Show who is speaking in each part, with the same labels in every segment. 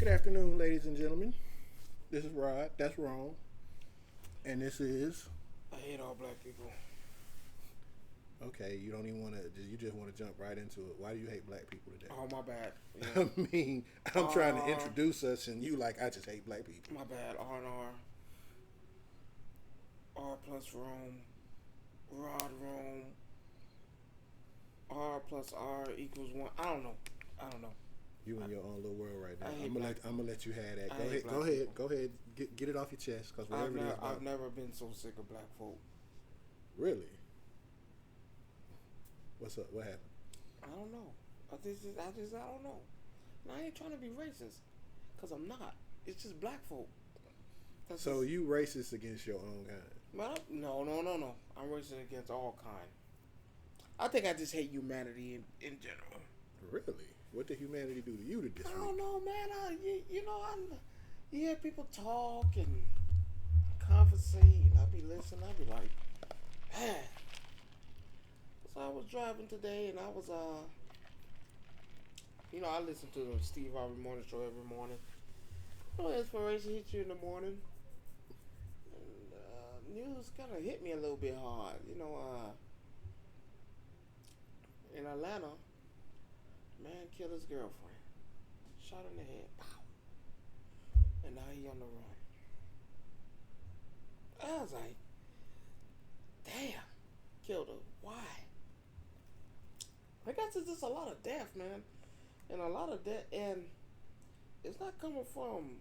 Speaker 1: Good afternoon, ladies and gentlemen. This is Rod. That's wrong. And this is
Speaker 2: I hate all black people.
Speaker 1: okay. You don't even want to. You just want to jump right into it. Why do you hate black people today?
Speaker 2: Oh, my bad. Yeah.
Speaker 1: I mean, I'm trying to
Speaker 2: R&R.
Speaker 1: introduce us, and you like I just hate black people.
Speaker 2: My bad. R&R. R plus Rome. Rod Rome. R plus R equals 1. I don't know.
Speaker 1: You in your own little world right now.
Speaker 2: I hate
Speaker 1: I'm gonna let you have that.
Speaker 2: I
Speaker 1: Go
Speaker 2: hate
Speaker 1: ahead.
Speaker 2: black
Speaker 1: Go ahead.
Speaker 2: people.
Speaker 1: Go ahead. Get it off your chest, cause whatever it is about.
Speaker 2: I've never been so sick of black folk.
Speaker 1: Really? What's up? What happened?
Speaker 2: I don't know. I don't know. And I ain't trying to be racist, cause I'm not. It's just black folk.
Speaker 1: So you racist against your own kind?
Speaker 2: Well, no. I'm racist against all kind. I think I just hate humanity in general.
Speaker 1: Really? What did humanity do to you this
Speaker 2: I
Speaker 1: week?
Speaker 2: don't know, man. You hear people talk and conversate, and I be listening. I be like, man. So I was driving today, and I was I listen to the Steve Harvey Morning Show every morning. Inspiration hits you in the morning. And news kind of hit me a little bit hard. In Atlanta, man killed his girlfriend. Shot in the head. Pow. And now he on the run. I was like, damn. Killed her. Why? I guess it's just a lot of death, man. And a lot of death. And it's not coming from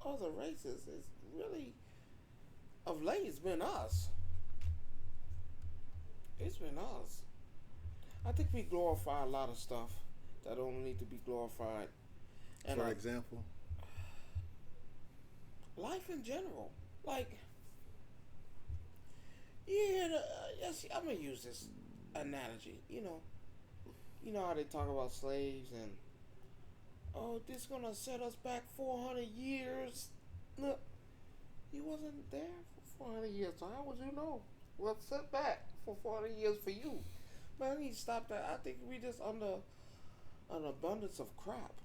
Speaker 2: other races. It's really, of late, it's been us. It's been us. I think we glorify a lot of stuff that don't need to be glorified. And
Speaker 1: For example?
Speaker 2: life in general. Like, yeah, yes, I'm going to use this analogy. You know how they talk about slaves and, oh, this is going to set us back 400 years. Look, he wasn't there for 400 years, so how would you know what's set back for 400 years for you? Man, he stopped that. I think we just under an abundance of crap.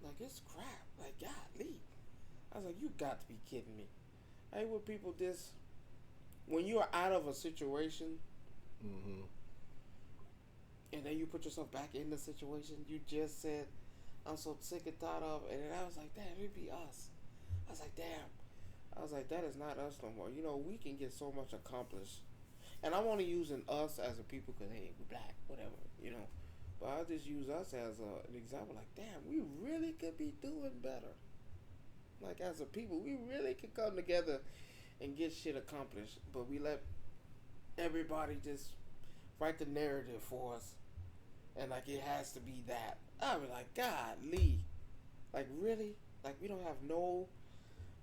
Speaker 2: Like, it's crap. Like, golly. I was like, you got to be kidding me. I hate when people just, when you're out of a situation,
Speaker 1: Mm-hmm.
Speaker 2: and then you put yourself back in the situation you just said, I'm so sick and tired of, and then I was like, damn, it'd be us. I was like, damn. I was like, that is not us no more. We can get so much accomplished. And I'm only using us as a people because, hey, we're black, whatever. But I'll just use us as an example. Like, damn, we really could be doing better. Like, as a people, we really could come together and get shit accomplished. But we let everybody just write the narrative for us. And, like, it has to be that. I was like, golly. Like, really? Like, we don't have no...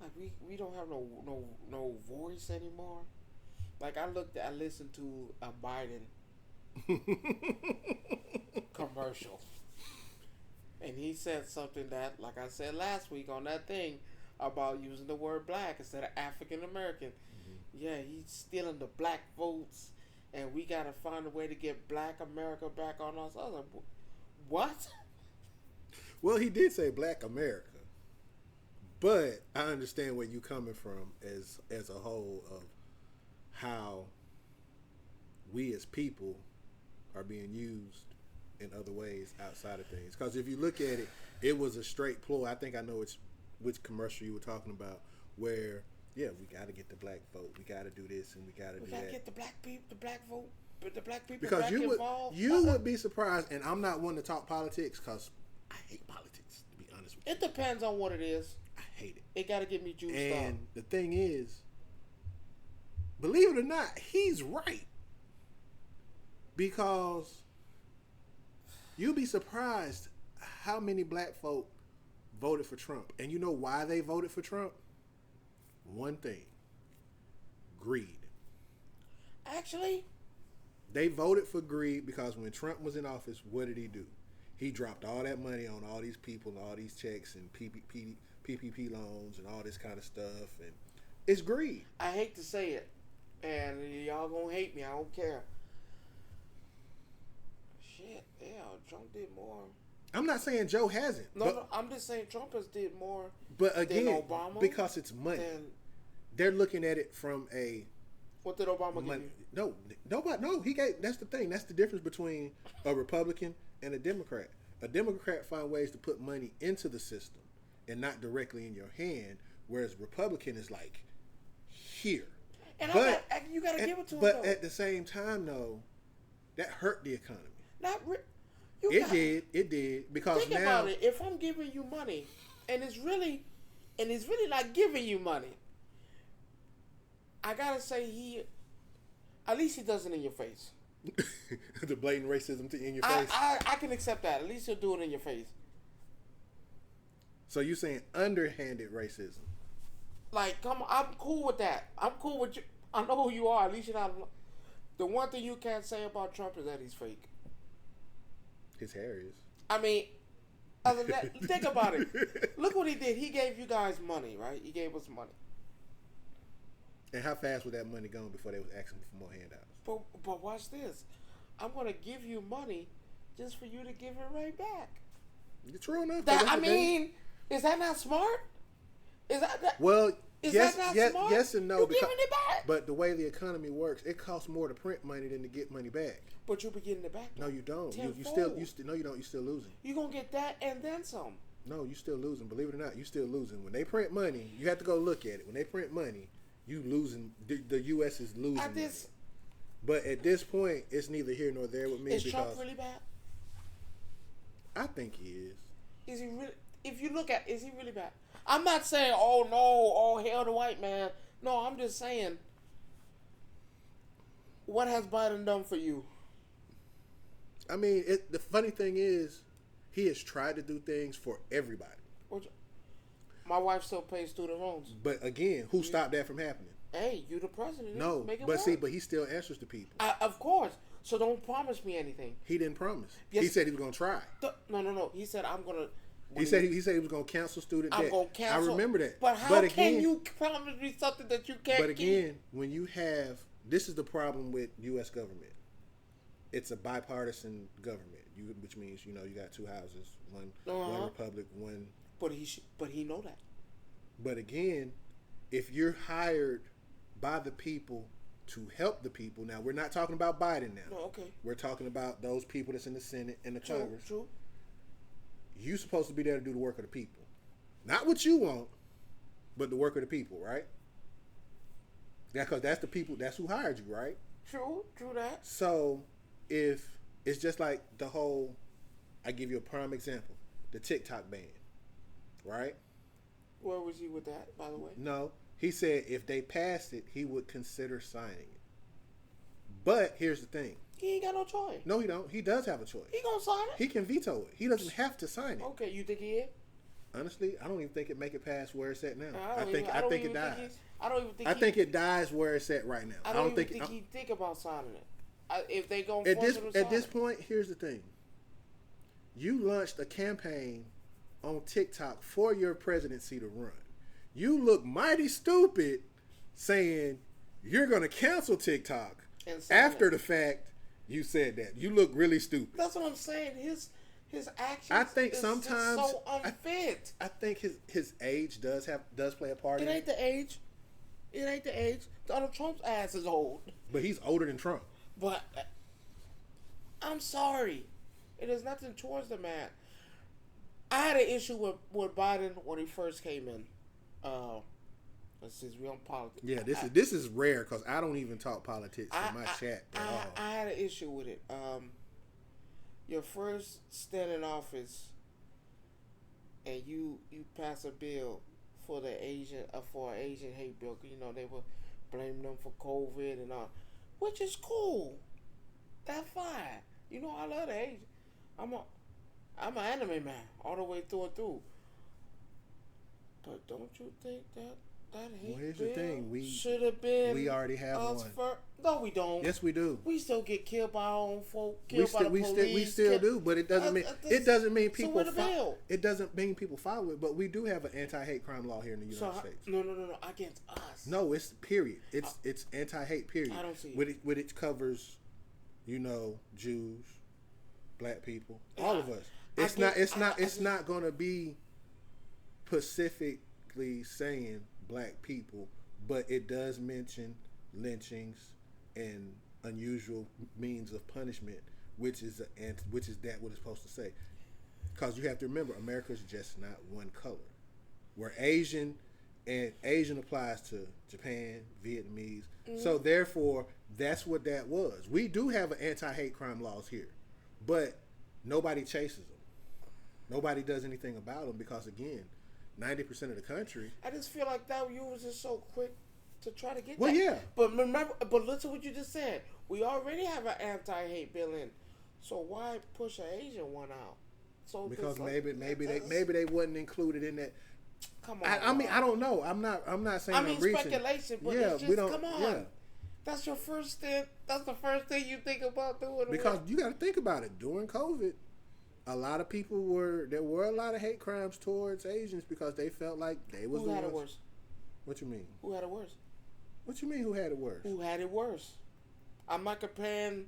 Speaker 2: Like, we don't have no voice anymore. Like, I listened to a Biden commercial. And he said something that, like I said last week on that thing, about using the word black instead of African American. Mm-hmm. Yeah, he's stealing the black votes, and we got to find a way to get black America back on us. I was like, what?
Speaker 1: Well, he did say black America. But I understand where you're coming from as a whole of how we as people are being used in other ways outside of things. Because if you look at it, it was a straight ploy. I think I know which commercial you were talking about, where, yeah, we got to get the black vote. We got to do this and we got to do that.
Speaker 2: We got to get the black people, the black vote, but the black people
Speaker 1: because
Speaker 2: back involved.
Speaker 1: You would be surprised, and I'm not one to talk politics because I hate politics, to be honest with you.
Speaker 2: It depends on what it is.
Speaker 1: I hate it.
Speaker 2: It got to get me juiced up.
Speaker 1: And the thing is, believe it or not, he's right. Because you'll be surprised how many black folk voted for Trump. And you know why they voted for Trump? One thing. Greed.
Speaker 2: Actually?
Speaker 1: They voted for greed because when Trump was in office, what did he do? He dropped all that money on all these people and all these checks and PPP loans and all this kind of stuff. And it's greed.
Speaker 2: I hate to say it. And y'all gonna hate me. I don't care. Shit, yeah, Trump did more
Speaker 1: I'm not saying Joe hasn't.
Speaker 2: No, I'm just saying Trump has did more.
Speaker 1: But again,
Speaker 2: than Obama,
Speaker 1: because it's money, they're looking at it from a.
Speaker 2: What did Obama give you?
Speaker 1: No, nobody. No, he gave. That's the thing. That's the difference between a Republican and a Democrat. A Democrat find ways to put money into the system and not directly in your hand, whereas Republican is like here.
Speaker 2: And you got to give it to him.
Speaker 1: But at the same time, though, that hurt the economy. It did because
Speaker 2: think about it. If I'm giving you money, and it's really not giving you money, I gotta say at least he does it in your face.
Speaker 1: The blatant racism in your face.
Speaker 2: I can accept that. At least he'll do it in your face.
Speaker 1: So you saying underhanded racism?
Speaker 2: Like, come on, I'm cool with that. I'm cool with you. I know who you are. At least you're not. The one thing you can't say about Trump is that he's fake.
Speaker 1: His hair is.
Speaker 2: I mean, other than that, think about it. Look what he did. He gave you guys money, right? He gave us money.
Speaker 1: And how fast would that money go before they was asking for more handouts?
Speaker 2: But watch this. I'm gonna give you money just for you to give it right back.
Speaker 1: You're true enough.
Speaker 2: Is that not smart? Is that
Speaker 1: well?
Speaker 2: Is
Speaker 1: yes,
Speaker 2: that not
Speaker 1: yes,
Speaker 2: smart?
Speaker 1: yes and no.
Speaker 2: You're giving it back.
Speaker 1: But the way the economy works, it costs more to print money than to get money back.
Speaker 2: But you'll be getting it back.
Speaker 1: No, you don't. You still no, you don't. You're still losing.
Speaker 2: You're gonna get that and then some.
Speaker 1: No, you're still losing. Believe it or not, you're still losing. When they print money, you have to go look at it. When they print money, you losing. The U.S. is losing. But at this point, it's neither here nor there with me.
Speaker 2: Is Trump really bad?
Speaker 1: I think he is.
Speaker 2: Is he really? If you look at, is he really bad? I'm not saying, oh no, oh hell the white man. No, I'm just saying, what has Biden done for you?
Speaker 1: I mean, the funny thing is, he has tried to do things for everybody.
Speaker 2: My wife still pays student loans.
Speaker 1: But again, who stopped that from happening?
Speaker 2: Hey, you the president.
Speaker 1: No, but he still answers to people.
Speaker 2: Of course. So don't promise me anything.
Speaker 1: He didn't promise.
Speaker 2: Yes.
Speaker 1: He said he was going to try.
Speaker 2: No. He said I'm going to.
Speaker 1: He said he was going to cancel student debt.
Speaker 2: I'm going to cancel.
Speaker 1: I remember that.
Speaker 2: But how can you promise me something that you can't keep?
Speaker 1: But again, when you have, this is the problem with U.S. government. It's a bipartisan government, which means you got two houses, one republic, one.
Speaker 2: But he know that.
Speaker 1: But again, if you're hired by the people to help the people, now we're not talking about Biden now.
Speaker 2: No, okay.
Speaker 1: We're talking about those people that's in the Senate and the Congress.
Speaker 2: True.
Speaker 1: You're supposed to be there to do the work of the people, not what you want, but the work of the people, right? Yeah, because that's the people. That's who hired you, right?
Speaker 2: True that.
Speaker 1: So, if it's just like the whole, I give you a prime example, the TikTok ban, right?
Speaker 2: Where was he with that, by the way?
Speaker 1: No, he said if they passed it, he would consider signing it. But here's the thing.
Speaker 2: He ain't got no choice.
Speaker 1: No, he don't. He does have a choice.
Speaker 2: He gonna sign it.
Speaker 1: He can veto it. He doesn't have to sign it.
Speaker 2: Okay, you think he is?
Speaker 1: Honestly, I don't even think it make it past where it's at now.
Speaker 2: I think it dies.
Speaker 1: I think it dies where it's at right now.
Speaker 2: I don't think he think about signing it. If they go
Speaker 1: at this point, here's the thing. You launched a campaign on TikTok for your presidency to run. You look mighty stupid saying you're going to cancel TikTok after the fact you said that. You look really stupid.
Speaker 2: That's what I'm saying. His actions.
Speaker 1: I think sometimes
Speaker 2: so unfit.
Speaker 1: I think his age does play a part in it.
Speaker 2: It ain't the age. Donald Trump's ass is old.
Speaker 1: But he's older than Trump.
Speaker 2: But I'm sorry. It is nothing towards the man. I had an issue with Biden when he first came in. This is real politics.
Speaker 1: Yeah, this is rare because I don't even talk politics in my chat at all.
Speaker 2: I had an issue with it. Your first stint in office, and you pass a bill for an Asian hate bill. They were blaming them for COVID and all, which is cool. That's fine. I love the Asian. I'm an anime man all the way through and through. But don't you think that hate bill should have been?
Speaker 1: We already have one.
Speaker 2: No, we don't.
Speaker 1: Yes, we do.
Speaker 2: We still get killed by our own folk. Killed by the police.
Speaker 1: We still do, but it doesn't mean people.
Speaker 2: So bill?
Speaker 1: It doesn't mean people follow it. But we do have an anti-hate crime law here in the United States.
Speaker 2: No, against us.
Speaker 1: No, it's period. It's anti-hate period.
Speaker 2: I don't see
Speaker 1: it. It covers, Jews, black people, all of us. It's not going to be specifically saying black people, but it does mention lynchings and unusual means of punishment, which is that what it's supposed to say. Because you have to remember, America's just not one color. We're Asian, and Asian applies to Japan, Vietnamese. So therefore, that's what that was. We do have an anti-hate crime laws here, but nobody chases them. Nobody does anything about them because, again, 90% of the country.
Speaker 2: I just feel like that you was just so quick to try to get
Speaker 1: Well,
Speaker 2: that.
Speaker 1: yeah.
Speaker 2: But remember, but listen to what you just said. We already have an anti-hate bill in, so why push an Asian one out? So
Speaker 1: because maybe they wasn't included in that.
Speaker 2: Come on.
Speaker 1: I mean, I don't know. I'm not saying.
Speaker 2: I mean,
Speaker 1: I'm reaching.
Speaker 2: speculation, but
Speaker 1: yeah,
Speaker 2: it's just,
Speaker 1: we don't.
Speaker 2: come on.
Speaker 1: Yeah.
Speaker 2: That's your first thing. That's the first thing you think about doing.
Speaker 1: Because you got to think about it. During COVID, a lot of people there were a lot of hate crimes towards Asians because they felt like they was
Speaker 2: Who had it worse?
Speaker 1: What you mean?
Speaker 2: Who had it worse?
Speaker 1: What you mean? Who had it worse?
Speaker 2: Who had it worse? I'm not comparing.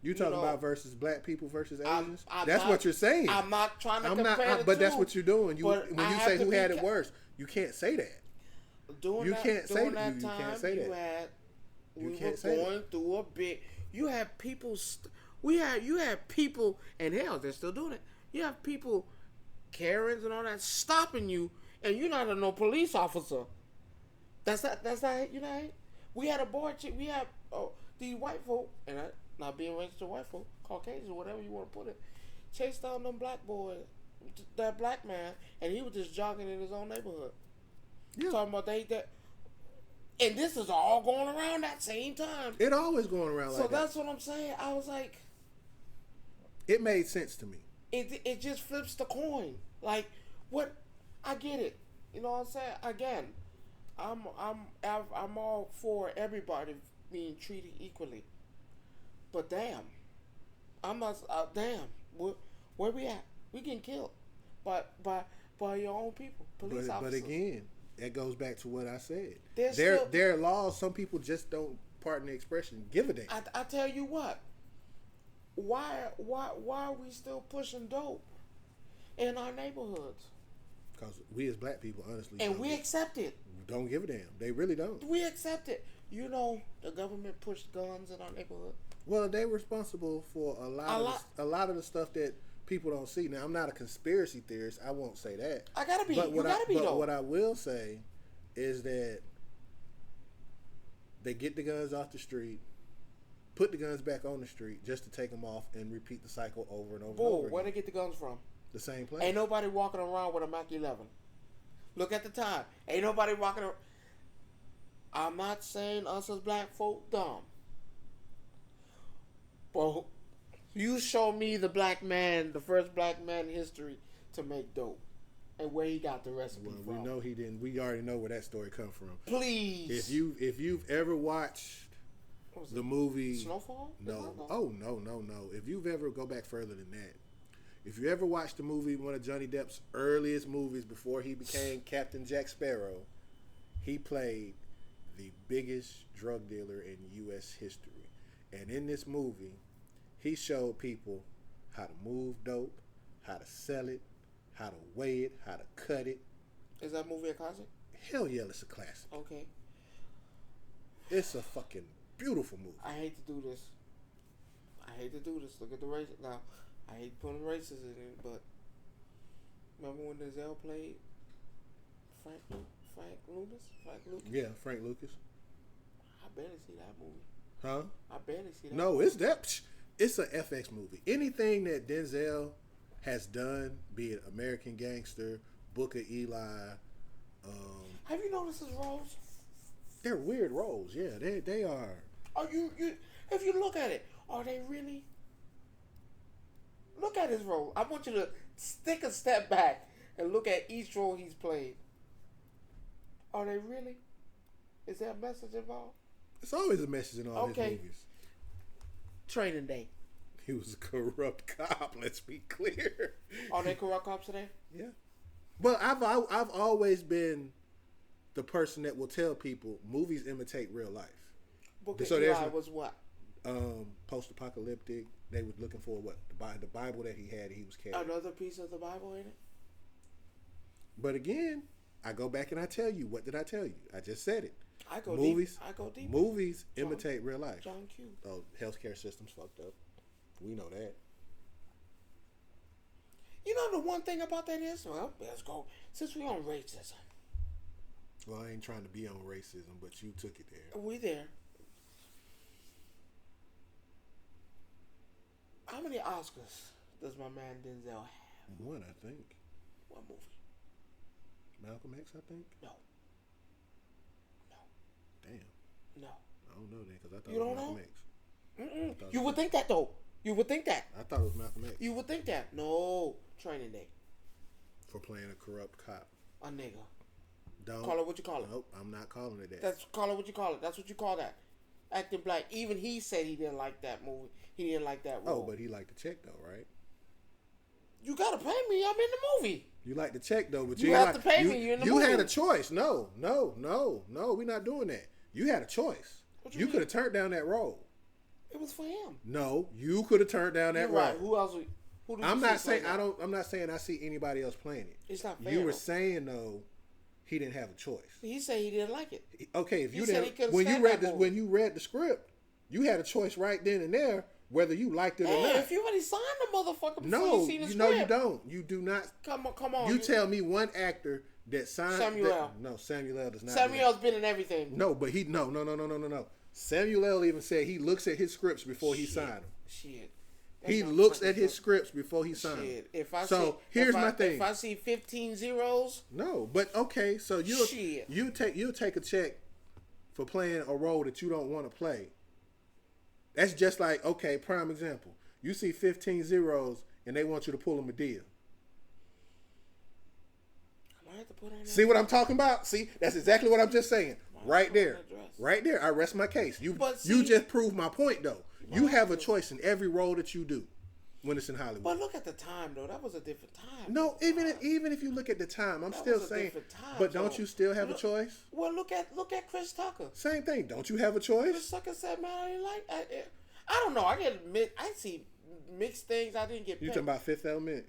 Speaker 1: You talking about versus black people versus Asians?
Speaker 2: I'm
Speaker 1: that's
Speaker 2: not,
Speaker 1: what you're saying.
Speaker 2: I'm not trying to compare the
Speaker 1: but
Speaker 2: two,
Speaker 1: that's what you're doing. When you say who had it worse, you can't say that.
Speaker 2: You can't say that. We were going through a bit. You had people. You had people, and hell, they're still doing it. You have people, Karens and all that, stopping you, and you're not no police officer. That's not. You know. We had a board. We had these white folk, and not being racist to white folk, Caucasians, whatever you want to put it, chased down them black boys, that black man, and he was just jogging in his own neighborhood. Yeah. Talking about that. And this is all going around that same time.
Speaker 1: It always going around like that.
Speaker 2: So that's what I'm saying. I was like,
Speaker 1: it made sense to me.
Speaker 2: It just flips the coin. Like, what? I get it. You know what I'm saying? Again, I'm all for everybody being treated equally. But damn, I'm not. Damn, where we at? We getting killed by your own people, police officers. But
Speaker 1: again, that goes back to what I said. There are laws. Some people just don't, pardon the expression, give a damn.
Speaker 2: I tell you what. Why are we still pushing dope in our neighborhoods?
Speaker 1: Because we as black people, honestly,
Speaker 2: and we accept it.
Speaker 1: Don't give a damn. They really don't.
Speaker 2: We accept it. You know, the government pushed guns in our neighborhood.
Speaker 1: Well, they're responsible for a lot of the stuff that people don't see. Now, I'm not a conspiracy theorist. I won't say that.
Speaker 2: I gotta be. But
Speaker 1: what I will say is that they get the guns off the street, put the guns back on the street just to take them off and repeat the cycle over and over and over again.
Speaker 2: Where they get the guns from?
Speaker 1: The same place.
Speaker 2: Ain't nobody walking around with a Mach 11. Look at the time. Ain't nobody walking around. I'm not saying us as black folk dumb. But you show me the first black man in history to make dope. And where he got the recipe from.
Speaker 1: We know he didn't. We already know where that story come from.
Speaker 2: Please.
Speaker 1: If you've ever watched the movie
Speaker 2: Snowfall?
Speaker 1: No. Oh, no. If you've ever go back further than that. If you ever watched the movie, one of Johnny Depp's earliest movies before he became Captain Jack Sparrow, he played the biggest drug dealer in U.S. history. And in this movie, he showed people how to move dope, how to sell it, how to weigh it, how to cut it.
Speaker 2: Is that movie a classic?
Speaker 1: Hell yeah, it's a classic.
Speaker 2: Okay.
Speaker 1: It's a fucking beautiful movie.
Speaker 2: I hate to do this. Look at the race now. I hate putting races in it, but remember when Denzel played Frank Lucas?
Speaker 1: Yeah, Frank Lucas.
Speaker 2: I barely see that movie.
Speaker 1: Huh?
Speaker 2: I barely see that.
Speaker 1: No,
Speaker 2: movie.
Speaker 1: it's an FX movie. Anything that Denzel has done, be it American Gangster, Book of Eli.
Speaker 2: Have you noticed his roles?
Speaker 1: They're weird roles. Yeah, they are.
Speaker 2: Are you? If you look at it, are they really? Look at his role. I want you to take a step back and look at each role he's played. Are they really? Is there a message involved?
Speaker 1: It's always a message in all his movies.
Speaker 2: Training Day.
Speaker 1: He was a corrupt cop. Let's be clear.
Speaker 2: Are they corrupt cops today?
Speaker 1: Yeah. But I've always been the person that will tell people movies imitate real life.
Speaker 2: Book of Eli was what?
Speaker 1: post-apocalyptic. They were looking for what the Bible that he had. He was carrying
Speaker 2: another piece of the Bible in it.
Speaker 1: But again, I go back and I tell you, what did I tell you? I just said it.
Speaker 2: I go deep.
Speaker 1: Movies imitate real life.
Speaker 2: John Q.
Speaker 1: Oh, healthcare system's fucked up. We know that.
Speaker 2: You know the one thing about that is, well, let's go. Since we on racism.
Speaker 1: Well, I ain't trying to be on racism, but you took it there.
Speaker 2: We there. How many Oscars does my man Denzel have?
Speaker 1: One, I think.
Speaker 2: What movie?
Speaker 1: Malcolm X, I think.
Speaker 2: No.
Speaker 1: Damn.
Speaker 2: No.
Speaker 1: I don't know then, because I thought
Speaker 2: you
Speaker 1: it was
Speaker 2: don't
Speaker 1: Malcolm
Speaker 2: know?
Speaker 1: X.
Speaker 2: You would think that though. You would think that.
Speaker 1: I thought it was Malcolm X.
Speaker 2: You would think that. No. Training Day.
Speaker 1: For playing a corrupt cop.
Speaker 2: A nigga.
Speaker 1: Don't
Speaker 2: call it what you call it.
Speaker 1: Nope, I'm not calling it that.
Speaker 2: Call it what you call it. That's what you call that. Acting black. Even he said he didn't like that movie. He didn't like that role.
Speaker 1: Oh, but he liked the check though, right?
Speaker 2: You gotta pay me. I'm in the movie.
Speaker 1: You like the check though, but
Speaker 2: you have to pay me. You're in the movie.
Speaker 1: You had a choice. No. We're not doing that. You had a choice. You could have turned down that role.
Speaker 2: It was for him.
Speaker 1: No, you could have turned down that role.
Speaker 2: Right. Who else?
Speaker 1: I'm not saying I'm not saying I see anybody else playing it.
Speaker 2: It's not fair.
Speaker 1: You were saying though, he didn't have a choice.
Speaker 2: He said he didn't like it.
Speaker 1: Okay, if you didn't, when you read the script, you had a choice right then and there whether you liked it or not.
Speaker 2: If you already signed the motherfucker before you see the script.
Speaker 1: No, you don't. You do not.
Speaker 2: Come on.
Speaker 1: You tell me one actor that signed.
Speaker 2: Samuel L.
Speaker 1: No, Samuel L. does not.
Speaker 2: Samuel L's been in everything.
Speaker 1: No, but no. Samuel L. even said he looks at his scripts before he signed them.
Speaker 2: Shit.
Speaker 1: He looks at his scripts before he signs. Here's my thing.
Speaker 2: If I see 15 zeros,
Speaker 1: no. But okay, so you'll take a check for playing a role that you don't want to play. That's just like, okay, prime example. You see 15 zeros and they want you to pull them a deal.
Speaker 2: I might have to put on.
Speaker 1: See what I'm talking about? See, that's exactly what I'm just saying. Right there. I rest my case. You just proved my point though. You have a choice in every role that you do when it's in Hollywood.
Speaker 2: But look at the time, though. That was a different time.
Speaker 1: No, even if you look at the time, I'm still saying. But don't you still have a choice?
Speaker 2: Well, look at Chris Tucker.
Speaker 1: Same thing. Don't you have a choice?
Speaker 2: Chris Tucker said, "Man, I didn't like. I don't know. I see mixed things. I didn't get.
Speaker 1: You talking about Fifth Element?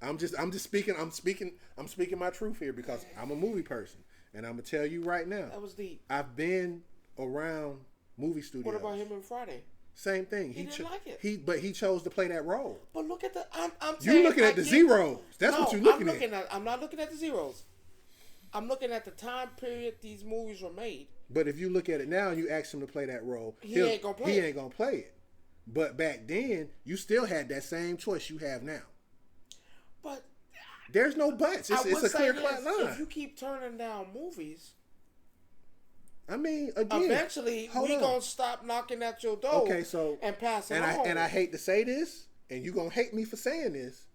Speaker 1: I'm just speaking. I'm speaking my truth here because I'm a movie person, and I'm gonna tell you right now.
Speaker 2: That was deep.
Speaker 1: I've been around movie studios.
Speaker 2: What about him and Friday?
Speaker 1: Same thing.
Speaker 2: He didn't like it.
Speaker 1: But he chose to play that role.
Speaker 2: But look at the.
Speaker 1: You're looking at the zeros. That's what you're looking
Speaker 2: at. I'm not looking at the zeros. I'm looking at the time period these movies were made.
Speaker 1: But if you look at it now and you ask him to play that role,
Speaker 2: he ain't gonna play it.
Speaker 1: But back then, you still had that same choice you have now.
Speaker 2: But
Speaker 1: there's no buts. It's a clear line.
Speaker 2: If you keep turning down movies,
Speaker 1: I mean, again,
Speaker 2: eventually we gonna stop knocking at your door.
Speaker 1: Okay,
Speaker 2: and pass it on.
Speaker 1: And I hate to say this, and you gonna hate me for saying this.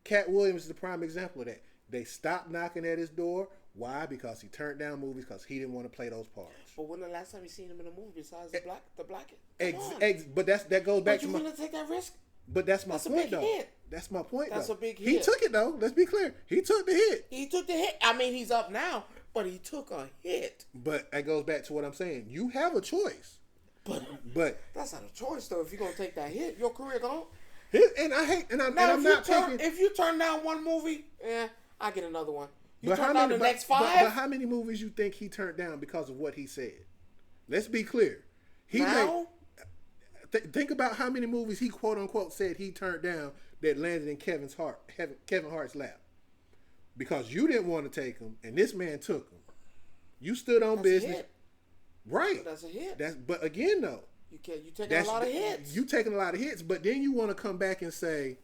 Speaker 1: Cat Williams is the prime example of that. They stopped knocking at his door. Why? Because he turned down movies because he didn't want to play those parts.
Speaker 2: But when the last time you seen him in a movie besides the black?
Speaker 1: But that goes back to
Speaker 2: my. But you gonna take that risk?
Speaker 1: But that's my point, though.
Speaker 2: Hit.
Speaker 1: That's my point,
Speaker 2: That's
Speaker 1: though.
Speaker 2: A big hit.
Speaker 1: He took it, though. Let's be clear. He took the hit.
Speaker 2: I mean, he's up now, but he took a hit.
Speaker 1: But that goes back to what I'm saying. You have a choice. But
Speaker 2: that's not a choice, though. If you're gonna take that hit, your career gone. If you turn down one movie, I get another one. Turn down the next 5.
Speaker 1: But how many movies you think he turned down because of what he said? Let's be clear. Think about how many movies he quote unquote said he turned down that landed in Kevin Hart's lap because you didn't want to take them and this man took them. You stood on business, right?
Speaker 2: But that's a hit.
Speaker 1: But again though,
Speaker 2: you taking a lot of hits.
Speaker 1: You taking a lot of hits, but then you want to come back and say,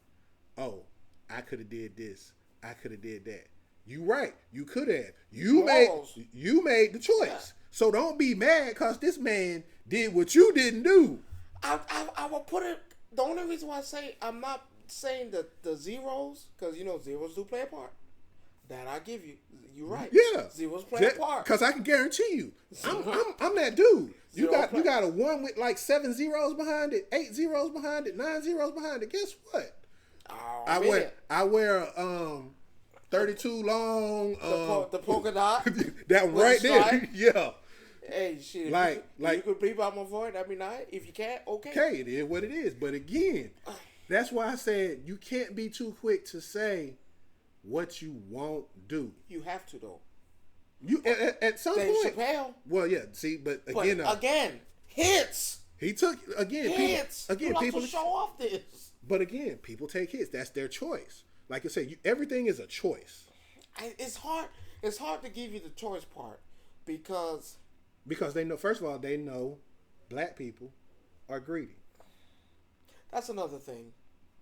Speaker 1: "Oh, I could have did this. I could have did that." You right. You could have. You made the choice. Yeah. So don't be mad because this man did what you didn't do.
Speaker 2: I will put it. The only reason why I say I'm not saying the zeros because zeros do play a part. That I give you. You're right.
Speaker 1: Yeah,
Speaker 2: zeros play a part.
Speaker 1: Because I can guarantee you, I'm that dude. You got a 1 with like 7 zeros behind it, 8 zeros behind it, 9 zeros behind it. Guess what?
Speaker 2: Oh,
Speaker 1: I wear 32 long.
Speaker 2: The polka dot.
Speaker 1: That one right there. Yeah.
Speaker 2: Hey, shit.
Speaker 1: Like
Speaker 2: you could bleep out my voice. That'd be nice. If you can't, okay.
Speaker 1: Okay, it is what it is. But again, that's why I said you can't be too quick to say what you won't do.
Speaker 2: You have to though.
Speaker 1: You at some
Speaker 2: Dave
Speaker 1: point.
Speaker 2: Chappelle.
Speaker 1: Well, yeah. See, but again,
Speaker 2: hits.
Speaker 1: he took again.
Speaker 2: Hits. People show off this.
Speaker 1: But again, people take hits. That's their choice. Like I said, everything is a choice.
Speaker 2: It's hard. It's hard to give you the choice part because
Speaker 1: they know. First of all, they know black people are greedy.
Speaker 2: That's another thing.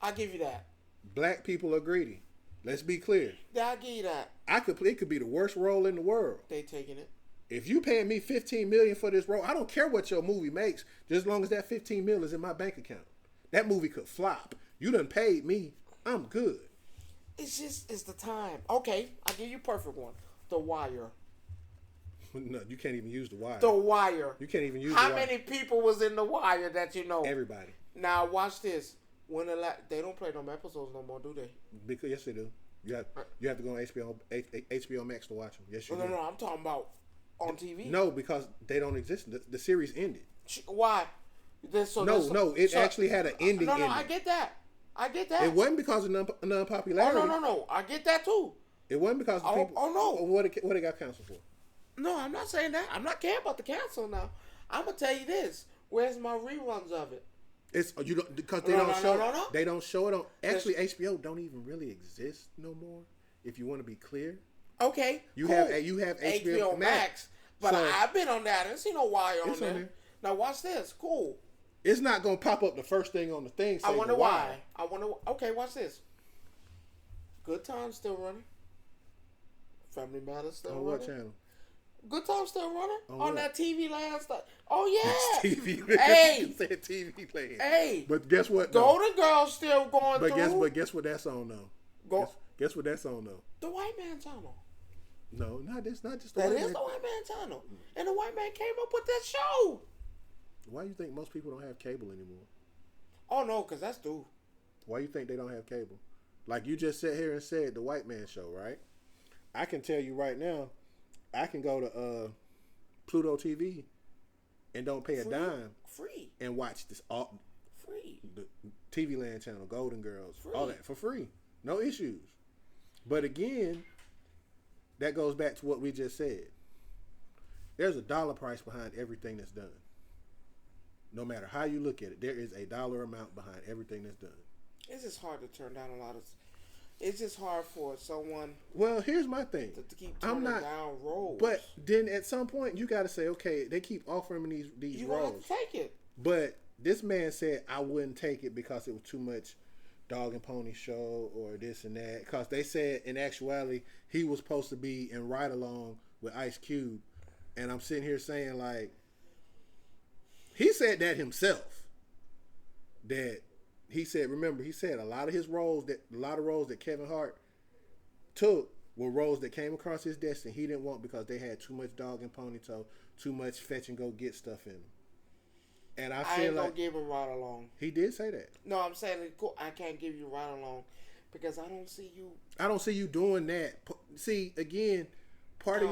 Speaker 2: I give you that.
Speaker 1: Black people are greedy. Let's be clear.
Speaker 2: Yeah, I give you that.
Speaker 1: It could be the worst role in the world.
Speaker 2: They taking it.
Speaker 1: If you paying me $15 million for this role, I don't care what your movie makes, just as long as that $15 million is in my bank account. That movie could flop. You done paid me. I'm good.
Speaker 2: It's the time. Okay, I'll give you a perfect one. The Wire.
Speaker 1: No, you can't even use The Wire.
Speaker 2: The Wire.
Speaker 1: You can't even use
Speaker 2: How
Speaker 1: The Wire.
Speaker 2: many people was in The Wire that you know?
Speaker 1: Everybody.
Speaker 2: Now watch this. They don't play no episodes no more, do they?
Speaker 1: Because yes, they do. You have to go on HBO Max to watch them. Yes, you do.
Speaker 2: No. I'm talking about on TV.
Speaker 1: No, because they don't exist. The series ended.
Speaker 2: Why?
Speaker 1: It actually had an ending.
Speaker 2: No, I get that.
Speaker 1: It wasn't because of non-popularity.
Speaker 2: Oh, no. I get that too.
Speaker 1: It wasn't because of people.
Speaker 2: Oh, no.
Speaker 1: What it got canceled for?
Speaker 2: No, I'm not saying that. I'm not caring about the cancel now. I'm gonna tell you this. Where's my reruns of it?
Speaker 1: It's you don't because they don't show. They don't show it on. Actually, HBO don't even really exist no more. If you want to be clear.
Speaker 2: Okay.
Speaker 1: You have HBO Max.
Speaker 2: But I've been on that. I didn't see no Wire on there. Now watch this. Cool.
Speaker 1: It's not gonna pop up the first thing on the thing.
Speaker 2: I wonder why. Okay, watch this. Good Times still running. Family Matters still running.
Speaker 1: On what channel?
Speaker 2: Good Times still running
Speaker 1: on
Speaker 2: that TV land stuff. Oh yeah.
Speaker 1: TV.
Speaker 2: Hey.
Speaker 1: You said TV land.
Speaker 2: Hey.
Speaker 1: But guess what?
Speaker 2: Golden Girls still going through.
Speaker 1: But guess what that's on though? Guess what that's on though?
Speaker 2: The White Man Channel.
Speaker 1: No, not just the
Speaker 2: White Man.
Speaker 1: That
Speaker 2: is the White Man Channel. And the White Man came up with that show.
Speaker 1: Why do you think most people don't have cable anymore?
Speaker 2: Oh no, because that's due.
Speaker 1: Why you think they don't have cable? Like you just sat here and said the White Man show, right? I can tell you right now, I can go to Pluto TV and don't pay a dime.
Speaker 2: Free.
Speaker 1: And watch this all
Speaker 2: free.
Speaker 1: The TV Land channel, Golden Girls, all that for free. No issues. But again, that goes back to what we just said. There's a dollar price behind everything that's done. No matter how you look at it, there is a dollar amount behind everything that's done.
Speaker 2: It's just hard to turn down a lot of. It's just hard for someone.
Speaker 1: Well, here's my thing.
Speaker 2: To keep turning down roles.
Speaker 1: But then at some point you got to say, okay, they keep offering me these roles.
Speaker 2: You have to take it.
Speaker 1: But this man said I wouldn't take it because it was too much dog and pony show or this and that. Because they said in actuality he was supposed to be in Ride Along with Ice Cube, and I'm sitting here saying like. He said that himself. That he said a lot of roles that Kevin Hart took were roles that came across his desk and he didn't want because they had too much dog and pony toe, too much fetch and go get stuff in them. And I feel
Speaker 2: ain't gonna give him Ride Along.
Speaker 1: He did say that.
Speaker 2: No, I'm saying I can't give you Ride Along because I don't see you
Speaker 1: doing that. See, again, part of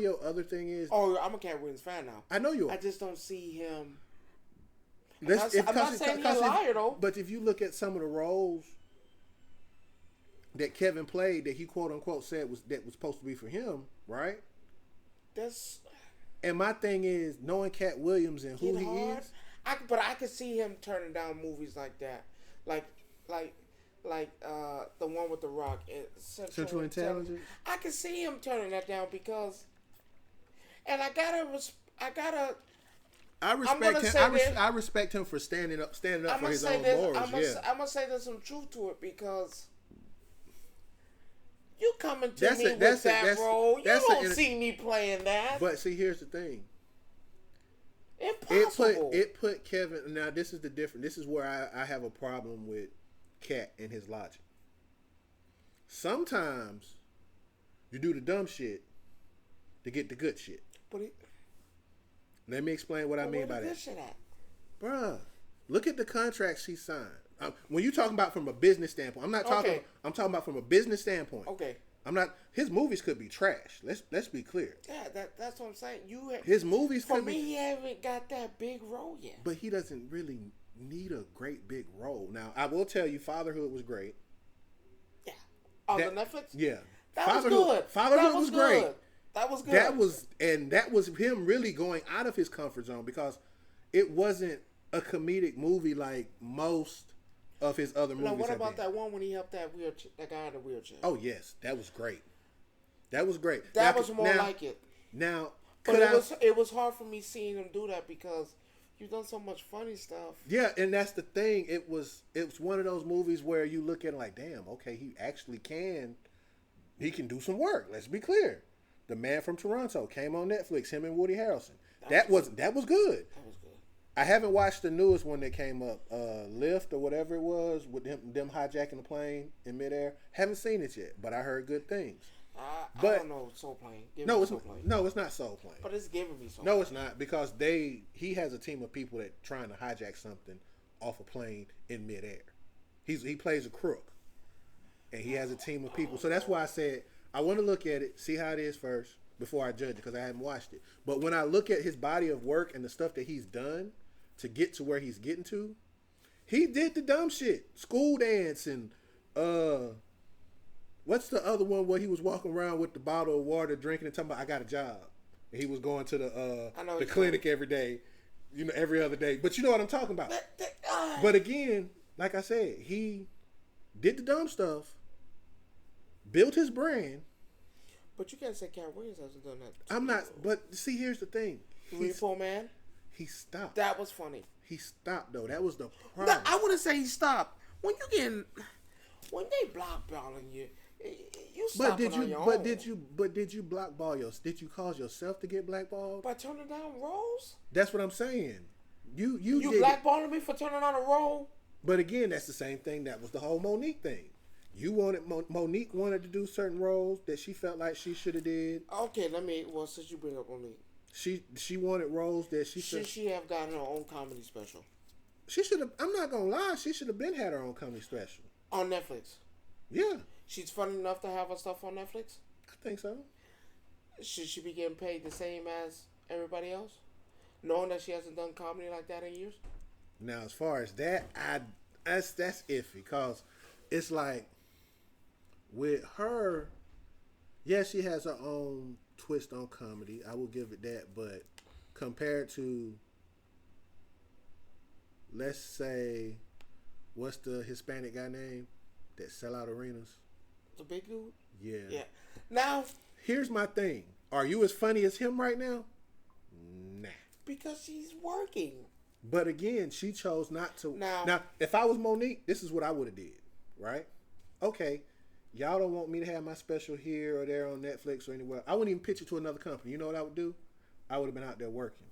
Speaker 1: your other thing is.
Speaker 2: Oh, I'm a Cat Williams fan now.
Speaker 1: I know you are.
Speaker 2: I just don't see him.
Speaker 1: I'm not saying he's a liar though. But if you look at some of the roles that Kevin played, that he quote unquote said was supposed to be for him, right? And my thing is knowing Cat Williams and who he is.
Speaker 2: But I could see him turning down movies like that, like the one with The Rock, Central Intelligence. I could see him turning that down because, and I
Speaker 1: respect him for standing up for his own morals.
Speaker 2: I'm gonna say there's some truth to it because you coming to me with that role. You don't see me playing that.
Speaker 1: But see, here's the thing.
Speaker 2: Impossible.
Speaker 1: It put Kevin. Now this is the difference. This is where I have a problem with Cat and his logic. Sometimes you do the dumb shit to get the good shit. Let me explain what I mean by that. Bruh, look at the contracts he signed. When you talking about from a business standpoint, I'm talking about from a business standpoint.
Speaker 2: Okay.
Speaker 1: I'm not. His movies could be trash. Let's be clear.
Speaker 2: Yeah, that's what I'm saying.
Speaker 1: His movies
Speaker 2: for
Speaker 1: could
Speaker 2: me,
Speaker 1: be,
Speaker 2: he haven't got that big role yet.
Speaker 1: but he doesn't really need a great big role. Now, I will tell you, Fatherhood was great.
Speaker 2: Yeah, on the Netflix.
Speaker 1: Yeah,
Speaker 2: that was good.
Speaker 1: Fatherhood was great.
Speaker 2: That was good.
Speaker 1: That was him really going out of his comfort zone because it wasn't a comedic movie like most of his other movies.
Speaker 2: Now, what about that one when he helped that guy in the wheelchair?
Speaker 1: Oh yes, that was great. That was great.
Speaker 2: That was more like it.
Speaker 1: Now,
Speaker 2: but it was hard for me seeing him do that because you've done so much funny stuff.
Speaker 1: Yeah, and that's the thing. It was one of those movies where you look at it like, damn, okay, he actually can. He can do some work. Let's be clear. The Man from Toronto came on Netflix. Him and Woody Harrelson. That was good.
Speaker 2: That was good.
Speaker 1: I haven't watched the newest one that came up, Lift or whatever it was, with them hijacking the plane in midair. Haven't seen it yet, but I heard good things.
Speaker 2: I don't know Soul Plane.
Speaker 1: No, it's not Soul Plane.
Speaker 2: But it's giving me Soul
Speaker 1: No,
Speaker 2: Plane.
Speaker 1: it's not because he has a team of people that trying to hijack something off a plane in midair. He plays a crook, and he has a team of people. So that's why I said I want to look at it, see how it is first before I judge it because I haven't watched it. But when I look at his body of work and the stuff that he's done to get to where he's getting to, he did the dumb shit, School Dance and what's the other one where he was walking around with the bottle of water, drinking and talking about I got a job, and he was going to the clinic every day, every other day. But you know what I'm talking about. But again, like I said, he did the dumb stuff, built his brand.
Speaker 2: But you can't say Cat Williams hasn't done that.
Speaker 1: I'm not. But see, here's the thing.
Speaker 2: Repo Man.
Speaker 1: He stopped.
Speaker 2: That was funny.
Speaker 1: He stopped though. That was the problem.
Speaker 2: No, I wouldn't say he stopped. When they blackballing you, you stop on your own.
Speaker 1: Did you blackball did you cause yourself to get blackballed?
Speaker 2: By turning down roles?
Speaker 1: That's what I'm saying. You
Speaker 2: blackballing me for turning down a role?
Speaker 1: But again, that's the same thing. That was the whole Monique thing. You wanted Monique wanted to do certain roles that she felt like she should have did.
Speaker 2: Okay, since you bring up Monique.
Speaker 1: She wanted roles that should
Speaker 2: she have gotten her own comedy special.
Speaker 1: She should have. I'm not gonna lie. She should have been had her own comedy special
Speaker 2: on Netflix.
Speaker 1: Yeah,
Speaker 2: she's funny enough to have her stuff on Netflix.
Speaker 1: I think so.
Speaker 2: Should she be getting paid the same as everybody else, knowing that she hasn't done comedy like that in years?
Speaker 1: Now, as far as that, that's iffy because it's like with her. Yes, she has her own twist on comedy. I will give it that, but compared to, let's say, what's the Hispanic guy name that sell out arenas?
Speaker 2: The big dude?
Speaker 1: Yeah.
Speaker 2: Yeah. Now,
Speaker 1: here's my thing. Are you as funny as him right now? Nah.
Speaker 2: Because she's working.
Speaker 1: But again, she chose not to.
Speaker 2: Now,
Speaker 1: if I was Monique, this is what I would have did, right? Okay, y'all don't want me to have my special here or there on Netflix or anywhere. I wouldn't even pitch it to another company. You know what I would do? I would have been out there working.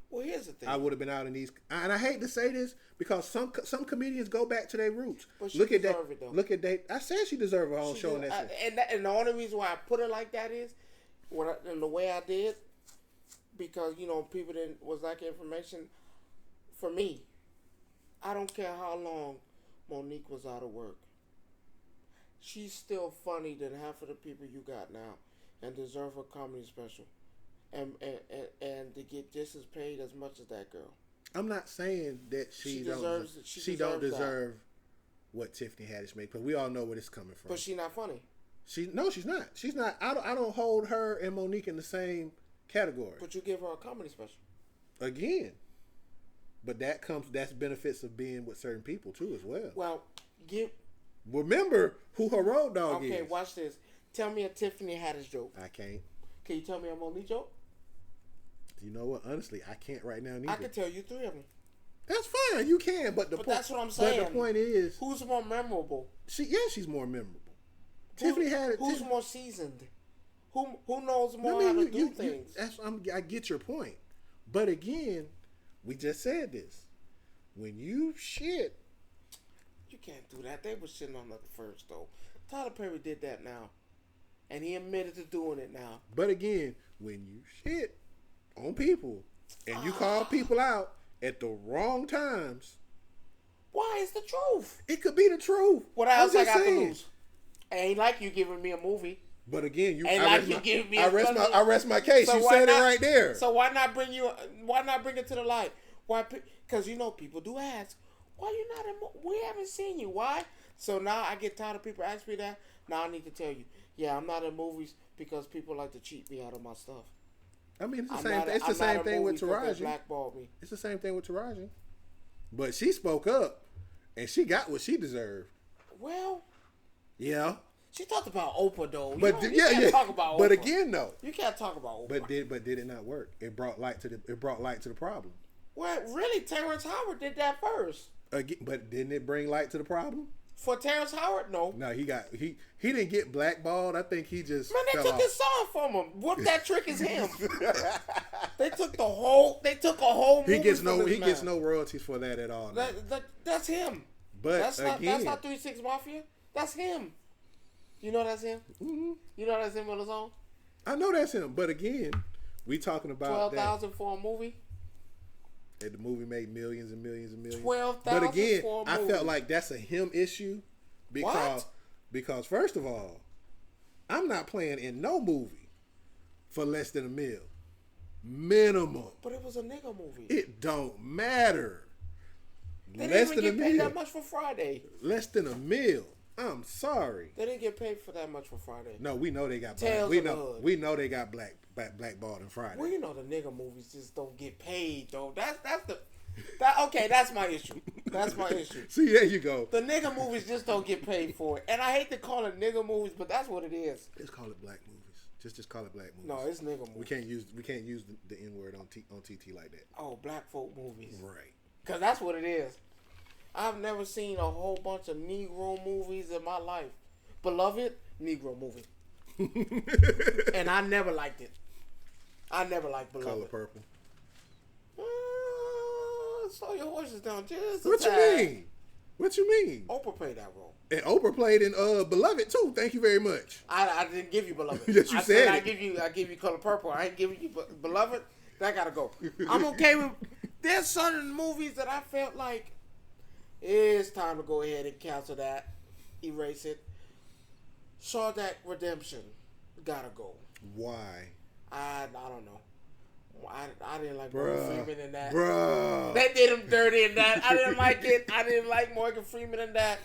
Speaker 2: Well, here's the thing.
Speaker 1: I would have been out in these, and I hate to say this because some comedians go back to their roots.
Speaker 2: But she
Speaker 1: look at that.
Speaker 2: It, though.
Speaker 1: Look at that. I said she deserved her own show on Netflix.
Speaker 2: And the only reason why I put it like that is, and the way I did, because people was lacking information. For me, I don't care how long Monique was out of work. She's still funny than half of the people you got now, and deserve a comedy special, and to get just as paid as much as that girl. I'm not saying that she don't deserve what Tiffany Haddish made, because we all know where it's coming from. But she's not funny. She's not. She's not. I don't hold her and Monique in the same category. But you give her a comedy special again. But that's benefits of being with certain people too as well. Well, remember who her road dog is. Okay, watch this. Tell me a Tiffany Haddish joke. I can't. Can you tell me a Monique joke? You know what? Honestly, I can't right now neither. I can tell you 3 of them. That's fine. You can, but that's what I'm saying. But the point is, who's more memorable? She's more memorable. Tiffany Haddish. Who's more seasoned? Who knows more how to do things? I get your point, but again. We just said this. When you shit. You can't do that. They were shitting on her first, though. Tyler Perry did that now. And he admitted to doing it now. But again, when you shit on people and you call people out at the wrong times. Why is the truth? It could be the truth. What else I got to lose? I ain't like you giving me a movie.
Speaker 1: But again,
Speaker 2: Ain't like you give me.
Speaker 1: I rest my case.
Speaker 2: So
Speaker 1: you
Speaker 2: why
Speaker 1: said
Speaker 2: not,
Speaker 1: it right there.
Speaker 2: So why not bring it to the light? Why? Because people do ask, why you not in? We haven't seen you. Why? So now I get tired of people asking me that. Now I need to tell you, yeah, I'm not in movies because people like to cheat me out of my stuff.
Speaker 1: I mean, it's the same. It's the same thing with Taraji.
Speaker 2: Blackballed me.
Speaker 1: It's the same thing with Taraji. But she spoke up, and she got what she deserved.
Speaker 2: Well,
Speaker 1: yeah.
Speaker 2: She talked about Oprah though.
Speaker 1: But
Speaker 2: you can't talk about Oprah.
Speaker 1: But again, though,
Speaker 2: you can't talk about Oprah.
Speaker 1: But did it not work? It brought light to the problem.
Speaker 2: Well, really, Terrence Howard did that first.
Speaker 1: Again, but didn't it bring light to the problem?
Speaker 2: For Terrence Howard, no.
Speaker 1: No, he didn't get blackballed. I think he just
Speaker 2: they took his song from him. What that trick is him. They took a whole movie.
Speaker 1: He gets no royalties for that at all.
Speaker 2: That's him.
Speaker 1: But
Speaker 2: that's not 3 6 Mafia. That's him. You know that's him?
Speaker 1: Mm-hmm.
Speaker 2: You know that's him on his own?
Speaker 1: I know that's him. But again, we talking about
Speaker 2: $12,000 for a movie.
Speaker 1: And the movie made millions and millions and millions.
Speaker 2: $12,000.
Speaker 1: But again, I felt like that's a him issue because first of all, I'm not playing in no movie for less than $1 million minimum.
Speaker 2: But it was a nigga movie.
Speaker 1: It don't matter.
Speaker 2: They didn't even get paid that much for Friday.
Speaker 1: Less than $1 million. I'm sorry.
Speaker 2: They didn't get paid for that much for Friday.
Speaker 1: No, we know they got we know they got blackballed in Friday.
Speaker 2: Well, you know the nigga movies just don't get paid though. That's my issue. That's my issue.
Speaker 1: See, there you go.
Speaker 2: The nigga movies just don't get paid for it, and I hate to call it nigga movies, but that's what it is.
Speaker 1: Let's call it black movies. Just call it black movies.
Speaker 2: No, it's nigga movies.
Speaker 1: We can't use the N word on TT like that.
Speaker 2: Oh, black folk movies.
Speaker 1: Right.
Speaker 2: Because that's what it is. I've never seen a whole bunch of Negro movies in my life. Beloved, Negro movie. And I never liked it. I never liked Beloved.
Speaker 1: Color Purple.
Speaker 2: Slow your horses down just
Speaker 1: What you mean? What you mean?
Speaker 2: Oprah played that role.
Speaker 1: And Oprah played in Beloved too. Thank you very much.
Speaker 2: I didn't give you Beloved.
Speaker 1: Yes, you said
Speaker 2: I give you Color Purple. I ain't giving you Beloved. That gotta go. I'm okay with. There's certain movies that I felt like it's time to go ahead and cancel that, erase it. Shawshank Redemption gotta go.
Speaker 1: Why?
Speaker 2: I don't know. I didn't like Morgan Freeman in that.
Speaker 1: Bruh.
Speaker 2: They did him dirty in that. I didn't like it. I didn't like Morgan Freeman in that.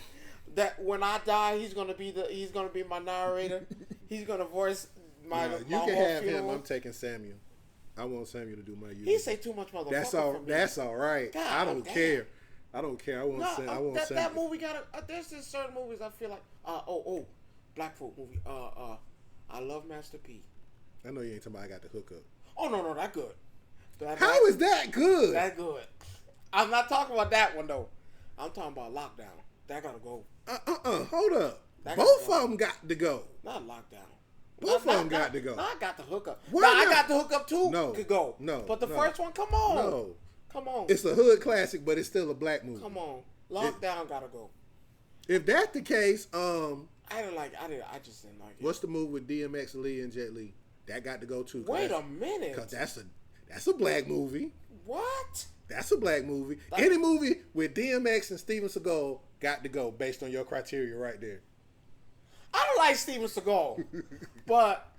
Speaker 2: That when I die, he's gonna be my narrator. He's gonna voice my.
Speaker 1: You
Speaker 2: my
Speaker 1: can
Speaker 2: whole
Speaker 1: have
Speaker 2: funeral.
Speaker 1: him. I'm taking Samuel. I want Samuel to do my YouTube.
Speaker 2: He say too much motherfucker.
Speaker 1: That's all right.
Speaker 2: God,
Speaker 1: I don't care. I want Samuel.
Speaker 2: That movie got there's just certain movies I feel like black folk movie. I love Master P.
Speaker 1: I know you ain't talking about I got the hookup.
Speaker 2: Oh no, that good.
Speaker 1: How is that good?
Speaker 2: That good. I'm not talking about that one though. I'm talking about Lockdown. That gotta go.
Speaker 1: Hold up. Both of them got to go.
Speaker 2: Not Lockdown.
Speaker 1: Both of them got to go.
Speaker 2: I got the hookup.
Speaker 1: Why
Speaker 2: I got the hookup too.
Speaker 1: No,
Speaker 2: could go.
Speaker 1: No,
Speaker 2: but the first one, come on.
Speaker 1: No,
Speaker 2: come on.
Speaker 1: It's a hood classic, but it's still a black movie.
Speaker 2: Come on, Lockdown gotta go.
Speaker 1: If that's the case,
Speaker 2: I just didn't like it.
Speaker 1: What's the movie with DMX, Lee, and Jet Li? That got to go too.
Speaker 2: Wait a minute.
Speaker 1: Because that's a black movie.
Speaker 2: What?
Speaker 1: That's a black movie. Any movie with DMX and Steven Seagal got to go based on your criteria right there.
Speaker 2: I don't like Steven Seagal, but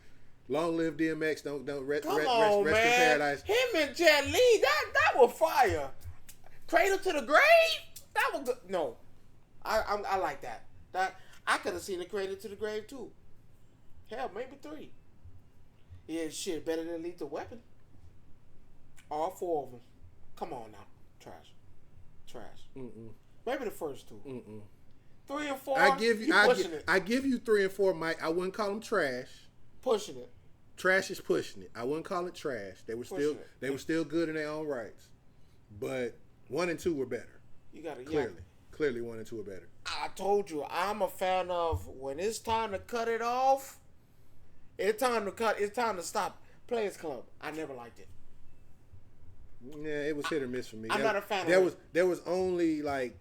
Speaker 1: long live DMX. Don't rest
Speaker 2: man.
Speaker 1: in paradise.
Speaker 2: Him and Jet Li, that was fire. Cradle to the Grave, that was good. No, I like that. That I could have seen the Cradle to the Grave too. Hell, maybe 3. Yeah, shit, better than Lethal Weapon. All 4 of them. Come on now, trash. Maybe the first 2. 3 and 4.
Speaker 1: I give you 3 and 4, Mike. I wouldn't call them trash.
Speaker 2: Pushing it.
Speaker 1: Trash is pushing it. I wouldn't call it trash. They were still good in their own rights. But 1 and 2 were better. You got to clearly 1 and 2 are better.
Speaker 2: I told you, I'm a fan of when it's time to cut it off. It's time to stop. Players Club. I never liked it.
Speaker 1: Yeah, it was hit or miss for me.
Speaker 2: I'm not a fan of it.
Speaker 1: There was only like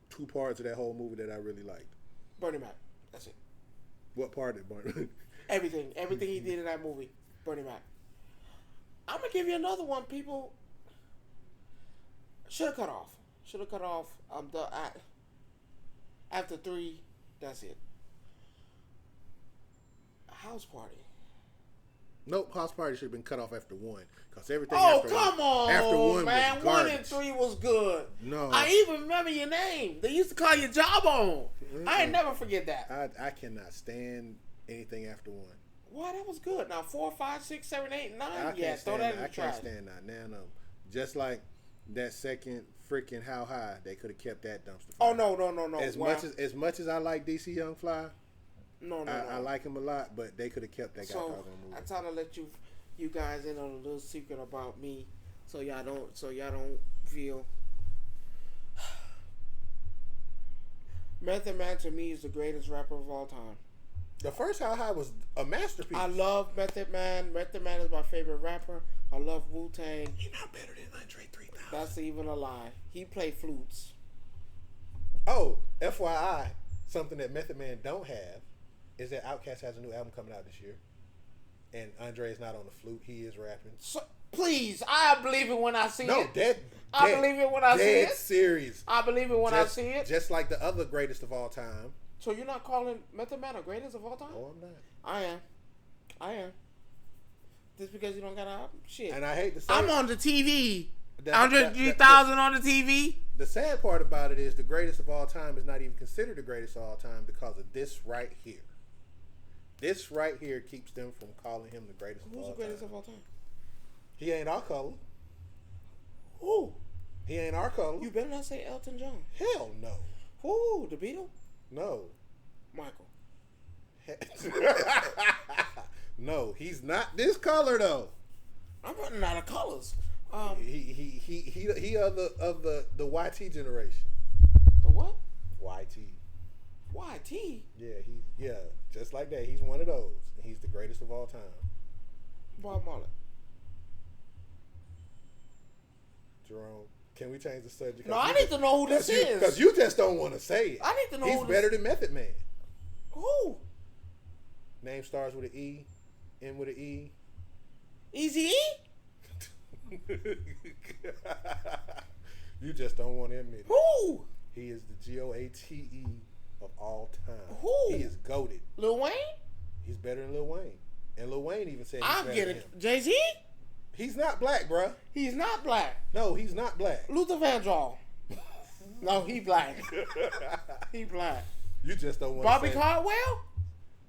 Speaker 1: 2 parts of that whole movie that I really liked.
Speaker 2: Bernie Mac. That's it.
Speaker 1: What part did Bernie?
Speaker 2: Everything he did in that movie. Bernie Mac. I'm gonna give you another one. People should have cut off. I'm done. After 3, that's it. House Party.
Speaker 1: Nope, House Party should have been cut off after 1. Because everything
Speaker 2: come on,
Speaker 1: after 1
Speaker 2: man.
Speaker 1: was
Speaker 2: 1
Speaker 1: garbage.
Speaker 2: and 3 was good.
Speaker 1: No.
Speaker 2: I even remember your name. They used to call you Jawbone. I ain't never forget that.
Speaker 1: I cannot stand anything after 1.
Speaker 2: Why, that was good. Now 4, 5, 6, 7, 8, 9. Yeah, throw that in the
Speaker 1: I
Speaker 2: trash.
Speaker 1: can't stand that. Now, no. Just like that second freaking How High, they could have kept that dumpster fire.
Speaker 2: Oh no.
Speaker 1: As much as I like DC Young Fly,
Speaker 2: no.
Speaker 1: I like him a lot, but they could have kept that guy talking movie.
Speaker 2: I'm trying to let you guys in on a little secret about me, so y'all don't feel. Method Man to me is the greatest rapper of all time.
Speaker 1: The first How High was a masterpiece.
Speaker 2: I love Method Man. Method Man is my favorite rapper. I love Wu-Tang.
Speaker 1: You're not better than Andre 3000.
Speaker 2: That's even a lie. He played flutes.
Speaker 1: Oh, FYI, something that Method Man don't have is that Outkast has a new album coming out this year. And Andre is not on the flute. He is rapping.
Speaker 2: So, please, I believe it when I see it.
Speaker 1: I
Speaker 2: believe it when I see it.
Speaker 1: Dead serious.
Speaker 2: I believe it when I see it.
Speaker 1: Just like the other greatest of all time.
Speaker 2: So you're not calling Method Man the greatest of all time?
Speaker 1: Oh, I'm not.
Speaker 2: I am. Just because you don't got an album? Shit.
Speaker 1: And I hate to say
Speaker 2: I'm on the TV. Andre 3000 on the TV.
Speaker 1: The sad part about it is the greatest of all time is not even considered the greatest of all time because of this right here. This right here keeps them from calling him the greatest of all time.
Speaker 2: Who's the greatest of all time?
Speaker 1: He ain't our color.
Speaker 2: Who?
Speaker 1: He ain't our color.
Speaker 2: You better not say Elton John.
Speaker 1: Hell no.
Speaker 2: Who? The Beatles?
Speaker 1: No.
Speaker 2: Michael.
Speaker 1: No, he's not this color though.
Speaker 2: I'm running out of colors.
Speaker 1: He of the YT generation.
Speaker 2: The what?
Speaker 1: YT.
Speaker 2: YT?
Speaker 1: Yeah, just like that. He's one of those. He's the greatest of all time.
Speaker 2: Bob Marley.
Speaker 1: Jerome, can we change the subject?
Speaker 2: No, I need to know who this is.
Speaker 1: Because you just don't want to say it.
Speaker 2: I need to know
Speaker 1: He's better than Method Man.
Speaker 2: Who?
Speaker 1: Name starts with an E, end with an E.
Speaker 2: Easy E?
Speaker 1: You just don't want to admit it.
Speaker 2: Who?
Speaker 1: He is the G.O.A.T of all time.
Speaker 2: Who?
Speaker 1: He is goated.
Speaker 2: Lil Wayne?
Speaker 1: He's better than Lil Wayne. And Lil Wayne even said he's better than him.
Speaker 2: Jay-Z?
Speaker 1: He's not black, bruh.
Speaker 2: He's not black.
Speaker 1: No, he's not black.
Speaker 2: Luther Vandross. No, he black. He black.
Speaker 1: You just don't want
Speaker 2: Bobby
Speaker 1: to say
Speaker 2: Caldwell?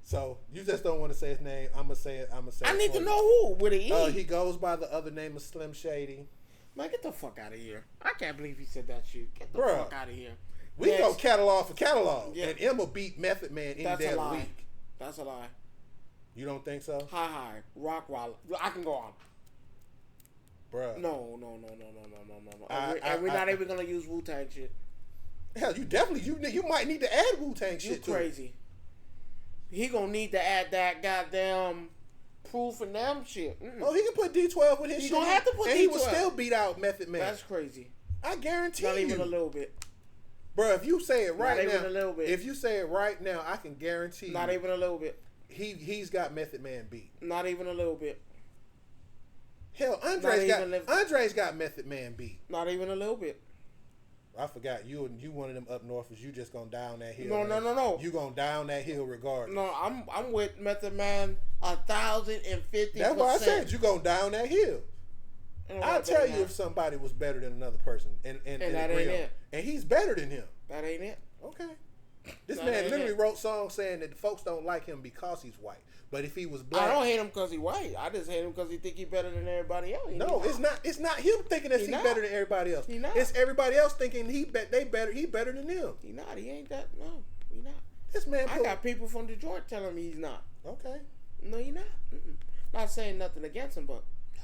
Speaker 1: So, you just don't want to say his name. I'm going to say it.
Speaker 2: I need to know who with an E.
Speaker 1: He goes by the other name of Slim Shady.
Speaker 2: Man, get the fuck out of here. I can't believe he said that shit. Get the fuck out of here.
Speaker 1: We go catalog for catalog.
Speaker 2: Yeah.
Speaker 1: And Emma beat Method Man any damn week.
Speaker 2: That's a lie.
Speaker 1: You don't think so?
Speaker 2: Hi. Rock Wild. I can go on.
Speaker 1: Bruh.
Speaker 2: No. And we're not even going to use Wu-Tang shit.
Speaker 1: Hell, you definitely, you might need to add Wu-Tang shit to it.
Speaker 2: You crazy. He going to need to add that goddamn Proof and them shit.
Speaker 1: Oh, he can put D12 with his shit.
Speaker 2: He going to have to put D12.
Speaker 1: And he will still beat out Method Man.
Speaker 2: That's crazy.
Speaker 1: I guarantee you.
Speaker 2: Not even a little bit.
Speaker 1: Bro, if you say it right now,
Speaker 2: not even a little bit.
Speaker 1: If you say it right now, I can guarantee you.
Speaker 2: Not even a little bit.
Speaker 1: He's got Method Man beat.
Speaker 2: Not even a little bit.
Speaker 1: Hell, Andre's got Method Man beat.
Speaker 2: Not even a little bit.
Speaker 1: I forgot you one of them up northers. You just gonna down that hill.
Speaker 2: No.
Speaker 1: You gonna down that hill regardless.
Speaker 2: No, I'm with Method Man 1,050%.
Speaker 1: That's why I said you gonna down that hill. I'll tell you if somebody was better than another person, and that ain't it. And he's better than him.
Speaker 2: That ain't it.
Speaker 1: Okay. This man literally wrote songs saying that the folks don't like him because he's white. But if he was black,
Speaker 2: I don't hate him because he's white. I just hate him because he think he's better than everybody else.
Speaker 1: It's not him thinking that he's better than everybody else.
Speaker 2: He not.
Speaker 1: It's everybody else thinking he better than them.
Speaker 2: He not. He ain't that. No, he not.
Speaker 1: This man.
Speaker 2: I got people from Detroit telling me he's not.
Speaker 1: Okay.
Speaker 2: No, he not. Not saying nothing against him, but
Speaker 1: no.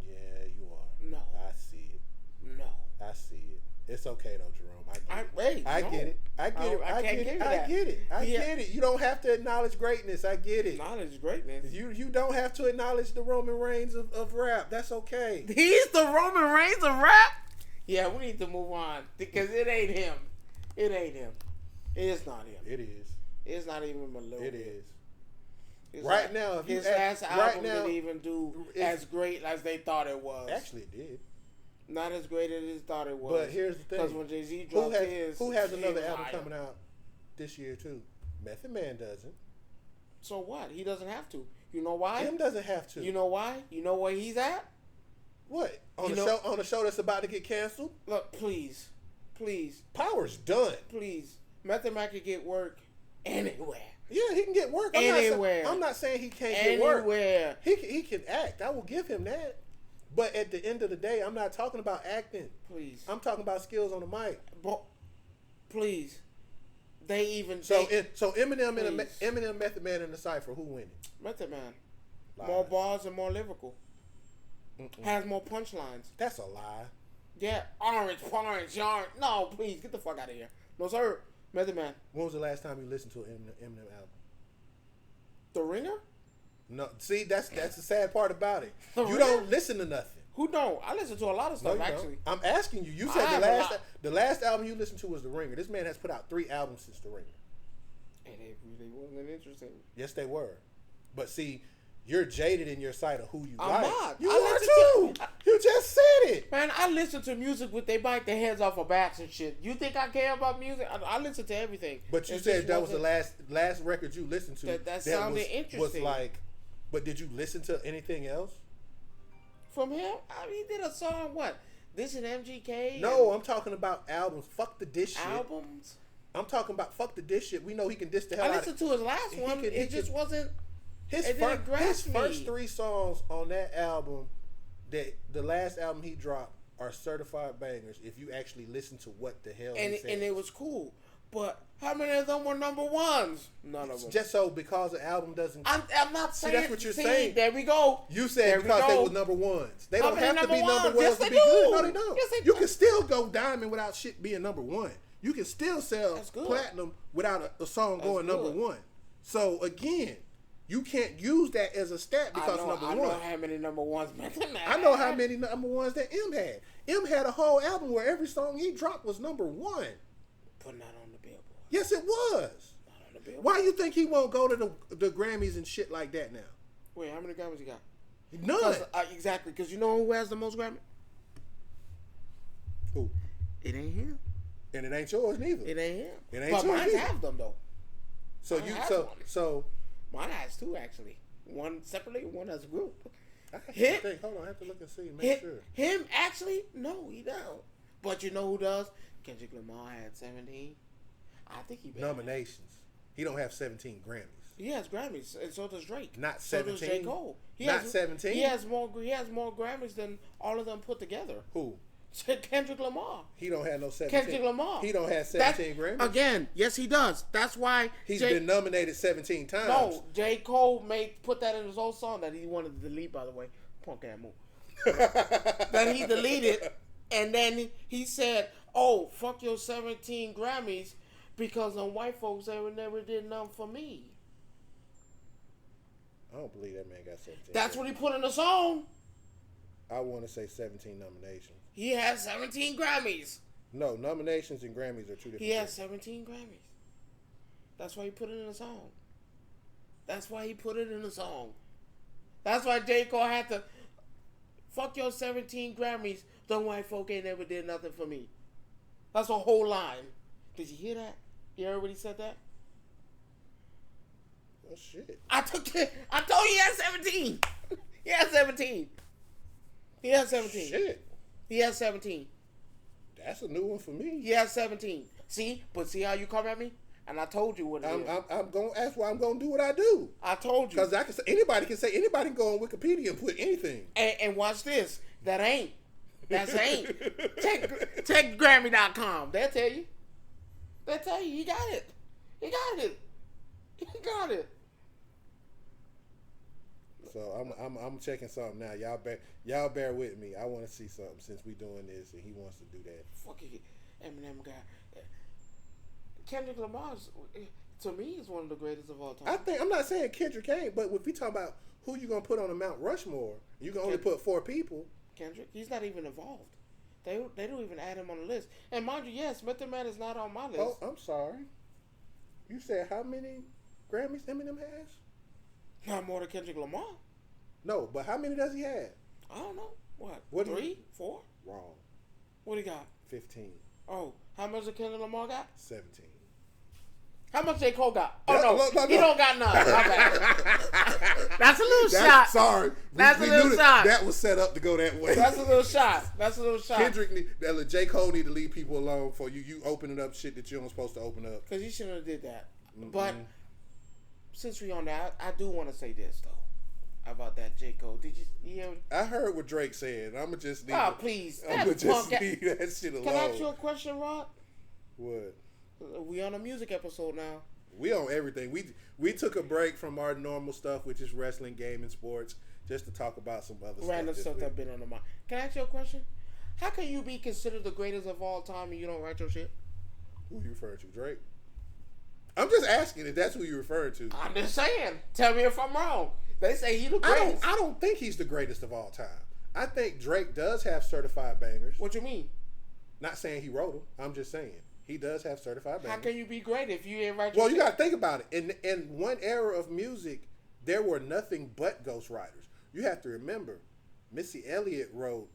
Speaker 1: Yeah, you are.
Speaker 2: No.
Speaker 1: I see it.
Speaker 2: No.
Speaker 1: I see it. It's okay though, Jerome. I get it. I get it. You don't have to acknowledge greatness. I get it.
Speaker 2: Acknowledge greatness.
Speaker 1: You don't have to acknowledge the Roman Reigns of rap. That's okay.
Speaker 2: He's the Roman Reigns of rap? Yeah, we need to move on because it ain't him. It ain't him. It's not him.
Speaker 1: It is.
Speaker 2: It's not even a little
Speaker 1: It
Speaker 2: bit.
Speaker 1: is.
Speaker 2: It's
Speaker 1: right
Speaker 2: like,
Speaker 1: now, if
Speaker 2: his last album didn't even do as great as they thought it was.
Speaker 1: Actually, it did.
Speaker 2: Not as great as they thought it was.
Speaker 1: But here's the thing.
Speaker 2: Because when Jay-Z dropped his...
Speaker 1: Who has another album coming out this year, too? Method Man doesn't.
Speaker 2: So what? He doesn't have to. You know why?
Speaker 1: Him doesn't have to.
Speaker 2: You know why? You know where he's at?
Speaker 1: What? On the show that's about to get canceled?
Speaker 2: Look, please.
Speaker 1: Power's done.
Speaker 2: Please. Method Man can get work anywhere.
Speaker 1: Yeah, he can get work. I'm not saying he can't get work. Anywhere. He can act. I will give him that. But at the end of the day, I'm not talking about acting.
Speaker 2: Please.
Speaker 1: I'm talking about skills on the mic.
Speaker 2: But please.
Speaker 1: So Eminem and Eminem, Method Man in the Cypher, who winning?
Speaker 2: Method Man. Lies. More bars and more lyrical. Has more punchlines.
Speaker 1: That's a lie.
Speaker 2: Yeah, orange. No, please, get the fuck out of here. No, sir. Method Man.
Speaker 1: When was the last time you listened to an Eminem album?
Speaker 2: The Ringer?
Speaker 1: No, see, that's the sad part about it. You
Speaker 2: Ringer?
Speaker 1: Don't listen to nothing.
Speaker 2: Who don't? I listen to a lot of stuff, actually.
Speaker 1: I'm asking you. You said the last album you listened to was The Ringer. This man has put out 3 albums since The Ringer.
Speaker 2: And they really wasn't interesting.
Speaker 1: Yes, they were. But see, you're jaded in your sight of who you
Speaker 2: I'm
Speaker 1: like.
Speaker 2: not.
Speaker 1: You are too. You just said it.
Speaker 2: Man, I listen to music with they bite their heads off of bats and shit. You think I care about music? I listen to everything.
Speaker 1: But you said that was the last record you listened to.
Speaker 2: That sounded interesting.
Speaker 1: Was like, but did you listen to anything else?
Speaker 2: From him? I mean, he did a song, what? This and MGK?
Speaker 1: No, I'm talking about albums. Fuck the diss shit.
Speaker 2: Albums?
Speaker 1: I'm talking about fuck the diss shit. We know he can diss the hell out of it.
Speaker 2: I listened to his last one. It just wasn't...
Speaker 1: His first 3 songs on that album, that the last album he dropped, are certified bangers if you actually listen to what the hell he said.
Speaker 2: And it was cool. But how many of them were number ones? None of them.
Speaker 1: Just so because the album doesn't...
Speaker 2: I'm not saying...
Speaker 1: See, that's what you're saying.
Speaker 2: There we go.
Speaker 1: You said because they were number ones. They don't have to be number ones
Speaker 2: yes,
Speaker 1: to be
Speaker 2: do.
Speaker 1: good. No, they don't.
Speaker 2: Yes, they
Speaker 1: you can still go diamond without shit being number one. You can still sell platinum without a song going number one. So, again... You can't use that as a stat because number one.
Speaker 2: I know how many number ones Method Man.
Speaker 1: I know how many number ones that M had. M had a whole album where every song he dropped was number one.
Speaker 2: But not on the Billboard.
Speaker 1: Yes, it was.
Speaker 2: Not on the Billboard.
Speaker 1: Why you think he won't go to the Grammys and shit like that now?
Speaker 2: Wait, how many Grammys he got?
Speaker 1: None.
Speaker 2: Exactly, because you know who has the most Grammys?
Speaker 1: Who?
Speaker 2: It ain't him.
Speaker 1: And it ain't yours neither.
Speaker 2: It ain't him.
Speaker 1: It ain't
Speaker 2: yours. But mine
Speaker 1: either.
Speaker 2: have them though.
Speaker 1: So
Speaker 2: mine has 2 actually. One separately, one as a group.
Speaker 1: I have to think. Hold on, I have to look and see. Make sure.
Speaker 2: Him actually? No, he don't. But you know who does? Kendrick Lamar had 17. I think he
Speaker 1: nominations. He don't have 17 Grammys.
Speaker 2: He has Grammys, and so does Drake.
Speaker 1: Not 17.
Speaker 2: So does J. Cole.
Speaker 1: Not 17.
Speaker 2: He has more Grammys than all of them put together.
Speaker 1: Who?
Speaker 2: Kendrick Lamar.
Speaker 1: He don't have no 17.
Speaker 2: Kendrick Lamar.
Speaker 1: He don't have 17 Grammys.
Speaker 2: Again, yes he does. That's why
Speaker 1: he's been nominated 17 times.
Speaker 2: No, J. Cole put that in his old song that he wanted to delete, by the way. Punk ass move. That he deleted, and then he said, "Oh, fuck your 17 Grammys because them white folks never did nothing for me."
Speaker 1: I don't believe that man got 17.
Speaker 2: That's what he put in the song.
Speaker 1: I want to say 17 nominations.
Speaker 2: He has 17 Grammys.
Speaker 1: No, nominations and Grammys are 2 different things.
Speaker 2: He has 17 Grammys. That's why he put it in the song. That's why he put it in the song. That's why J. Cole had to fuck your 17 Grammys. Them white folk ain't never did nothing for me. That's a whole line. Did you hear that? You heard what he said that?
Speaker 1: Oh shit.
Speaker 2: I told you he had 17. He has 17. He has 17.
Speaker 1: Shit.
Speaker 2: He has 17.
Speaker 1: That's a new one for me.
Speaker 2: He has 17. See how you come at me? And I told you what it is.
Speaker 1: I'm going. That's why I'm going to do what I do.
Speaker 2: I told you.
Speaker 1: Because anybody can go on Wikipedia and put anything.
Speaker 2: And watch this. That's ain't. Check Grammy.com. They'll tell you. He got it. He got it.
Speaker 1: So I'm checking something now. Y'all bear with me. I want to see something since we doing this and he wants to do that.
Speaker 2: Fuck it, Eminem guy. Kendrick Lamar, to me, is one of the greatest of all time.
Speaker 1: I'm not saying Kendrick ain't, but if we talking about who you gonna put on the Mount Rushmore, you can only put 4 people.
Speaker 2: Kendrick, he's not even involved. They don't even add him on the list. And mind you, yes, Method Man is not on my list.
Speaker 1: Oh, I'm sorry. You said how many Grammys Eminem has?
Speaker 2: Not more than Kendrick Lamar.
Speaker 1: No, but how many does he have?
Speaker 2: I don't know. What 3, 4?
Speaker 1: Wrong.
Speaker 2: What he got?
Speaker 1: 15.
Speaker 2: Oh, how much does Kendrick Lamar got?
Speaker 1: 17.
Speaker 2: How much J. Cole got? Oh,
Speaker 1: No.
Speaker 2: He don't got none. My bad. That's a little shot.
Speaker 1: Sorry.
Speaker 2: That's a little shot.
Speaker 1: That was set up to go that way.
Speaker 2: That's a little shot.
Speaker 1: J. Cole need to leave people alone for you. You opening up shit that you aren't supposed to open up.
Speaker 2: Because you shouldn't have did that. Mm-hmm. But since we on that, I do want to say this, though, about that J. Cole. Did you hear?
Speaker 1: I heard what Drake said. I'm going to just leave
Speaker 2: please.
Speaker 1: I'm going to just leave that shit alone.
Speaker 2: Can I ask you a question, Rod?
Speaker 1: What?
Speaker 2: We on a music episode now.
Speaker 1: We on everything. We took a break from our normal stuff, which is wrestling, gaming, sports, just to talk about some other
Speaker 2: random stuff that's been on the mind. Can I ask you a question? How can you be considered the greatest of all time and you don't write your shit?
Speaker 1: Who you referring to? Drake? I'm just asking if that's who you're referring to.
Speaker 2: I'm just saying. Tell me if I'm wrong. They say he's the greatest.
Speaker 1: I don't think he's the greatest of all time. I think Drake does have certified bangers.
Speaker 2: What you mean?
Speaker 1: Not saying he wrote them. I'm just saying. He does have certified bangers.
Speaker 2: How can you be great if you ain't write your
Speaker 1: shit? You got to think about it. In one era of music, there were nothing but ghostwriters. You have to remember, Missy Elliott wrote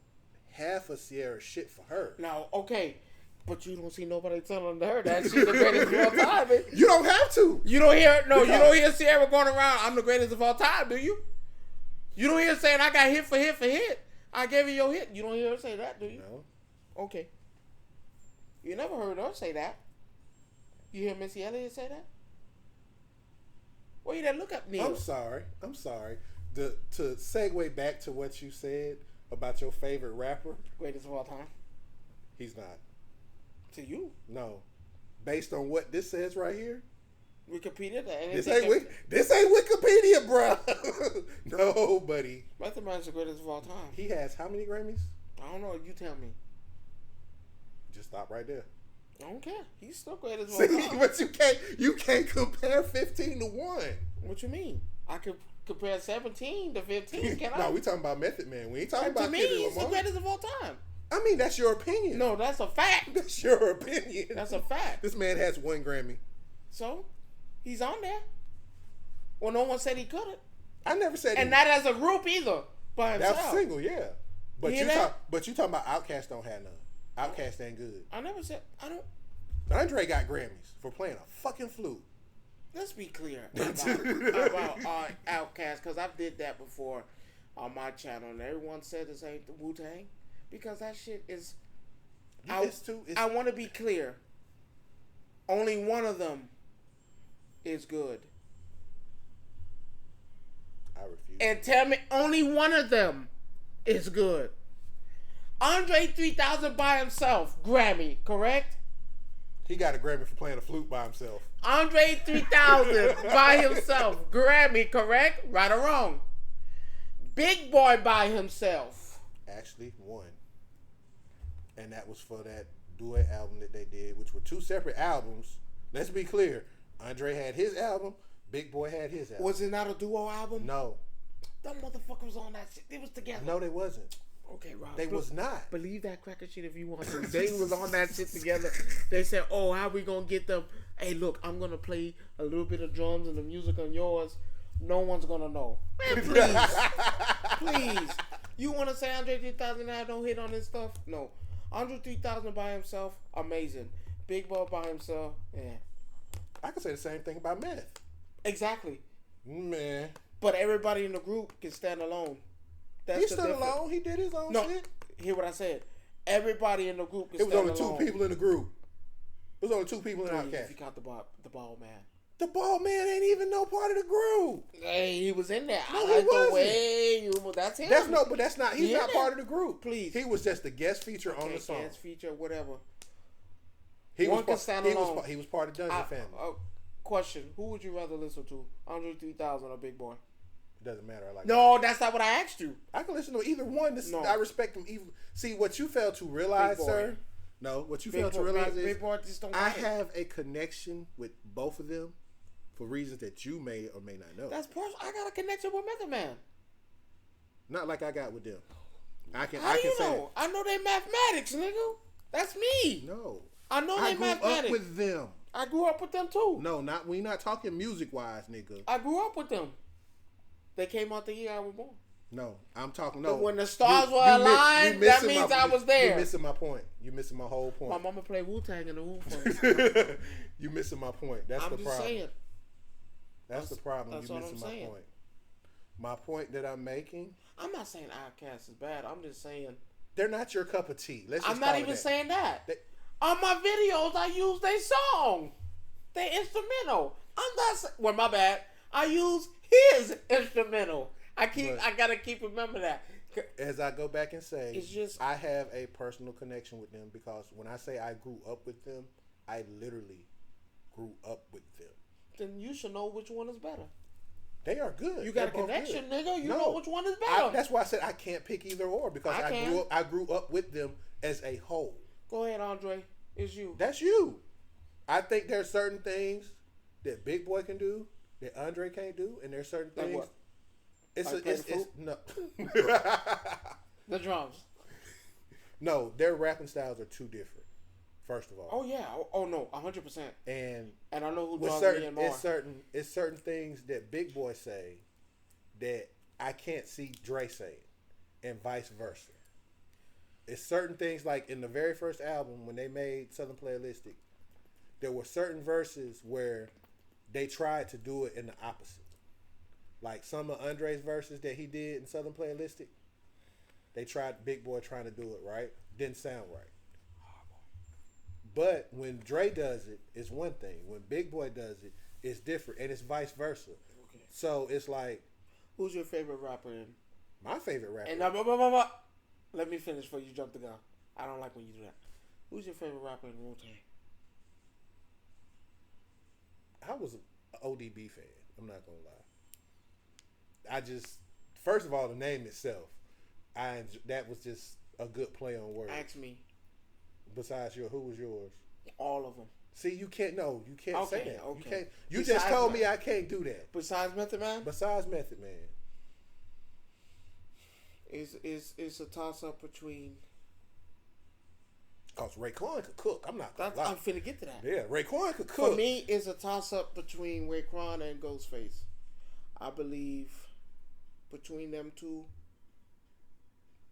Speaker 1: half of Sierra's shit for her.
Speaker 2: Now, okay, but you don't see nobody telling her that she's the greatest of all time.
Speaker 1: You don't have to.
Speaker 2: You don't hear you don't hear Sierra going around, I'm the greatest of all time, do you? You don't hear her saying, I got hit for hit for hit. I gave you your hit. You don't hear her say that, do you?
Speaker 1: No.
Speaker 2: Okay. You never heard her say that. You hear Missy Elliott say that? Well, you didn't look up Neil.
Speaker 1: I'm sorry. To segue back to what you said about your favorite rapper.
Speaker 2: Greatest of all time.
Speaker 1: He's not.
Speaker 2: To you?
Speaker 1: No. Based on what this says right here.
Speaker 2: Wikipedia?
Speaker 1: This ain't Wikipedia, bro. No, buddy.
Speaker 2: Method Man's the greatest of all time.
Speaker 1: He has how many Grammys?
Speaker 2: I don't know. You tell me.
Speaker 1: Just stop right there.
Speaker 2: I don't care. He's still greatest of all time.
Speaker 1: But you can't compare 15 to 1.
Speaker 2: What you mean? I could compare 17 to 15. Can I?
Speaker 1: No, we talking about Method Man. We ain't talking about.
Speaker 2: To me, he's the greatest of all time.
Speaker 1: I mean, that's your opinion.
Speaker 2: No, that's a fact.
Speaker 1: That's your opinion.
Speaker 2: That's a fact.
Speaker 1: This man has 1 Grammy.
Speaker 2: So, he's on there. Well, no one said he couldn't.
Speaker 1: I never said.
Speaker 2: And not as a group either. By himself.
Speaker 1: That's single, yeah. But you talking about Outkast don't have none. Outkast ain't good.
Speaker 2: I never said I don't.
Speaker 1: Andre got Grammys for playing a fucking flute.
Speaker 2: Let's be clear about Outkast, because I did that before on my channel, and everyone said this ain't the Wu-Tang, because that shit is. I want to be clear. Only one of them is good.
Speaker 1: I refuse.
Speaker 2: And tell me, only one of them is good. Andre 3000 by himself, Grammy, correct?
Speaker 1: He got a Grammy for playing a flute by himself.
Speaker 2: Andre 3000 by himself, Grammy, correct? Right or wrong? Big Boy by himself.
Speaker 1: Actually, 1. And that was for that duet album that they did, which were 2 separate albums. Let's be clear. Andre had his album. Big Boy had his album.
Speaker 2: Was it not a duo album?
Speaker 1: No.
Speaker 2: Them motherfuckers on that shit. They was together.
Speaker 1: No, they wasn't.
Speaker 2: Okay, Rob.
Speaker 1: They was not.
Speaker 2: Believe that cracker shit if you want to. They was on that shit together. They said, oh, how we going to get them? Hey, look, I'm going to play a little bit of drums and the music on yours. No one's going to know. Man, please. Please. You want to say Andre 3000 I don't hit on this stuff? No. Andre 3000 by himself, amazing. Big Boy by himself, yeah.
Speaker 1: I could say the same thing about Meth.
Speaker 2: Exactly.
Speaker 1: Man.
Speaker 2: But everybody in the group can stand alone.
Speaker 1: He stood alone. He did his own shit.
Speaker 2: Hear what I said. Everybody in the group can stand alone.
Speaker 1: It was only 2 people in the group. It was only 2 people in Outkast.
Speaker 2: If you count the ball man.
Speaker 1: The ball man ain't even no part of the group.
Speaker 2: Hey, he was in there.
Speaker 1: No, he
Speaker 2: wasn't. That's him.
Speaker 1: But that's not. He's not part of the group.
Speaker 2: Please.
Speaker 1: He was just a guest feature on the song.
Speaker 2: Guest feature, whatever.
Speaker 1: He was part of Dungeon Family.
Speaker 2: Question: who would you rather listen to, Andre 3000 or Big Boy?
Speaker 1: Doesn't matter.
Speaker 2: That's not what I asked you.
Speaker 1: I can listen to either one. I respect them. Even see what you failed to realize, sir. No, what you failed to realize is
Speaker 2: Big Boy just don't
Speaker 1: I have a connection with both of them for reasons that you may or may not know.
Speaker 2: That's personal. I got a connection with Method Man.
Speaker 1: Not like I got with them.
Speaker 2: How do you know? I know they mathematics, nigga. That's me.
Speaker 1: No,
Speaker 2: I know they mathematics.
Speaker 1: I grew up with them.
Speaker 2: I grew up with them too.
Speaker 1: No, we not talking music wise, nigga.
Speaker 2: I grew up with them. They came out the year I was born.
Speaker 1: No, I'm talking.
Speaker 2: But
Speaker 1: No,
Speaker 2: when the stars were aligned, that means I was there.
Speaker 1: You're missing my point. You're missing my whole point.
Speaker 2: My mama played Wu-Tang in the room for me.
Speaker 1: You're missing my point. That's the problem. I'm just saying. That's the problem. You're missing my point. My point that I'm making.
Speaker 2: I'm not saying Outkast is bad. I'm just saying
Speaker 1: they're not your cup of tea.
Speaker 2: I'm not even saying that. On my videos, I use their song, their instrumental. I'm not. Well, my bad. I use his instrumental. I gotta keep remember that.
Speaker 1: As I go back and say,
Speaker 2: it's just
Speaker 1: I have a personal connection with them because when I say I grew up with them, I literally grew up with them.
Speaker 2: Then you should know which one is better.
Speaker 1: They are good.
Speaker 2: You got
Speaker 1: They're
Speaker 2: a connection, nigga. You know which one is better.
Speaker 1: That's why I said I can't pick either or because I grew up with them as a whole.
Speaker 2: Go ahead, Andre. It's you.
Speaker 1: That's you. I think there's certain things that Big Boy can do that Andre can't do, and there's certain things.
Speaker 2: Like what?
Speaker 1: It's no.
Speaker 2: The drums.
Speaker 1: No, their rapping styles are too different. First of all.
Speaker 2: Oh yeah. Oh no. 100%.
Speaker 1: And
Speaker 2: I know who draws me in more.
Speaker 1: It's certain things that Big Boy say that I can't see Dre saying, and vice versa. It's certain things like in the very first album when they made Southern Playalistic, there were certain verses where they tried to do it in the opposite. Like some of Andre's verses that he did in Southern Playalistic, they tried Big Boy trying to do it right, didn't sound right. But when Dre does it, it's one thing. When Big Boy does it, it's different, and it's vice versa. Okay. So it's like,
Speaker 2: who's your favorite rapper?
Speaker 1: My favorite rapper.
Speaker 2: And let me finish before you jump the gun. I don't like when you do that. Who's your favorite rapper in Wu-Tang?
Speaker 1: I was an ODB fan. I'm not gonna lie. First of all, the name itself, that was just a good play on words.
Speaker 2: Ask me.
Speaker 1: Besides who was yours?
Speaker 2: All of them.
Speaker 1: See, you can't say that.
Speaker 2: Okay.
Speaker 1: You can't. You just told me I can't do that.
Speaker 2: Besides Method Man?
Speaker 1: Besides Method Man.
Speaker 2: It's a toss up between.
Speaker 1: Cause Raekwon could cook. I'm not gonna lie.
Speaker 2: I'm finna get to that.
Speaker 1: Yeah, Raekwon could cook.
Speaker 2: For me, it's a toss up between Raekwon and Ghostface. I believe between them two,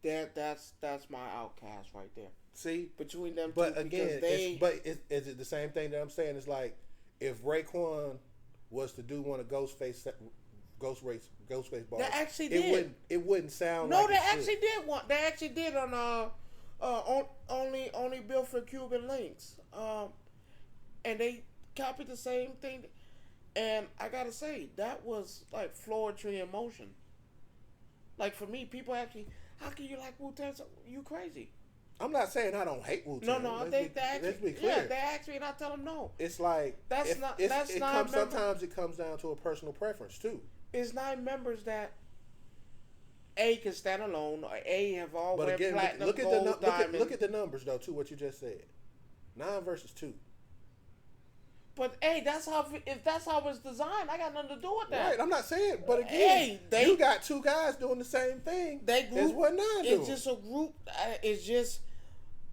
Speaker 2: that's my outcast right there.
Speaker 1: See,
Speaker 2: between them
Speaker 1: but
Speaker 2: two,
Speaker 1: again, is it the same thing that I'm saying? It's like if Raekwon was to do one of Ghostface bars,
Speaker 2: they actually did.
Speaker 1: It wouldn't sound.
Speaker 2: No,
Speaker 1: like
Speaker 2: they actually did one. They actually did on only built for Cuban links. And they copied the same thing. And I gotta say, that was like floetry in motion. Like for me, people actually, how can you like Wu-Tang? You crazy?
Speaker 1: I'm not saying I don't hate Wu-Tang.
Speaker 2: No, I think let's be clear. Yeah, they asked me and I tell them no.
Speaker 1: It's like sometimes it comes down to a personal preference too.
Speaker 2: It's 9 members that A can stand alone, or A have all wear platinum, gold, diamond.
Speaker 1: Look at the numbers though too. What you just said, 9 versus 2.
Speaker 2: But hey, if that's how it's designed, I got nothing to do with that.
Speaker 1: Right, I'm not saying, but again, you got 2 guys doing the same thing.
Speaker 2: They group.
Speaker 1: As what 9 doing.
Speaker 2: It's just a group. It's just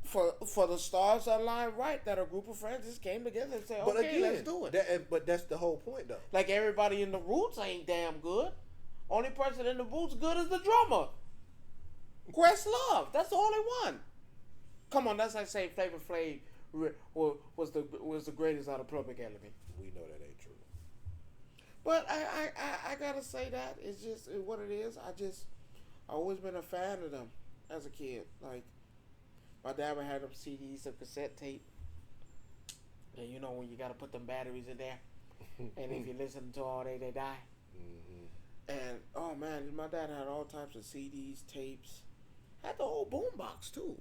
Speaker 2: for the stars aligned right that a group of friends just came together and said, okay, let's do it.
Speaker 1: But that's the whole point though.
Speaker 2: Like everybody in the Roots ain't damn good. Only person in the Roots good is the drummer. Questlove. That's the only one. Come on, that's like saying Flavor Flav was the greatest out of Public Enemy.
Speaker 1: We know that ain't true.
Speaker 2: But I gotta say that it's just what it is. I always been a fan of them as a kid. Like my dad would have them CDs, some cassette tape, and you know when you gotta put them batteries in there, and if you listen to all day, they die. Mm-hmm. And oh man, my dad had all types of CDs, tapes, had the whole boombox too.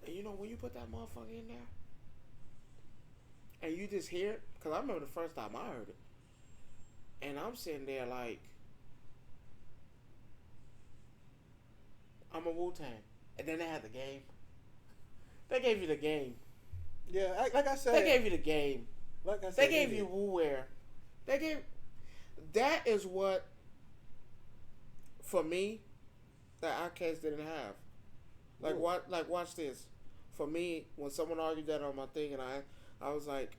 Speaker 2: And you know when you put that motherfucker in there, and you just hear it, because I remember the first time I heard it, and I'm sitting there like, I'm a Wu-Tang, and then they had the game. They gave you the game.
Speaker 1: Yeah, like I said,
Speaker 2: they gave you the game.
Speaker 1: Like I said,
Speaker 2: they gave you Wu-Wear. That is what, for me, that Outkast didn't have. Watch this. For me, when someone argued that on my thing, and I was like,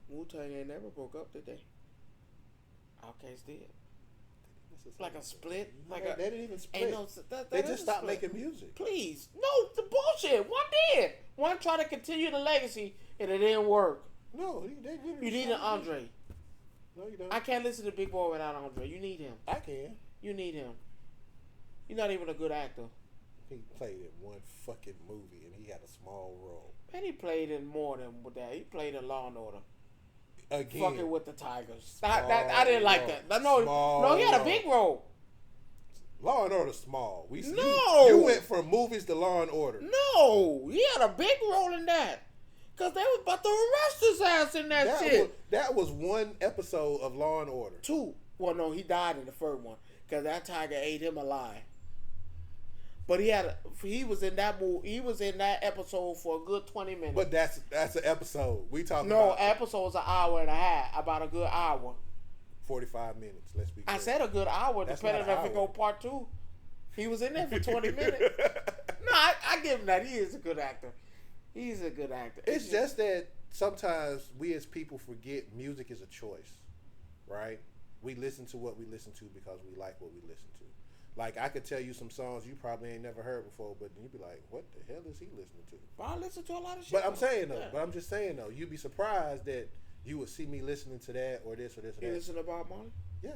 Speaker 2: Wu-Tang ain't never broke up, did they? Outkast did. Like a split? Like
Speaker 1: they didn't even split.
Speaker 2: Ain't no,
Speaker 1: they just stopped making music.
Speaker 2: Please. No, the bullshit. One did. One tried to continue the legacy, and it didn't work.
Speaker 1: No, they
Speaker 2: you need an Andre.
Speaker 1: No, you don't.
Speaker 2: I can't listen to Big Boy without Andre. You need him.
Speaker 1: I can.
Speaker 2: You need him. You're not even a good actor.
Speaker 1: He played in one fucking movie, and he had a small role.
Speaker 2: And he played in more than that. He played in Law and Order.
Speaker 1: Again.
Speaker 2: Fucking with the Tigers. I didn't like that. No, he had a big role.
Speaker 1: Law and Order small.
Speaker 2: No.
Speaker 1: You went from movies to Law and Order.
Speaker 2: No. He had a big role in that. Because they was about to arrest his ass in that shit.
Speaker 1: That was one episode of Law and Order.
Speaker 2: 2. Well, no, he died in the first one. Because that tiger ate him alive. But he was in that movie. He was in that episode for a good 20 minutes.
Speaker 1: But that's an episode. We talking
Speaker 2: about.
Speaker 1: No,
Speaker 2: episode's an hour and a half. About a good hour.
Speaker 1: 45 minutes. Let's be clear.
Speaker 2: I said a good hour. That's depending on if it go part 2. He was in there for 20 minutes. No, I give him that. He is a good actor. He's a good actor.
Speaker 1: It's just that sometimes we as people forget music is a choice, right? We listen to what we listen to because we like what we listen to. Like, I could tell you some songs you probably ain't never heard before, but you'd be like, what the hell is he listening to?
Speaker 2: But I listen to a lot of shit.
Speaker 1: But I'm saying, though, I'm just saying, though, you'd be surprised that you would see me listening to that or this or this or that.
Speaker 2: You listen to Bob Marley?
Speaker 1: Yeah,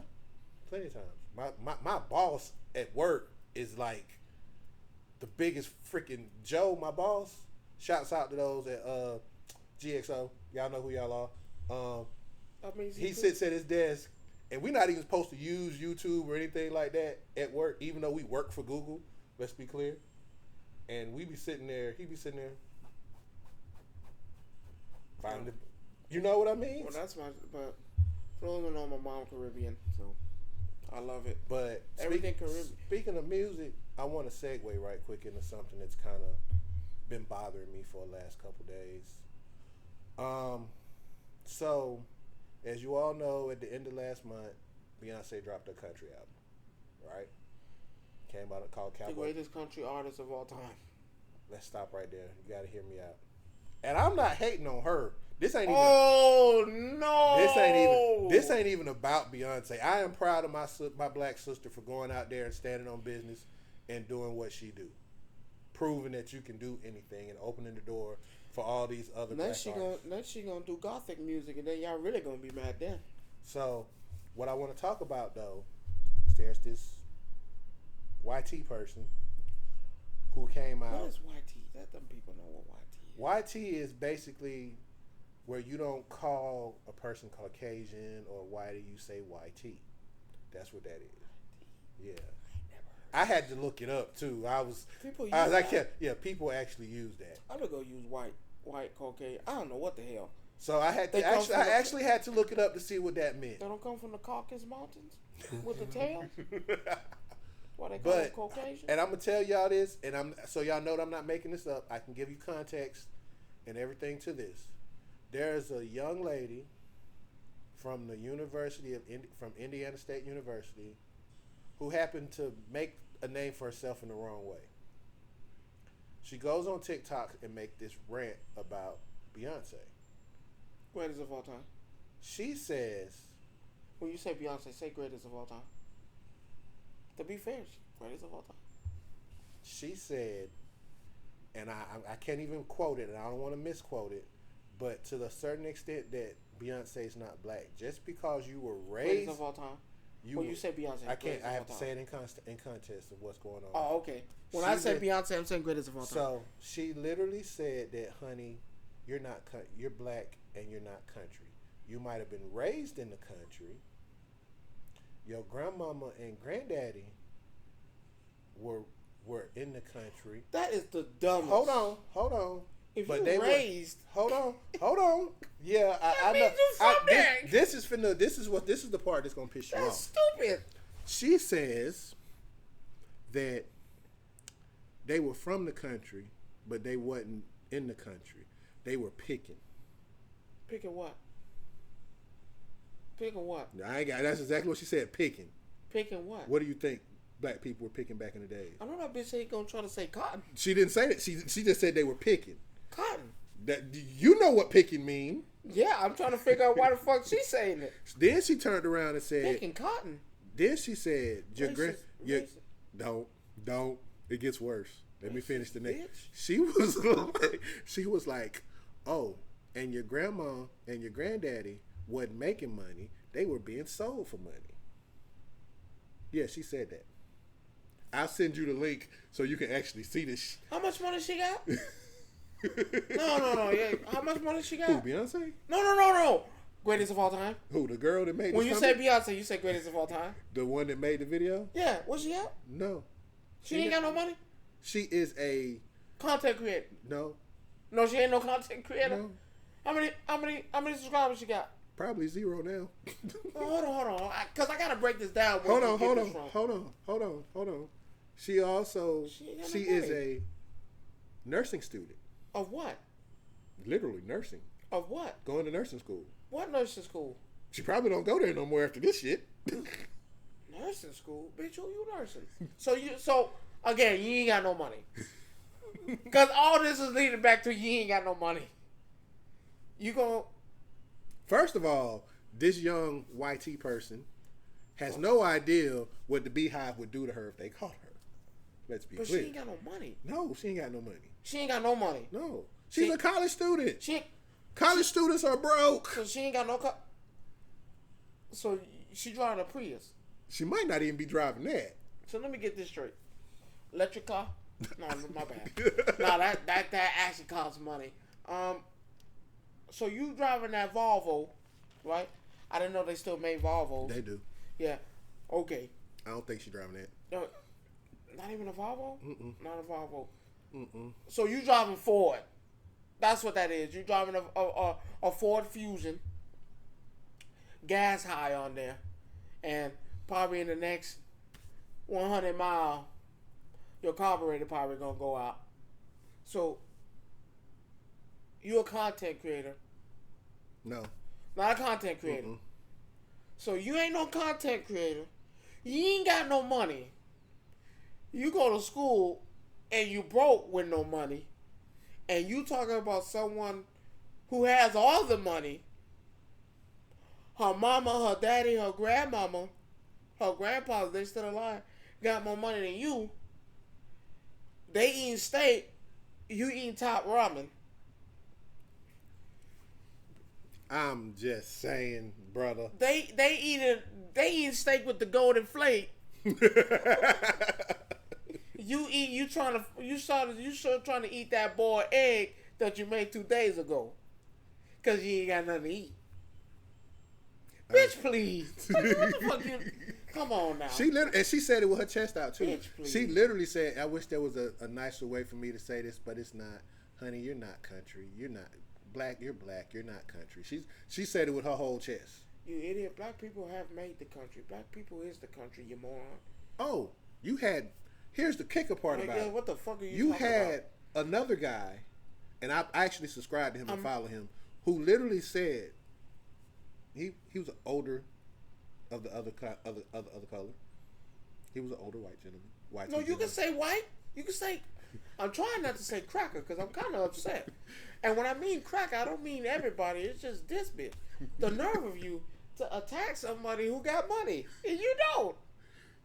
Speaker 1: plenty of times. My boss at work is like the biggest freaking Joe, my boss. Shouts out to those at GXO. Y'all know who y'all are. He sits at his desk, and we're not even supposed to use YouTube or anything like that at work, even though we work for Google. Let's be clear. And we be sitting there. He be sitting there. Finding, you know what I mean?
Speaker 2: Well, that's but for those who know, my mom Caribbean, so I love it.
Speaker 1: But
Speaker 2: everything Caribbean.
Speaker 1: Speaking of music, I want to segue right quick into something that's kind of been bothering me for the last couple days. So, as you all know, at the end of last month, Beyonce dropped her country album, right? Came out called Cowboy.
Speaker 2: The greatest country artist of all time.
Speaker 1: Let's stop right there. You got to hear me out. And I'm not hating on her. This ain't even.
Speaker 2: Oh no!
Speaker 1: This ain't even about Beyonce. I am proud of my black sister for going out there and standing on business and doing what she do, proving that you can do anything and opening the door for all these other black artists.
Speaker 2: Next she gonna do gothic music, and then y'all really gonna be mad then.
Speaker 1: So, what I want to talk about though is there's this YT person who came out.
Speaker 2: What is YT? Let them people know what YT is.
Speaker 1: YT is basically where you don't call a person Caucasian or white, you say YT. That's what that is. Yeah. I had to look it up too. People actually use that.
Speaker 2: I'm gonna go use white Caucasian. I don't know what the hell.
Speaker 1: So I actually had to look it up to see what that meant.
Speaker 2: They don't come from the Caucasus Mountains with the tail. Why they call them Caucasian?
Speaker 1: And I'm gonna tell y'all this, and so y'all know that I'm not making this up. I can give you context and everything to this. There's a young lady from the from Indiana State University who happened to make a name for herself in the wrong way. She goes on TikTok and make this rant about Beyonce.
Speaker 2: Greatest of all time.
Speaker 1: She says,
Speaker 2: when you say Beyonce, say greatest of all time. To be fair, greatest of all time.
Speaker 1: She said, and I can't even quote it, and I don't want to misquote it, but to a certain extent that Beyonce is not black. Just because you were raised...
Speaker 2: Greatest of all time? When you say Beyonce,
Speaker 1: I have to say it in context of what's going on.
Speaker 2: Oh, okay. When I say Beyonce, I'm saying greatest of all time.
Speaker 1: So she literally said that, honey, you're black and you're not country. You might have been raised in the country. Your grandmama and granddaddy were in the country.
Speaker 2: That is the dumbest.
Speaker 1: Hold on.
Speaker 2: If but you raised,
Speaker 1: hold on. Yeah, I know. This is the part that's gonna piss you off.
Speaker 2: That's stupid.
Speaker 1: She says that they were from the country, but they wasn't in the country. They were picking.
Speaker 2: Picking what? Picking what?
Speaker 1: That's exactly what she said. Picking.
Speaker 2: Picking what?
Speaker 1: What do you think black people were picking back in the days?
Speaker 2: I know that bitch ain't gonna try to say cotton.
Speaker 1: She didn't say that. She just said they were picking.
Speaker 2: Cotton.
Speaker 1: That you know what picking mean?
Speaker 2: Yeah, I'm trying to figure out why the fuck she's saying it.
Speaker 1: Then she turned around and said,
Speaker 2: "Picking cotton."
Speaker 1: Then she said, "Your grand, your
Speaker 2: Racist.
Speaker 1: don't. It gets worse. Let me finish the next."
Speaker 2: Bitch.
Speaker 1: She was like, "Oh, and your grandma and your granddaddy wasn't making money. They were being sold for money." Yeah, she said that. I'll send you the link so you can actually see this.
Speaker 2: How much money she got? No. Yeah. How much money she got?
Speaker 1: Who, Beyonce?
Speaker 2: No. Greatest of all time.
Speaker 1: Who, the girl that made
Speaker 2: When
Speaker 1: this
Speaker 2: you say
Speaker 1: comment?
Speaker 2: Beyonce, you say greatest of all time.
Speaker 1: The one that made the video?
Speaker 2: Yeah. What she got?
Speaker 1: No.
Speaker 2: She ain't got no money.
Speaker 1: She is a
Speaker 2: Content creator.
Speaker 1: no.
Speaker 2: No, she ain't no content creator.
Speaker 1: No.
Speaker 2: How many subscribers she got?
Speaker 1: Probably zero now.
Speaker 2: Hold on. Cause I gotta break this down.
Speaker 1: Hold on. She also
Speaker 2: She ain't got no
Speaker 1: she is
Speaker 2: money.
Speaker 1: a nursing student.
Speaker 2: Of what?
Speaker 1: Literally nursing.
Speaker 2: Of what?
Speaker 1: Going to nursing school.
Speaker 2: What nursing school?
Speaker 1: She probably don't go there no more after this shit.
Speaker 2: Nursing school, bitch. Who you nursing? So again, you ain't got no money. Cause all this is leading back to you ain't got no money. You gon'
Speaker 1: First of all, this young YT person has no idea what the Beehive would do to her if they caught her. Let's be
Speaker 2: But
Speaker 1: clear.
Speaker 2: she ain't got no money.
Speaker 1: No, she ain't got no money.
Speaker 2: She ain't got no money.
Speaker 1: No. She's a college student.
Speaker 2: She
Speaker 1: College students are broke.
Speaker 2: so she ain't got no so she driving a Prius.
Speaker 1: She might not even be driving that.
Speaker 2: So let me get this straight. Electric car? No, my bad. No, that actually costs money. So you driving that Volvo, right? I didn't know they still made Volvos.
Speaker 1: They do.
Speaker 2: Yeah. Okay.
Speaker 1: I don't think she's driving that.
Speaker 2: No, not even a Volvo?
Speaker 1: Mm-mm.
Speaker 2: Not a Volvo.
Speaker 1: Mm-mm.
Speaker 2: So you driving Ford. That's what that is. You driving a Ford Fusion. Gas high on there. And probably in the next 100 mile, your carburetor probably going to go out. So, you a content creator.
Speaker 1: No.
Speaker 2: Not a content creator.
Speaker 1: Mm-mm.
Speaker 2: So, you ain't no content creator. You ain't got no money. You go to school and you broke with no money. And you talking about someone who has all the money. Her mama, her daddy, her grandmama, her grandpa, they still alive, got more money than you. They eating steak, you eating top ramen.
Speaker 1: I'm just saying, brother.
Speaker 2: They eating steak with the golden flake. You trying to eat that boiled egg that you made 2 days ago, cause you ain't got nothing to eat. Bitch, please. What the fuck you? Come on now.
Speaker 1: She said it with her chest out too.
Speaker 2: Bitch, please.
Speaker 1: She literally said, "I wish there was a nicer way for me to say this, but it's not. Honey, you're not country. You're not black. You're black. You're not country." She said it with her whole chest.
Speaker 2: You idiot. Black people have made the country. Black people is the country, you moron.
Speaker 1: Oh, here's the kicker part about it.
Speaker 2: What the fuck are
Speaker 1: You
Speaker 2: talking
Speaker 1: had another guy, and I actually subscribed to him and follow him, who literally said he was older of the other color. He was an older white gentleman.
Speaker 2: No, you can say white. You can say. I'm trying not to say cracker because I'm kind of upset. And when I mean cracker, I don't mean everybody. It's just this bitch. The nerve of you to attack somebody who got money and you don't.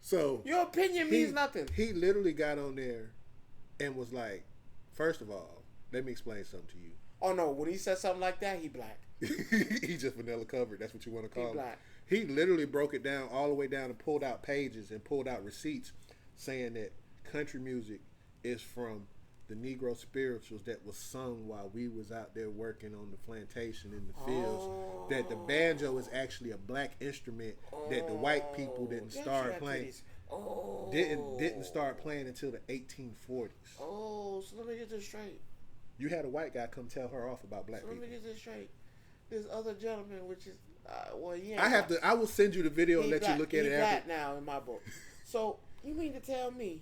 Speaker 1: So
Speaker 2: your opinion means nothing.
Speaker 1: He literally got on there and was like, first of all, let me explain something to you.
Speaker 2: Oh no, when he said something like that, he black.
Speaker 1: He just vanilla covered. That's what you want to call
Speaker 2: He
Speaker 1: him.
Speaker 2: black.
Speaker 1: He literally broke it down all the way down and pulled out pages and pulled out receipts saying that country music is from the Negro spirituals that was sung while we was out there working on the plantation in the fields. That the banjo is actually a black instrument that the white people didn't start playing. Didn't start playing until the 1840s.
Speaker 2: Oh, so let me get this straight.
Speaker 1: You had a white guy come tell her off about black people.
Speaker 2: Let me get this straight. This other gentleman, which is
Speaker 1: I will send you the video and let you look at it
Speaker 2: after. Now in my book. So you mean to tell me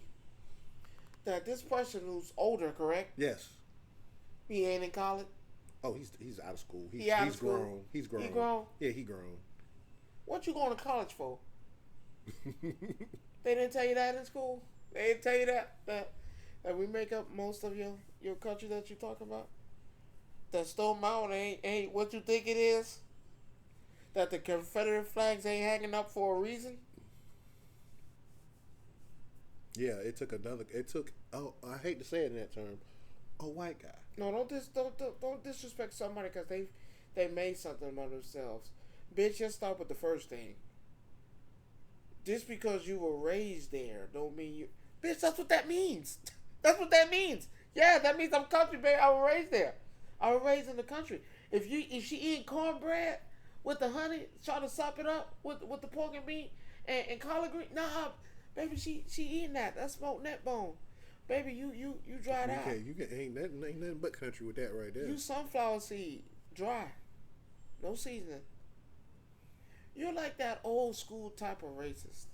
Speaker 2: that this person who's older, correct?
Speaker 1: Yes.
Speaker 2: He ain't in college.
Speaker 1: Oh, he's out of school. He's
Speaker 2: school?
Speaker 1: grown. He's grown.
Speaker 2: He grown?
Speaker 1: Yeah, he grown.
Speaker 2: What you going to college for? They didn't tell you that in school. They didn't tell you that we make up most of your country that you talk about. That Stone Mountain ain't what you think it is. That the Confederate flags ain't hanging up for a reason.
Speaker 1: Yeah, it took another. It took. Oh, I hate to say it in that term. A white guy.
Speaker 2: No, don't disrespect somebody because they made something of themselves. Bitch, just start with the first thing. Just because you were raised there don't mean you. Bitch, that's what that means. That's what that means. Yeah, that means I'm country, baby. I was raised there. I was raised in the country. If she eating cornbread with the honey, try to sop it up with the pork and bean and collard green, nah, baby, she eating that. That's smoked neck bone. Baby, you dried out.
Speaker 1: You can ain't nothing but country with that right there.
Speaker 2: You sunflower seed, dry, no seasoning. You're like that old school type of racist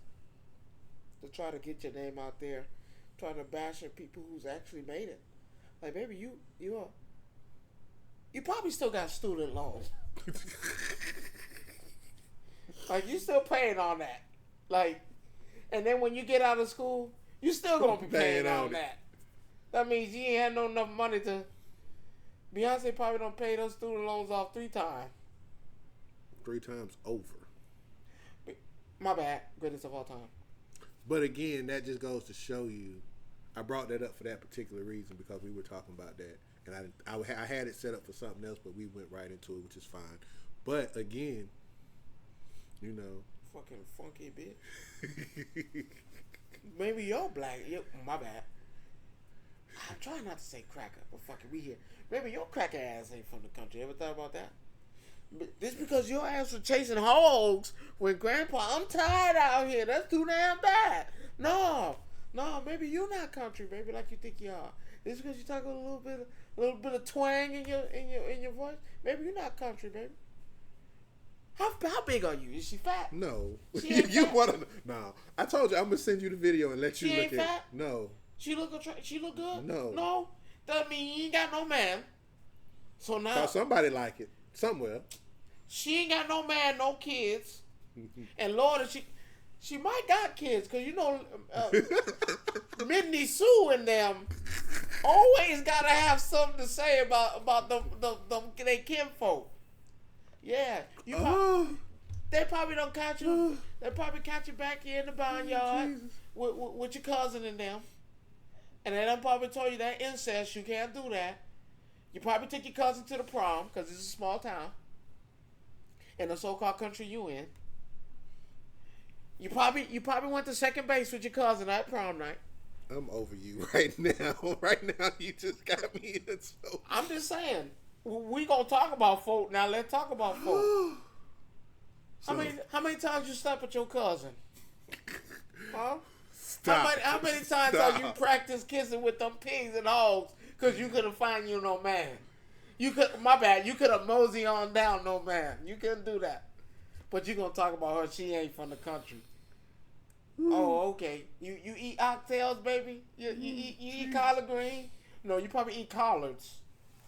Speaker 2: to try to get your name out there, trying to bash at people who's actually made it. Like, baby, you probably still got student loans. Like, you still paying on that. Like, and then when you get out of school, you still gonna be paying on that. That means you ain't had no enough money to. Beyonce probably don't pay those student loans off 3 times.
Speaker 1: 3 times over.
Speaker 2: My bad. Greatest of all time.
Speaker 1: But again, that just goes to show you. I brought that up for that particular reason because we were talking about that, and I had it set up for something else, but we went right into it, which is fine. But again, you know,
Speaker 2: fucking funky bitch. Maybe you're black. My bad. I'm trying not to say cracker, but fucking we here. Maybe your cracker ass ain't from the country. Ever thought about that? This because your ass was chasing hogs when Grandpa, I'm tired out here. That's too damn bad. No, maybe you're not country, baby, like you think you are. This because you talk a little bit of twang in your voice. Maybe you're not country, baby. How big are you? Is she fat?
Speaker 1: No.
Speaker 2: She ain't
Speaker 1: You
Speaker 2: fat.
Speaker 1: want to? No. I told you I'm gonna send you the video and let you
Speaker 2: She
Speaker 1: look
Speaker 2: ain't
Speaker 1: at
Speaker 2: fat?
Speaker 1: it. No.
Speaker 2: She look good?
Speaker 1: No.
Speaker 2: No? Doesn't mean you ain't got no man. So now
Speaker 1: Cause somebody like it somewhere.
Speaker 2: she ain't got no man, no kids. And Lord, she might got kids, cause you know Minnie Sue and them always gotta have something to say about they kinfolk. Yeah, they probably don't catch you. They probably catch you back here in the barnyard with your cousin and them. And they done probably told you that incest, you can't do that. You probably take your cousin to the prom, because it's a small town. In the so-called country you in. You probably went to second base with your cousin at prom night.
Speaker 1: I'm over you right now. Right now, you just got me in so.
Speaker 2: I'm just saying. We gonna talk about folk now. Let's talk about folk. How many times you slept with your cousin? Huh?
Speaker 1: Stop.
Speaker 2: How many times have you practiced kissing with them pigs and hogs because you couldn't find you no man? You could have mosey on down no man. You couldn't do that. But you gonna talk about her? She ain't from the country. Oh, okay. You eat oxtails, baby? You eat collard green? No, you probably eat collards.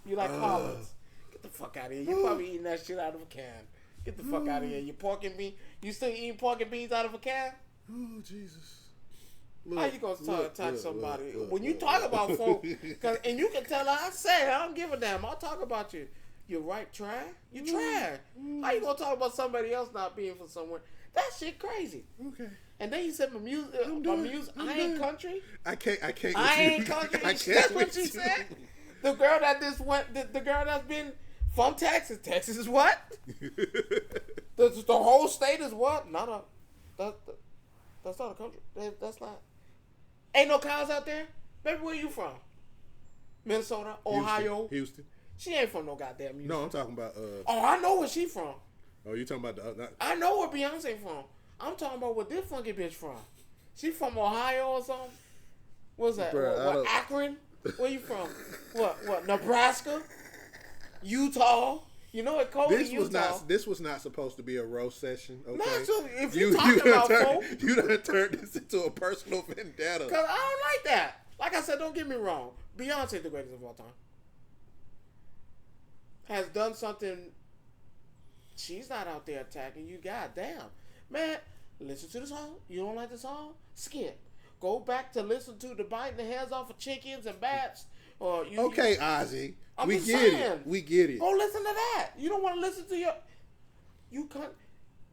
Speaker 2: You like collards. Get the fuck out of here. You probably eating that shit out of a can. Get the fuck out of here. You pork and beans? You still eating pork and beans out of a can?
Speaker 1: Oh, Jesus.
Speaker 2: How you gonna touch somebody? When you talk about folk, and you can tell her, I said, I don't give a damn. I'll talk about you. You're right, trash. You trash. How you gonna talk about somebody else not being from somewhere? That shit crazy.
Speaker 1: Okay.
Speaker 2: And then you said my music. I ain't country.
Speaker 1: I can't.
Speaker 2: I ain't country. That's what she said. The girl that just went. The girl that's been from Texas. Texas is what? the whole state is what? Not a. That's not a country. That's not. Ain't no cows out there. Baby, where you from? Minnesota, Ohio,
Speaker 1: Houston.
Speaker 2: She ain't from no goddamn Houston.
Speaker 1: No, I'm talking about.
Speaker 2: Oh, I know where she from.
Speaker 1: Oh, you talking about the?
Speaker 2: I know where Beyonce from. I'm talking about where this funky bitch from. She from Ohio or something? What's that?
Speaker 1: Bruh,
Speaker 2: what Akron? Where you from? What? Nebraska? Utah? You know it cold in Utah.
Speaker 1: This was not supposed to be a roast session. Okay.
Speaker 2: No, so if you talking about folk,
Speaker 1: you done turned this into a personal vendetta.
Speaker 2: Cause I don't like that. Like I said, don't get me wrong. Beyonce, the greatest of all time, has done something. She's not out there attacking you. Goddamn, man. Listen to the song. You don't like the song? Skip. Go back to listen to the biting the heads off of chickens and bats. Or
Speaker 1: Ozzy. We get it. We get it.
Speaker 2: Go listen to that. You don't want to listen to you can't.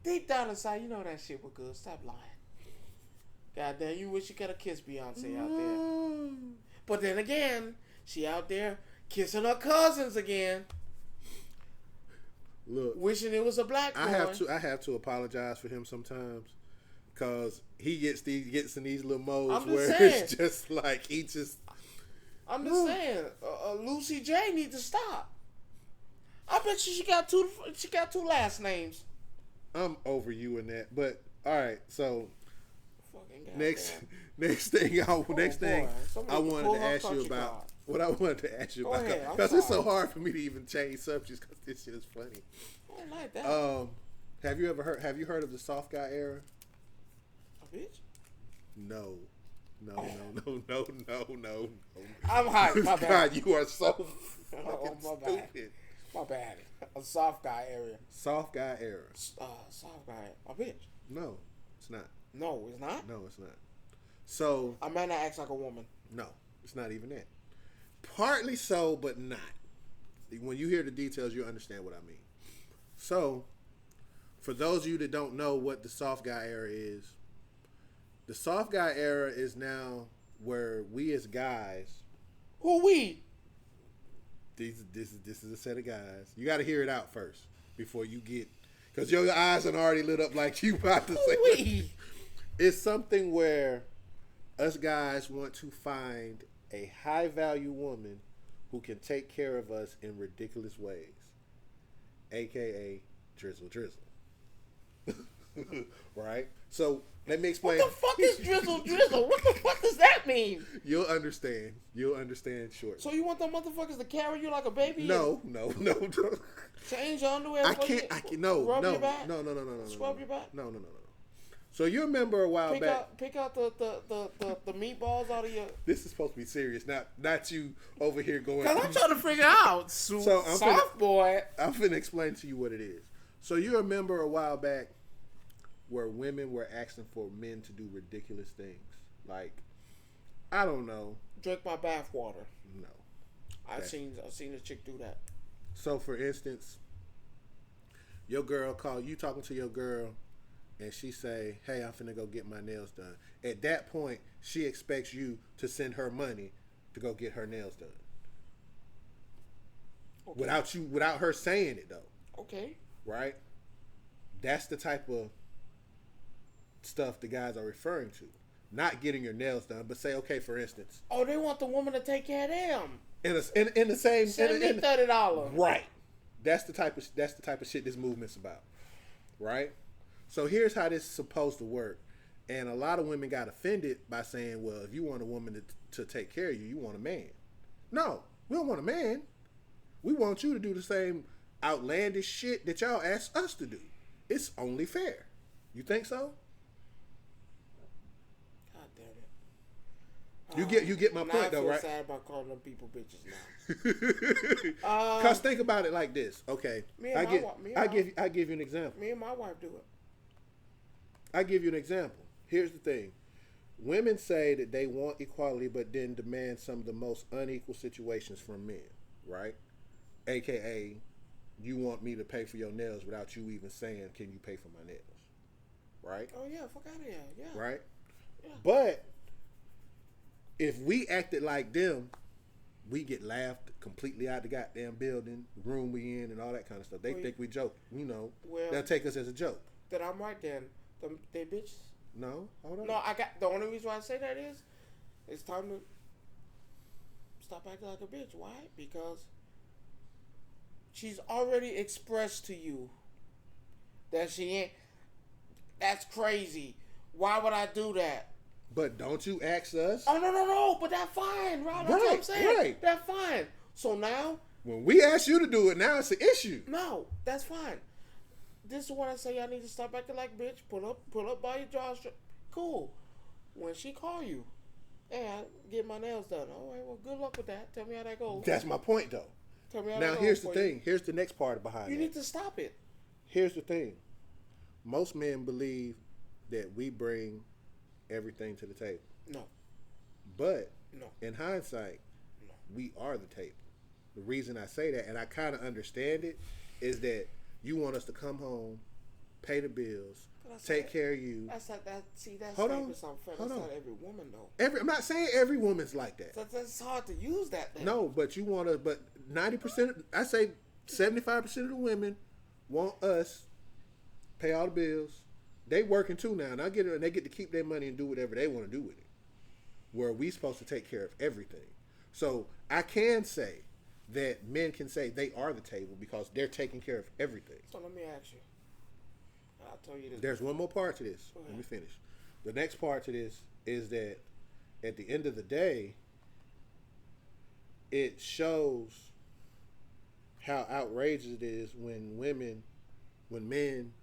Speaker 2: Deep down inside, you know that shit was good. Stop lying. Goddamn, you wish you could have kissed Beyonce out there. But then again, she out there kissing her cousins again.
Speaker 1: Look,
Speaker 2: wishing it was a black boy.
Speaker 1: I have to apologize for him sometimes because he gets in these little modes where it's just like he just.
Speaker 2: I'm just saying, Lucy J needs to stop. I bet you she got two last names.
Speaker 1: I'm over you in that, but all right. So next thing I wanted to ask you about. What I wanted to ask you about, because it's so hard for me to even change subjects because this shit is funny.
Speaker 2: I don't like that.
Speaker 1: Have you heard of the soft guy era?
Speaker 2: A bitch?
Speaker 1: No.
Speaker 2: I'm hot. My bad.
Speaker 1: God, you are so fucking stupid.
Speaker 2: My bad. A soft guy area.
Speaker 1: Soft guy era.
Speaker 2: Soft guy. A bitch.
Speaker 1: No, it's not.
Speaker 2: No, it's not?
Speaker 1: No, it's not. So
Speaker 2: a man that acts like a woman.
Speaker 1: No, it's not even that. Partly so, but not. When you hear the details, you'll understand what I mean. So, for those of you that don't know what the soft guy era is, the soft guy era is now where we as guys.
Speaker 2: Who we?
Speaker 1: This is a set of guys. You got to hear it out first before you get, because your eyes are already lit up like you about to say.
Speaker 2: We?
Speaker 1: It's something where us guys want to find a high value woman who can take care of us in ridiculous ways, aka drizzle. Right? So let me explain.
Speaker 2: What the fuck is drizzle? What the fuck does that mean?
Speaker 1: You'll understand shortly.
Speaker 2: So you want them motherfuckers to carry you like a baby?
Speaker 1: No.
Speaker 2: Change your underwear.
Speaker 1: I can't. No.
Speaker 2: Rub your back?
Speaker 1: No.
Speaker 2: Scrub your back?
Speaker 1: No. So you remember a while back?
Speaker 2: Pick out the meatballs out of your.
Speaker 1: This is supposed to be serious, not you over here going.
Speaker 2: Cause I'm trying to figure out. Boy.
Speaker 1: I'm finna explain to you what it is. So you remember a while back where women were asking for men to do ridiculous things, like I don't know,
Speaker 2: drink my bath water.
Speaker 1: No,
Speaker 2: I've seen a chick do that.
Speaker 1: So for instance, your girl call you talking to your girl. And she say, hey, I'm finna go get my nails done. At that point, she expects you to send her money to go get her nails done. Okay. Without her saying it though.
Speaker 2: Okay.
Speaker 1: Right? That's the type of stuff the guys are referring to. Not getting your nails done, but say, okay, for instance.
Speaker 2: Oh, they want the woman to take care of them.
Speaker 1: In the same.
Speaker 2: Send me $30.
Speaker 1: Right. That's the type of shit this movement's about. Right? So here's how this is supposed to work. And a lot of women got offended by saying, well, if you want a woman to take care of you, you want a man. No, we don't want a man. We want you to do the same outlandish shit that y'all ask us to do. It's only fair. You think so?
Speaker 2: God damn
Speaker 1: it. You get my point though, right?
Speaker 2: I feel sad about calling them people bitches
Speaker 1: now. Cause think about it like this. Okay. I give you an example.
Speaker 2: Me and my wife do it.
Speaker 1: I give you an example. Here's the thing. Women say that they want equality, but then demand some of the most unequal situations from men, right? AKA, you want me to pay for your nails without you even saying, can you pay for my nails? Right?
Speaker 2: Oh, yeah. Fuck out of here. Yeah.
Speaker 1: Right?
Speaker 2: Yeah.
Speaker 1: But if we acted like them, we get laughed completely out the goddamn building, room we in, and all that kind of stuff. They think we joke. You know, they'll take us as a joke.
Speaker 2: Then I'm right then. They bitches.
Speaker 1: No, hold on.
Speaker 2: No, the only reason why I say that is it's time to stop acting like a bitch. Why? Because she's already expressed to you that she ain't. That's crazy. Why would I do that?
Speaker 1: But don't you ask us?
Speaker 2: Oh no! But that's fine, Rob. That's what I'm saying. Right. That's fine. So now,
Speaker 1: when we ask you to do it, now it's an issue.
Speaker 2: No, that's fine. This is what I say. I need to stop acting like bitch. Pull up by your drawstring. Cool. When she call you, hey, I get my nails done. All right. Well, good luck with that. Tell me how that goes.
Speaker 1: That's my point, though.
Speaker 2: Tell me how
Speaker 1: now
Speaker 2: that goes.
Speaker 1: Here's the thing. Here's the next part behind it.
Speaker 2: You need to stop it.
Speaker 1: Here's the thing. Most men believe that we bring everything to the table.
Speaker 2: No.
Speaker 1: But
Speaker 2: no.
Speaker 1: In hindsight, we are the table. The reason I say that, and I kind of understand it, is that you want us to come home, pay the bills, take care of you.
Speaker 2: That's not that. See, that's
Speaker 1: Hold on.
Speaker 2: unfair. That's not every woman though.
Speaker 1: I'm not saying every woman's like that.
Speaker 2: That's hard to use that. Then.
Speaker 1: No, but you want to. But 90%. I say 75% of the women want us pay all the bills. They working too now, and they get to keep their money and do whatever they want to do with it. Where we supposed to take care of everything. So I can say that men can say they are the table because they're taking care of everything.
Speaker 2: So let me ask you. I'll tell you this.
Speaker 1: There's one more part to this. Let me finish. The next part to this is that at the end of the day, it shows how outrageous it is when men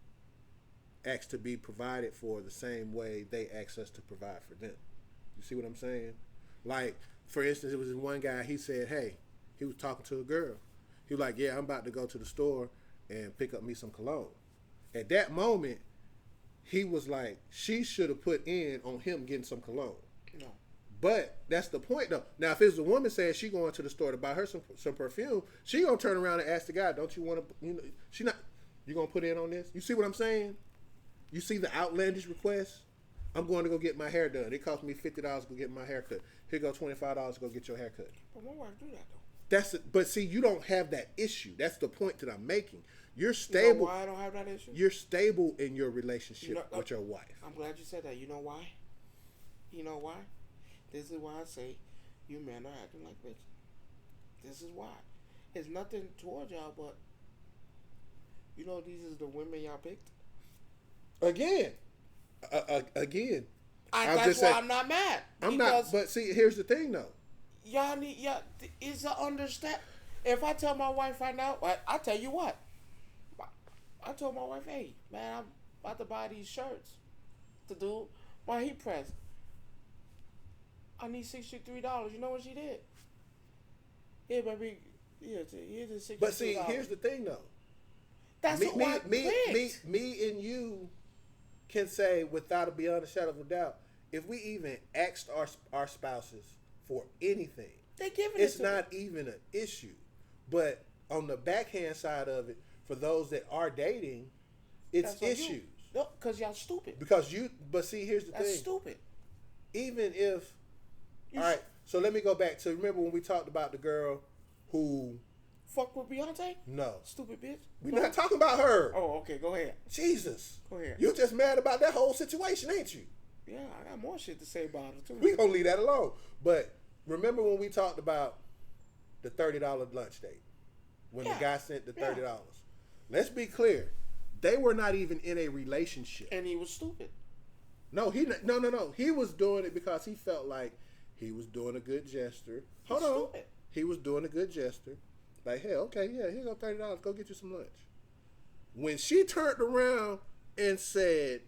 Speaker 1: ask to be provided for the same way they ask us to provide for them. You see what I'm saying? Like, for instance, it was one guy, he said, hey, he was talking to a girl. He was like, yeah, I'm about to go to the store and pick up me some cologne. At that moment, he was like, she should have put in on him getting some cologne.
Speaker 2: No.
Speaker 1: But that's the point, though. Now, if it's a woman saying she going to the store to buy her some perfume, she gonna turn around and ask the guy, don't you want to, you gonna put in on this? You see what I'm saying? You see the outlandish request? I'm going to go get my hair done. It cost me $50 to go get my hair cut. Here go $25 to go get your hair cut.
Speaker 2: But my wife do that though.
Speaker 1: But see, you don't have that issue. That's the point that I'm making. You're stable.
Speaker 2: You know why I don't have that issue?
Speaker 1: You're stable in your relationship with your wife.
Speaker 2: I'm glad you said that. You know why? You know why? This is why I say you men are acting like bitches. This is why. It's nothing towards y'all, but you know these is the women y'all picked.
Speaker 1: Again.
Speaker 2: That's why I'm not mad.
Speaker 1: I'm not. But see, here's the thing, though.
Speaker 2: Y'all is to understand. If I tell my wife right now, I tell you what. I told my wife, hey, man, I'm about to buy these shirts to do my heat press. I need $63. You know what she did? Yeah, baby. Here's the $63.
Speaker 1: But see, here's the thing, though.
Speaker 2: That's what
Speaker 1: me and you can say without beyond a shadow of a doubt, if we even asked our spouses for anything, it's not even an issue. But on the backhand side of it, for those that are dating, it's issues.
Speaker 2: No, because y'all stupid.
Speaker 1: But see, here's the thing.
Speaker 2: That's stupid.
Speaker 1: Even if, all right, so let me go back to, remember when we talked about the girl who
Speaker 2: fuck with Beyonce?
Speaker 1: No.
Speaker 2: Stupid bitch.
Speaker 1: We're not talking about her.
Speaker 2: Oh, okay, go ahead.
Speaker 1: Jesus.
Speaker 2: Go ahead.
Speaker 1: You're just mad about that whole situation, ain't you?
Speaker 2: Yeah, I got more shit to say about it, too.
Speaker 1: We gonna leave that alone. But remember when we talked about the $30 lunch date? When the guy sent the $30. Yeah. Let's be clear. They were not even in a relationship.
Speaker 2: And he was stupid.
Speaker 1: No. He was doing it because he felt like he was doing a good gesture. Hold on. Stupid. He was doing a good gesture. Like, hey, okay, yeah, here go $30. Go get you some lunch. When she turned around and said,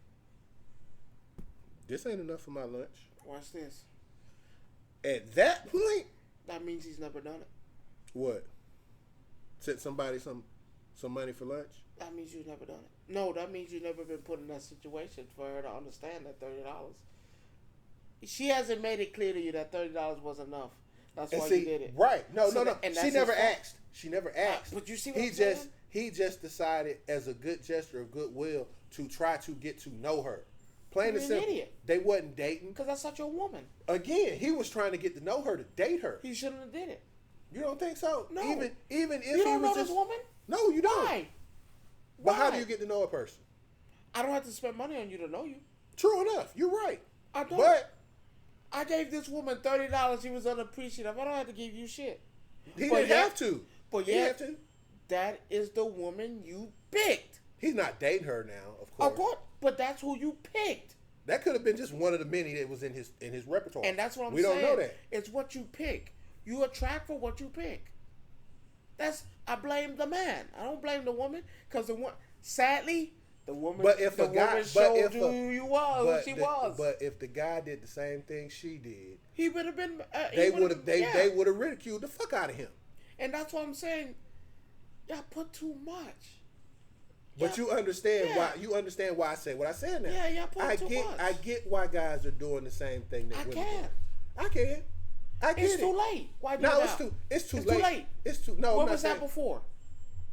Speaker 1: this ain't enough for my lunch.
Speaker 2: Watch this.
Speaker 1: At that point.
Speaker 2: That means he's never done it.
Speaker 1: What? Sent somebody some money for lunch?
Speaker 2: That means you've never done it. No, that means you've never been put in that situation for her to understand that $30. She hasn't made it clear to you that $30 was enough. That's why you did it.
Speaker 1: Right. No. She never asked. She never asked.
Speaker 2: But you see what I'm saying?
Speaker 1: He just decided as a good gesture of goodwill to try to get to know her. Plain and simple. Idiot. They wasn't dating.
Speaker 2: Because that's such a woman.
Speaker 1: Again, he was trying to get to know her, to date her.
Speaker 2: He shouldn't have did it.
Speaker 1: You don't think so?
Speaker 2: No.
Speaker 1: Even if
Speaker 2: you don't know this woman?
Speaker 1: No, you don't.
Speaker 2: Why?
Speaker 1: But how do you get to know a person?
Speaker 2: I don't have to spend money on you to know you.
Speaker 1: True enough. You're right.
Speaker 2: I don't.
Speaker 1: But
Speaker 2: I gave this woman $30. She was unappreciative. I don't have to give you shit.
Speaker 1: He didn't have to.
Speaker 2: But yeah, that is the woman you picked.
Speaker 1: He's not dating her now, of course.
Speaker 2: Of course, but that's who you picked.
Speaker 1: That could have been just one of the many that was in his repertoire.
Speaker 2: And that's what I'm saying.
Speaker 1: We don't know that.
Speaker 2: It's what you pick. You attract for what you pick. I blame the man. I don't blame the woman because sadly, the woman. But if the woman showed you who you was, who she was.
Speaker 1: But if the guy did the same thing she did,
Speaker 2: he would have been.
Speaker 1: They would have ridiculed the fuck out of him.
Speaker 2: And that's what I'm saying. Y'all put too much.
Speaker 1: But you understand why? You understand why I say what I said now?
Speaker 2: Yeah, y'all put too much.
Speaker 1: I get why guys are doing the same thing that women do. I can.
Speaker 2: It's too late. Why do
Speaker 1: no,
Speaker 2: that?
Speaker 1: It's too late. It's too.
Speaker 2: No, where was that before?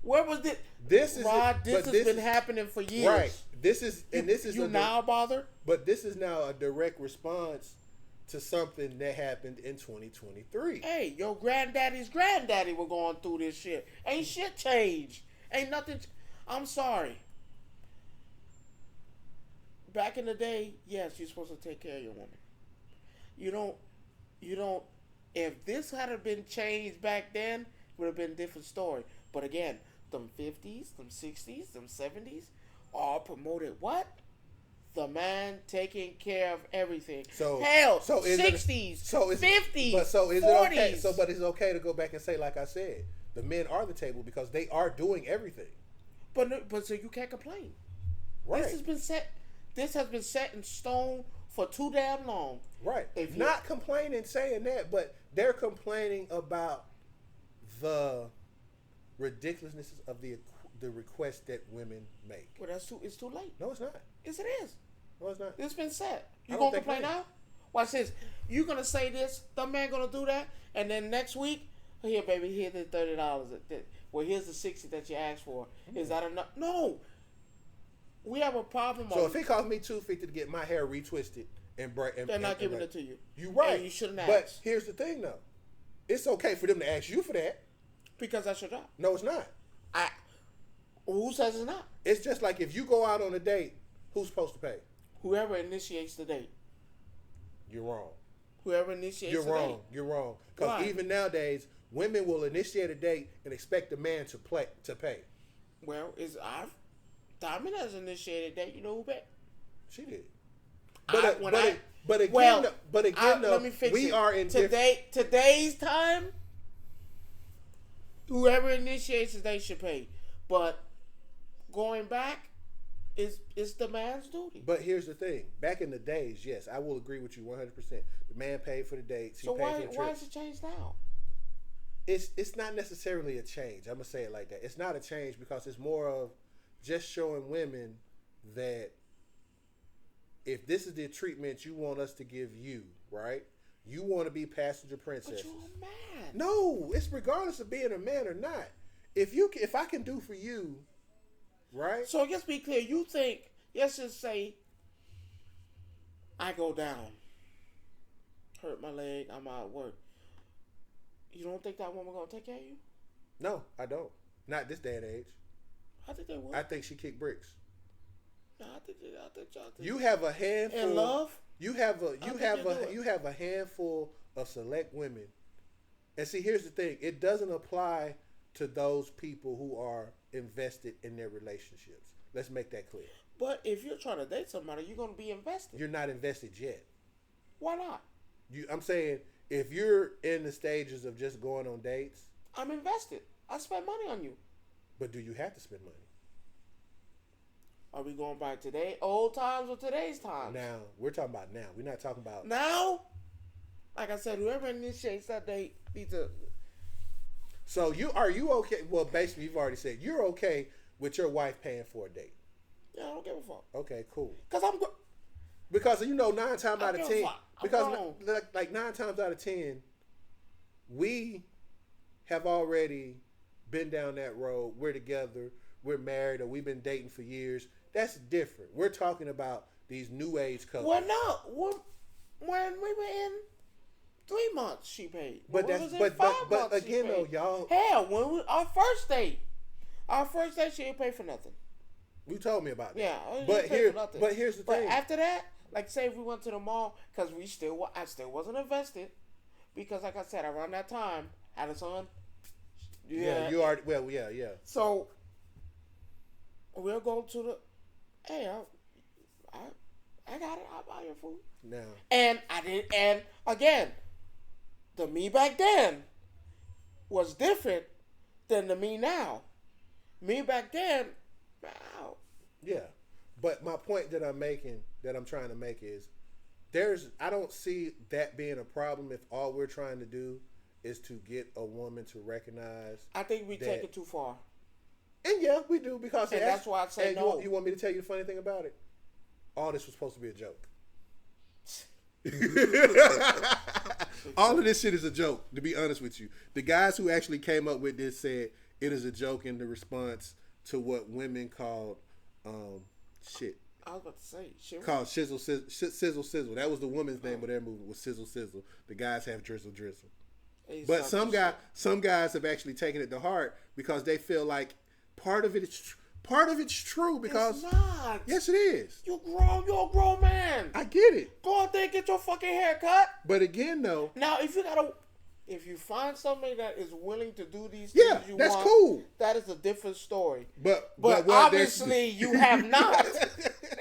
Speaker 2: Where was it?
Speaker 1: This is
Speaker 2: Rod, this has been happening for years.
Speaker 1: Right. this is
Speaker 2: you now bother.
Speaker 1: But this is now a direct response to something that happened in 2023.
Speaker 2: Hey, your granddaddy's granddaddy was going through this shit. Ain't shit changed. Ain't nothing. I'm sorry. Back in the day, yes, you're supposed to take care of your woman. You don't. If this had been changed back then, it would have been a different story. But again, them 50s, them 60s, them 70s, all promoted what? The man taking care of everything.
Speaker 1: So
Speaker 2: hell,
Speaker 1: so
Speaker 2: 60s, 50s,
Speaker 1: but so is
Speaker 2: 40s.
Speaker 1: it okay? So, but it's okay to go back and say, like I said, the men are the table because they are doing everything.
Speaker 2: But so you can't complain.
Speaker 1: Right.
Speaker 2: This has been set. This has been set in stone for too damn long.
Speaker 1: Right. If not complaining, saying that, but they're complaining about the ridiculousness of the request that women make.
Speaker 2: Well, it's too late.
Speaker 1: No, it's not.
Speaker 2: Yes, it is.
Speaker 1: No, it's not.
Speaker 2: It's been set. You gonna complain now? Watch this. You gonna say this? The man gonna do that, and then next week, here, baby, here's the $30. Well, here's the $60 that you asked for. Is that enough? No. We have a problem.
Speaker 1: So if he costs me $250 to get my hair retwisted and
Speaker 2: they're not giving it to you.
Speaker 1: You right.
Speaker 2: And you shouldn't ask.
Speaker 1: But here's the thing, though. It's okay for them to ask you for that
Speaker 2: because that's your job.
Speaker 1: No, it's not.
Speaker 2: Who says it's not?
Speaker 1: It's just like if you go out on a date, who's supposed to pay?
Speaker 2: Whoever initiates the date.
Speaker 1: You're wrong.
Speaker 2: Whoever initiates the date.
Speaker 1: You're wrong. Because even nowadays, women will initiate a date and expect the man to pay.
Speaker 2: Well, Diamond has initiated that. You know who paid?
Speaker 1: She did.
Speaker 2: But again,
Speaker 1: let me fix we are in
Speaker 2: today's time. Whoever initiates it, they should pay. But going back, it's the man's duty.
Speaker 1: But here's the thing: back in the days, yes, I will agree with you 100%. The man paid for the dates.
Speaker 2: So why is it changed now?
Speaker 1: It's not necessarily a change. I'm gonna say it like that. It's not a change because it's more of just showing women that if this is the treatment you want us to give you, right? You want to be passenger princess.
Speaker 2: But you're a man.
Speaker 1: No, it's regardless of being a man or not. If I can do for you, right?
Speaker 2: So just be clear. You think, let's just say, I go down, hurt my leg, I'm out of work. You don't think that woman gonna take care of you?
Speaker 1: No, I don't. Not this day and age.
Speaker 2: I think they would.
Speaker 1: I think she kicked bricks.
Speaker 2: No, I think y'all.
Speaker 1: You have a handful.
Speaker 2: In love.
Speaker 1: You have a handful of select women, and see, here's the thing: it doesn't apply to those people who are invested in their relationships. Let's make that clear.
Speaker 2: But if you're trying to date somebody, you're gonna be invested.
Speaker 1: You're not invested yet.
Speaker 2: Why not?
Speaker 1: I'm saying if you're in the stages of just going on dates,
Speaker 2: I'm invested. I spend money on you.
Speaker 1: But do you have to spend money?
Speaker 2: Are we going by today, old times or today's times?
Speaker 1: Now, we're talking about now. We're not talking about...
Speaker 2: Now? Like I said, whoever initiates that date needs to...
Speaker 1: So, are you okay? Well, basically, you've already said you're okay with your wife paying for a date.
Speaker 2: Yeah, I don't give a fuck.
Speaker 1: Okay, cool.
Speaker 2: Because
Speaker 1: 9 times out of 10... Because, like 9 times out of 10, we have already been down that road. We're together. We're married, or we've been dating for years. That's different. We're talking about these new age couples.
Speaker 2: Well, no. When we were in 3 months, she paid.
Speaker 1: But again, though, y'all.
Speaker 2: Hell, our first date, she didn't pay for nothing.
Speaker 1: You told me about that.
Speaker 2: Yeah,
Speaker 1: but here's the thing.
Speaker 2: But after that, like say if we went to the mall, because I still wasn't invested, because like I said, around that time, had a son.
Speaker 1: Yeah, you already. Well, yeah.
Speaker 2: So we'll go to the. Hey, I got it. I'll buy your food.
Speaker 1: Now.
Speaker 2: And I did. And again, the me back then was different than the me now. Me back then, wow.
Speaker 1: Yeah, but my point that I'm trying to make is, I don't see that being a problem if all we're trying to do is to get a woman to recognize.
Speaker 2: I think we take it too far.
Speaker 1: And yeah, we do, because
Speaker 2: that's why I say no.
Speaker 1: You want me to tell you the funny thing about it? All this was supposed to be a joke. All of this shit is a joke, to be honest with you. The guys who actually came up with this said it is a joke in the response to what women called shit.
Speaker 2: I was about to say shit.
Speaker 1: Called Sizzle Sizzle. That was the woman's name of their movie, was Sizzle Sizzle. The guys have Drizzle Drizzle. But some guys have actually taken it to heart because they feel like part of it's true because
Speaker 2: it's not.
Speaker 1: Yes, it is.
Speaker 2: You're a grown man.
Speaker 1: I get it.
Speaker 2: Go out there and get your fucking hair cut.
Speaker 1: But again, though,
Speaker 2: now if you find somebody that is willing to do these things you
Speaker 1: that's
Speaker 2: want,
Speaker 1: cool.
Speaker 2: that is a different story.
Speaker 1: But
Speaker 2: obviously you have not.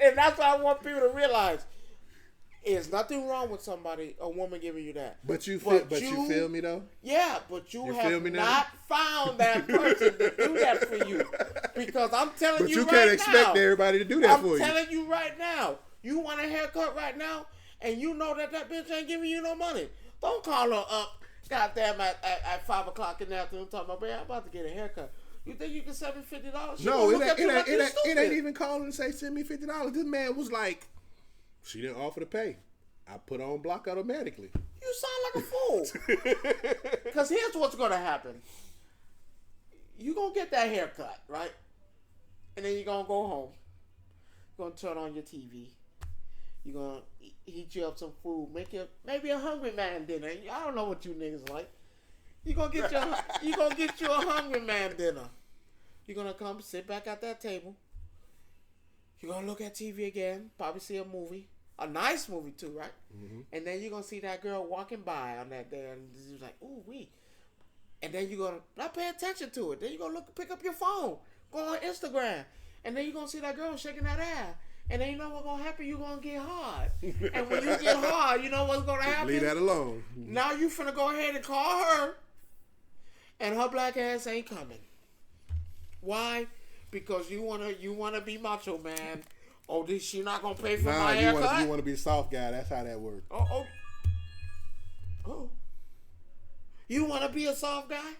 Speaker 2: And that's what I want people to realize. There's nothing wrong with a woman giving you that.
Speaker 1: But you feel me though?
Speaker 2: Yeah, but you have not found that person to do that for you. Because I'm telling you right now. But you can't expect everybody to do that for you. I'm telling you right now. You want a haircut right now, and you know that bitch ain't giving you no money. Don't call her up, goddamn, at 5 o'clock in the afternoon talking about, man, I'm about to get a haircut. You think you can send me $50?
Speaker 1: No, it ain't even calling to say send me $50. This man was like, she didn't offer to pay. I put on block automatically.
Speaker 2: You sound like a fool. Because here's what's going to happen. You're going to get that haircut, right? And then you're going to go home. You're going to turn on your TV. You're going to heat you up some food. Make you maybe a hungry man dinner. I don't know what you niggas like. You're going to get you a hungry man dinner. You're going to come sit back at that table. You're going to look at TV again, probably see a movie. A nice movie too, right? Mm-hmm. And then you're going to see that girl walking by on that day and you're like, ooh, wee. And then you're going to not pay attention to it. Then you're going to pick up your phone, go on Instagram. And then you're going to see that girl shaking that ass. And then you know what's going to happen? You're going to get hard. And when you get hard, you know what's going to happen?
Speaker 1: Leave that alone.
Speaker 2: Now you finna go ahead and call her. And her black ass ain't coming. Why? Because you wanna be macho man. Oh, she not gonna pay for my haircut?
Speaker 1: You wanna be soft guy. That's how that works.
Speaker 2: Oh. You wanna be a soft guy?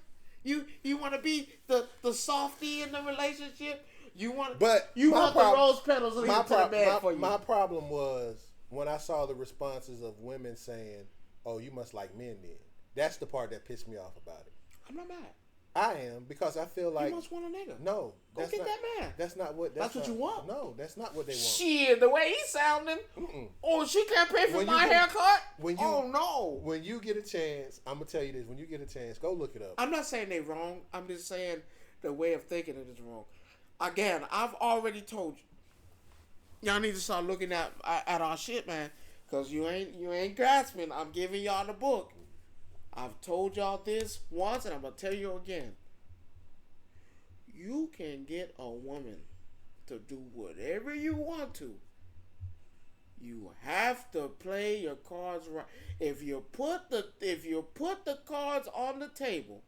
Speaker 2: You wanna be the softie in the relationship? You want the rose petals to the bed for you.
Speaker 1: My problem was when I saw the responses of women saying, "Oh, you must like men then." That's the part that pissed me off about it.
Speaker 2: I'm not mad.
Speaker 1: I am, because I feel like
Speaker 2: you must want a nigga.
Speaker 1: No,
Speaker 2: go get that man.
Speaker 1: That's not what.
Speaker 2: That's what you want.
Speaker 1: No, that's not what they want.
Speaker 2: Shit, the way he's sounding. Oh, she can't pay for my haircut. No.
Speaker 1: When you get a chance, I'm gonna tell you this. When you get a chance, go look it up.
Speaker 2: I'm not saying they wrong. I'm just saying the way of thinking it is wrong. Again, I've already told you. Y'all need to start looking at our shit, man, because you ain't grasping. I'm giving y'all the book. I've told y'all this once, and I'm going to tell you again. You can get a woman to do whatever you want to. You have to play your cards right. If you put the cards on the table,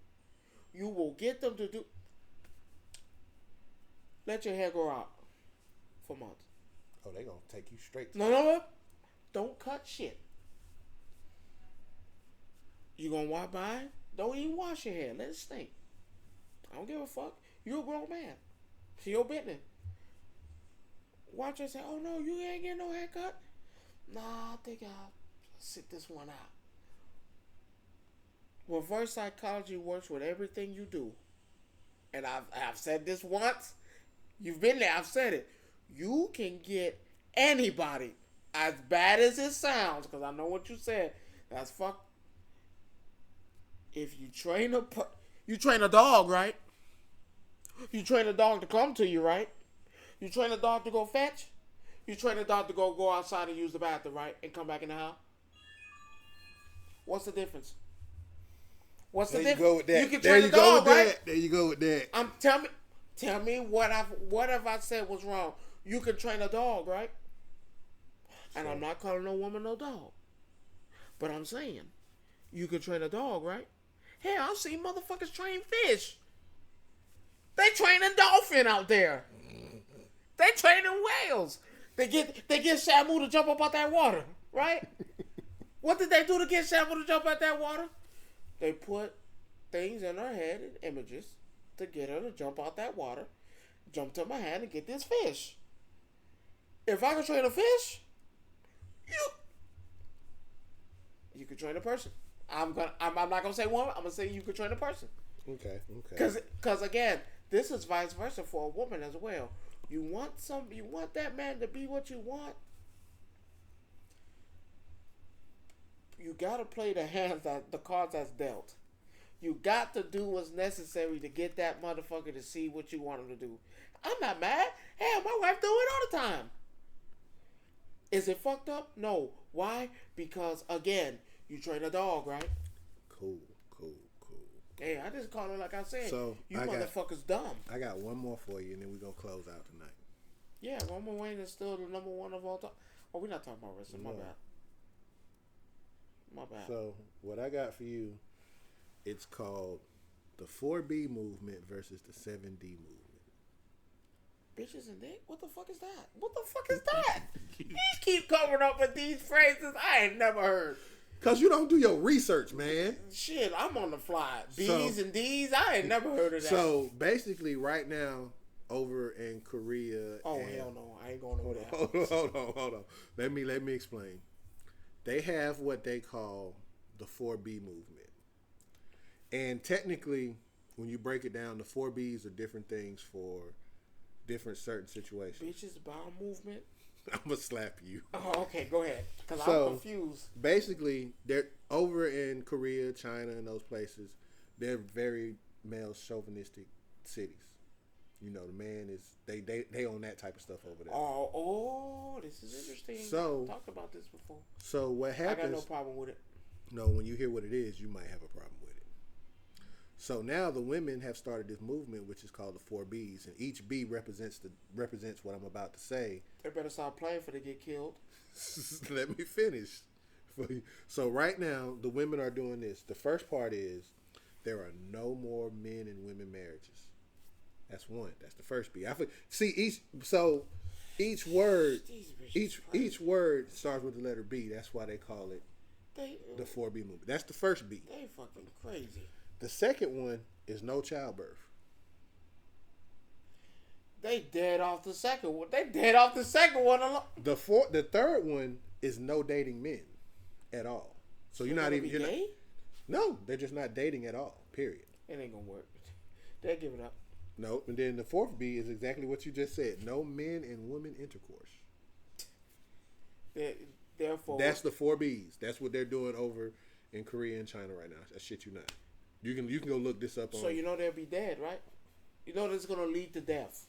Speaker 2: you will get them to do. Let your hair grow out for months.
Speaker 1: Oh, they going to take you straight.
Speaker 2: No. Don't cut shit. You gonna walk by? Don't even wash your hair. Let it stink. I don't give a fuck. You a grown man. It's your business. Watch her say, "Oh no, you ain't getting no haircut." Nah, I think I'll sit this one out. Reverse psychology works with everything you do. And I've said this once. You've been there. I've said it. You can get anybody, as bad as it sounds, because I know what you said. That's fuck. If you train a dog, right? You train a dog to come to you, right? You train a dog to go fetch. You train a dog to go outside and use the bathroom, right? And come back in the house. What's the difference? What's the difference?
Speaker 1: Go with that.
Speaker 2: You can train a dog, right?
Speaker 1: There you go with that.
Speaker 2: Tell me what have I said was wrong? You can train a dog, right? And I'm not calling no woman no dog. But I'm saying, you can train a dog, right? Hell, I've seen motherfuckers train fish. They train a dolphin out there. They training whales. They get Shamu to jump up out that water, right? What did they do to get Shamu to jump out that water? They put things in her head and images to get her to jump out that water, jump to my hand and get this fish. If I can train a fish, you can train a person. I'm not gonna say woman. I'm gonna say you can train a person.
Speaker 1: Okay.
Speaker 2: Because again, this is vice versa for a woman as well. You want that man to be what you want. You gotta play the cards that's dealt. You got to do what's necessary to get that motherfucker to see what you want him to do. I'm not mad. Hell, my wife do it all the time. Is it fucked up? No. Why? Because, again, you train a dog, right?
Speaker 1: Cool.
Speaker 2: Hey, I just call it like I said.
Speaker 1: So
Speaker 2: you motherfuckers dumb.
Speaker 1: I got one more for you, and then we're going to close out tonight.
Speaker 2: Yeah, Roman Reigns is still the number one of all time. Oh, we're not talking about wrestling. My bad.
Speaker 1: So, what I got for you, it's called the 4B movement versus the 7D movement.
Speaker 2: Bitches and dick? What the fuck is that? You keep coming up with these phrases I ain't never heard.
Speaker 1: Because you don't do your research, man.
Speaker 2: Shit, I'm on the fly. B's and D's, I ain't never heard of that.
Speaker 1: So, basically, right now, over in Korea...
Speaker 2: Oh, hell no. I ain't going over
Speaker 1: there. Hold on. Let me explain. They have what they call the 4B movement. And technically, when you break it down, the 4Bs are different things for different certain situations.
Speaker 2: Bitches bowel movement?
Speaker 1: I'm going to slap you.
Speaker 2: Oh, okay. Go ahead. Because I'm confused.
Speaker 1: Basically, they're over in Korea, China, and those places. They're very male chauvinistic cities. You know, the man is... They own that type of stuff over there.
Speaker 2: Oh, this is interesting.
Speaker 1: So...
Speaker 2: I've talked about this before.
Speaker 1: So, what happens...
Speaker 2: I got no problem with it.
Speaker 1: No, when you hear what it is, you might have a problem with it. So now the women have started this movement, which is called the 4Bs, and each B represents what I'm about to say.
Speaker 2: They better stop playing before they get killed.
Speaker 1: Let me finish. So right now, the women are doing this. The first part is there are no more men and women marriages. That's one. That's the first B. Each word starts with the letter B. That's why they call it the 4B movement. That's the first B.
Speaker 2: They fucking crazy.
Speaker 1: The second one is no childbirth.
Speaker 2: They dead off the second one. Alone.
Speaker 1: The third one is no dating men at all. So you're not even gay? No, they're just not dating at all. Period.
Speaker 2: It ain't gonna work. They give it up.
Speaker 1: No, and then the fourth B is exactly what you just said. No men and women intercourse.
Speaker 2: Therefore,
Speaker 1: that's the 4Bs. That's what they're doing over in Korea and China right now. That shit you not. You can go look this up on.
Speaker 2: So you know they'll be dead, right? You know that's gonna lead to death.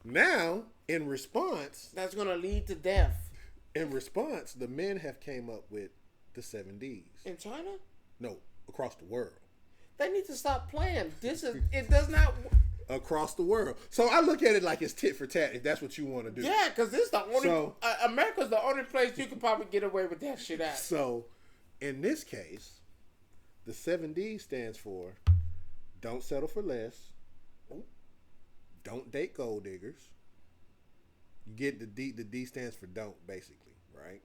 Speaker 1: Now, in response,
Speaker 2: that's gonna lead to death.
Speaker 1: In response, the men have came up with the 7Ds.
Speaker 2: In China?
Speaker 1: No, across the world.
Speaker 2: They need to stop playing. It does not.
Speaker 1: Across the world. So I look at it like it's tit for tat, if that's what you want to do.
Speaker 2: Yeah, because this is the only... America's the only place you can probably get away with that shit at.
Speaker 1: So, in this case, the 7D stands for don't settle for less. Don't date gold diggers. You get the D. The D stands for don't, basically, right?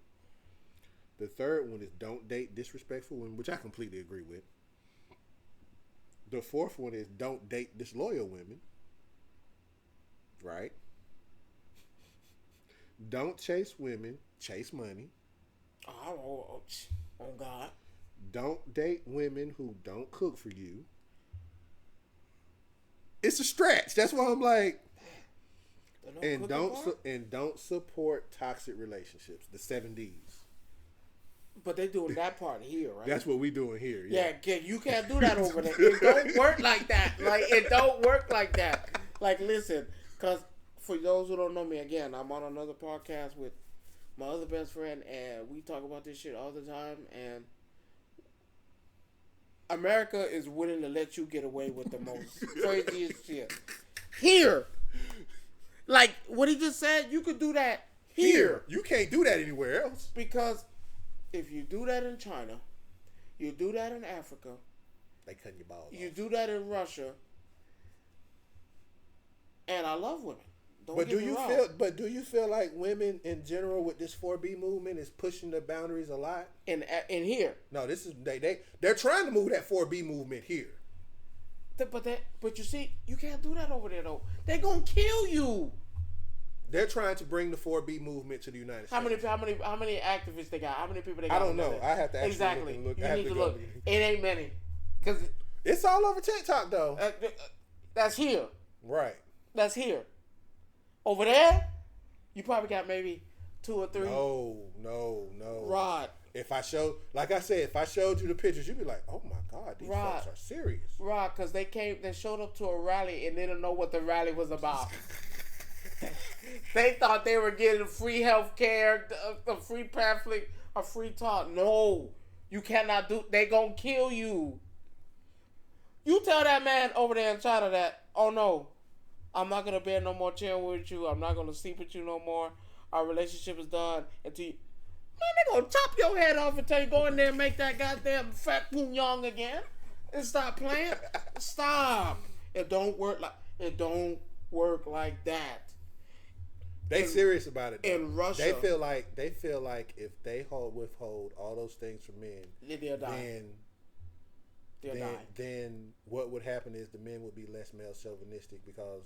Speaker 1: The third one is don't date disrespectful women, which I completely agree with. The fourth one is don't date disloyal women. Right? Don't chase women, chase money.
Speaker 2: Oh God.
Speaker 1: Don't date women who don't cook for you. It's a stretch. That's why I'm like, and don't support toxic relationships. The 7Ds.
Speaker 2: But they doing that part here, right?
Speaker 1: That's what we doing here.
Speaker 2: Yeah, you can't do that over there. It don't work like that. It don't work like that. Listen, because for those who don't know me, again, I'm on another podcast with my other best friend, and we talk about this shit all the time, and America is willing to let you get away with the most craziest shit. Here. What he just said, you could do that here.
Speaker 1: You can't do that anywhere else.
Speaker 2: Because if you do that in China, you do that in Africa,
Speaker 1: they cut your balls
Speaker 2: you
Speaker 1: off.
Speaker 2: Do that in Russia, and I love women.
Speaker 1: But do you feel like women in general with this 4B movement is pushing the boundaries a lot?
Speaker 2: In here.
Speaker 1: No, this is they're trying to move that 4B movement here.
Speaker 2: But you see, you can't do that over there though. They're gonna kill you.
Speaker 1: They're trying to bring the 4B movement to the United States.
Speaker 2: How many activists they got? How many people they got?
Speaker 1: I don't know. I have to actually look.
Speaker 2: You need to look. It ain't many. Cause
Speaker 1: it's all over TikTok though.
Speaker 2: That's here.
Speaker 1: Right.
Speaker 2: That's here. Over there, you probably got maybe 2 or 3.
Speaker 1: No.
Speaker 2: Rod.
Speaker 1: If I showed, like I said, if I showed you the pictures, you'd be like, "Oh my God, these folks are serious."
Speaker 2: Rod, because they showed up to a rally and they didn't know what the rally was about. They thought they were getting free health care, a free pamphlet, a free talk. No, you cannot do. They gonna kill you. You tell that man over there in China that, oh no, I'm not gonna bear no more children with you. I'm not gonna sleep with you no more. Our relationship is done. Until you, man, they gonna chop your head off until you go in there and make that goddamn fat poon young again. And stop playing. Stop. It don't work like that.
Speaker 1: They serious about it. Though.
Speaker 2: In Russia,
Speaker 1: they feel like if they withhold all those things from men,
Speaker 2: they'll die.
Speaker 1: Then what would happen is the men would be less male chauvinistic because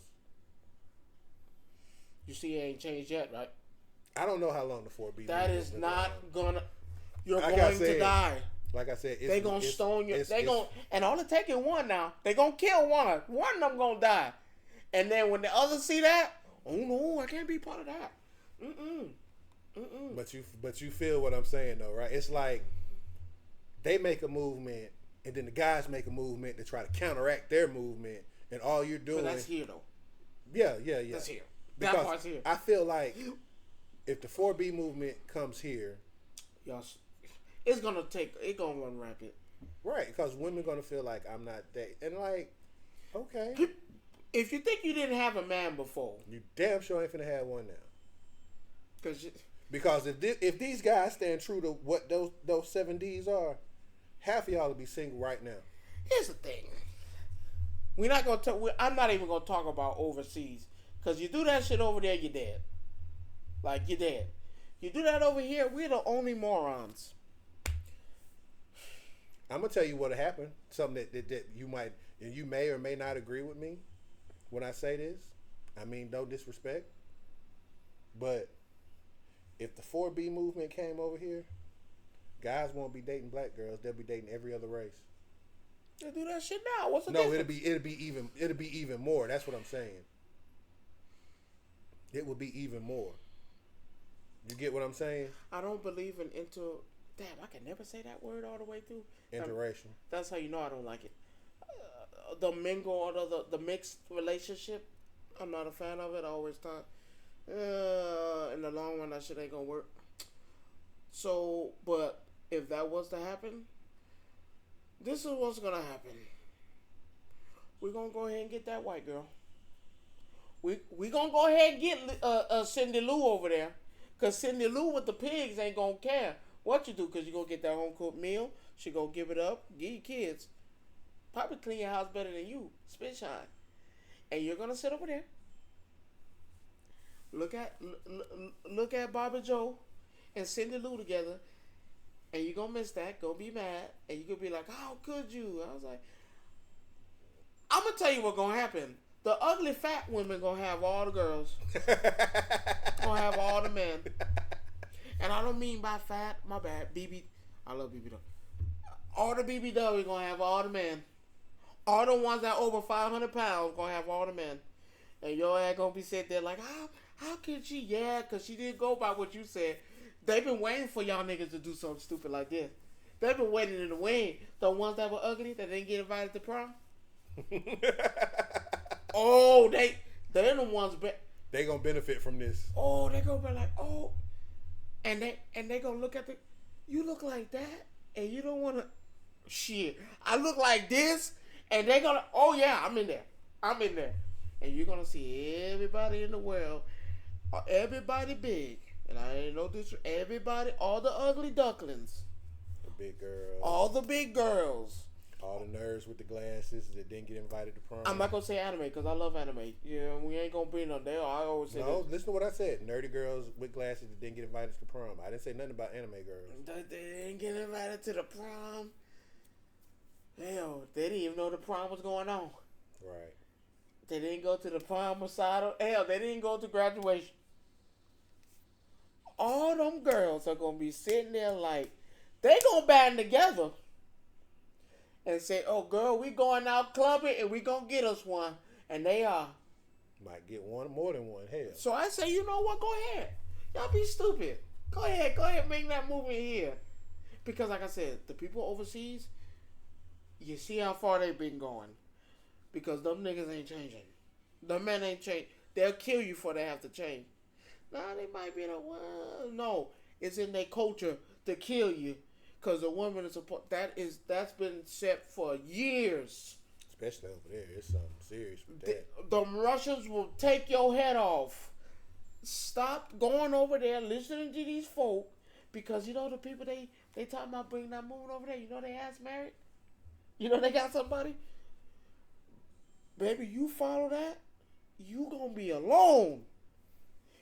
Speaker 2: you see, it ain't changed yet, right?
Speaker 1: I don't know how long the 4B.
Speaker 2: That is not gonna. You're going to die.
Speaker 1: Like I said,
Speaker 2: they gonna stone you. And only taking one now. They gonna kill one. One of them gonna die. And then when the others see that, oh no, I can't be part of that.
Speaker 1: But you feel what I'm saying though, right? It's like they make a movement, and then the guys make a movement to try to counteract their movement, and all you're doing.
Speaker 2: But that's here though.
Speaker 1: Yeah.
Speaker 2: That's here.
Speaker 1: Because
Speaker 2: that part's here.
Speaker 1: I feel like if the 4B movement comes here,
Speaker 2: it's gonna run rampant.
Speaker 1: Right, because women gonna feel like I'm not that, and like, okay.
Speaker 2: If you think you didn't have a man before,
Speaker 1: you damn sure ain't finna have one now. Because if these guys stand true to what those 7 Ds are, half of y'all will be single right now.
Speaker 2: Here's the thing: we're not gonna. I'm not even gonna talk about overseas, because you do that shit over there, you're dead. Like you're dead. You do that over here, we're the only morons.
Speaker 1: I'm gonna tell you what happened. Something that you might, and you may or may not agree with me when I say this. I mean, no disrespect, but if the 4B movement came over here, guys won't be dating black girls. They'll be dating every other race.
Speaker 2: They do that shit now. What's the difference?
Speaker 1: it'll be even more. That's what I'm saying. It will be even more. You get what I'm saying?
Speaker 2: I don't believe in Damn, I can never say that word all the way through.
Speaker 1: Interracial.
Speaker 2: That's how you know I don't like it. The mingle or the mixed relationship, I'm not a fan of it. I always thought, in the long run, that shit ain't gonna work. So, but if that was to happen, this is what's gonna happen. We're gonna go ahead and get that white girl. We gonna go ahead and get Cindy Lou over there. Because Cindy Lou with the pigs ain't gonna care what you do, because you gonna get that home cooked meal. She gonna give it up, give your kids. Probably clean your house better than you. Spit shine. And you're gonna sit over there. Look at Bobby Joe and Cindy Lou together. And you're gonna miss that. Go be mad. And you're gonna be like, how could you? I was like, I'm gonna tell you what's gonna happen. The ugly fat women gonna have all the girls. Gonna have all the men. And I don't mean by fat, my bad. BB, I love BB though. All the BBW gonna have all the men. All the ones that over 500 pounds gonna have all the men. And your ass gonna be sitting there like, how could she? Yeah, because she didn't go by what you said. They've been waiting for y'all niggas to do something stupid like this. They've been waiting in the wing. The ones that were ugly that didn't get invited to prom. Oh, they're the ones.
Speaker 1: They gonna benefit from this.
Speaker 2: Oh, they gonna be like, oh, and they gonna look at you look like that, and you don't wanna. Shit, I look like this, and they gonna. Oh yeah, I'm in there, and you're gonna see everybody in the world, everybody big, and I ain't know this. Everybody, all the ugly ducklings,
Speaker 1: the big girls,
Speaker 2: all the big girls.
Speaker 1: All the nerds with the glasses that didn't get invited to prom.
Speaker 2: I'm not gonna say anime because I love anime. Yeah, we ain't gonna bring no there. I always say
Speaker 1: no. Listen to what I said. Nerdy girls with glasses that didn't get invited to prom. I didn't say nothing about anime girls.
Speaker 2: They didn't get invited to the prom. Hell, they didn't even know the prom was going on.
Speaker 1: Right.
Speaker 2: They didn't go to the prom recital. Hell, they didn't go to graduation. All them girls are gonna be sitting there like they gonna band together. And say, oh, girl, we going out clubbing and we going to get us one. And they are.
Speaker 1: Might get one more than one. Hell.
Speaker 2: So I say, you know what? Go ahead. Y'all be stupid. Go ahead, make that move in here. Because like I said, the people overseas, you see how far they've been going. Because them niggas ain't changing. Them men ain't changing. They'll kill you before they have to change. Nah, they might be well, no. It's in their culture to kill you. Because a woman is that's been set for years.
Speaker 1: Especially over there, it's something serious with that.
Speaker 2: The Russians will take your head off. Stop going over there listening to these folk, because you know the people they talking about bringing that moon over there. You know they ass married. You know they got somebody. Baby, you follow that, you gonna be alone.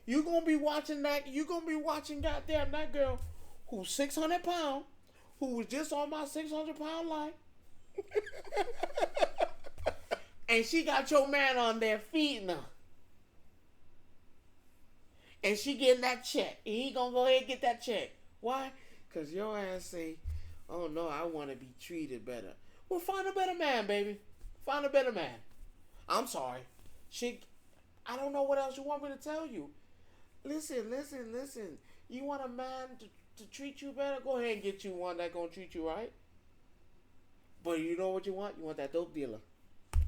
Speaker 2: You gonna be watching that. You gonna be watching goddamn that girl who's 600 pounds, who was just on my 600-pound life. And she got your man on there feeding her. And she getting that check. And he gonna go ahead and get that check. Why? Because your ass say, oh no, I want to be treated better. Well, find a better man, baby. Find a better man. I'm sorry. I don't know what else you want me to tell you. Listen. You want a man to treat you better? Go ahead and get you one that's gonna treat you right. But you know what you want? You want that dope dealer.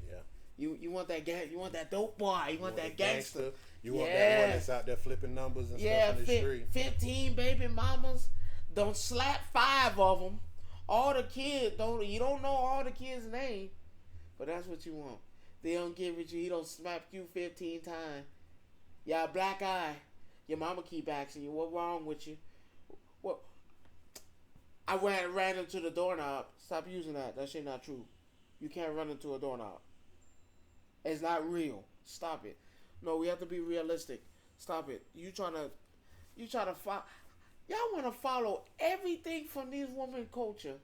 Speaker 2: Yeah. You want that you want that dope boy. You want that gangster.
Speaker 1: You want that one that's out there flipping numbers and stuff in the street.
Speaker 2: 15 baby mamas. Don't slap 5 of them. All the kids you don't know all the kids' name, but that's what you want. They don't give it you. He don't smack you 15 times. Y'all black eye. Your mama keep asking you, what wrong with you? What? I ran into the doorknob. Stop using that. That shit not true. You can't run into a doorknob. It's not real. Stop it. No, we have to be realistic. Stop it. You trying to follow. Y'all want to follow everything from these women culture,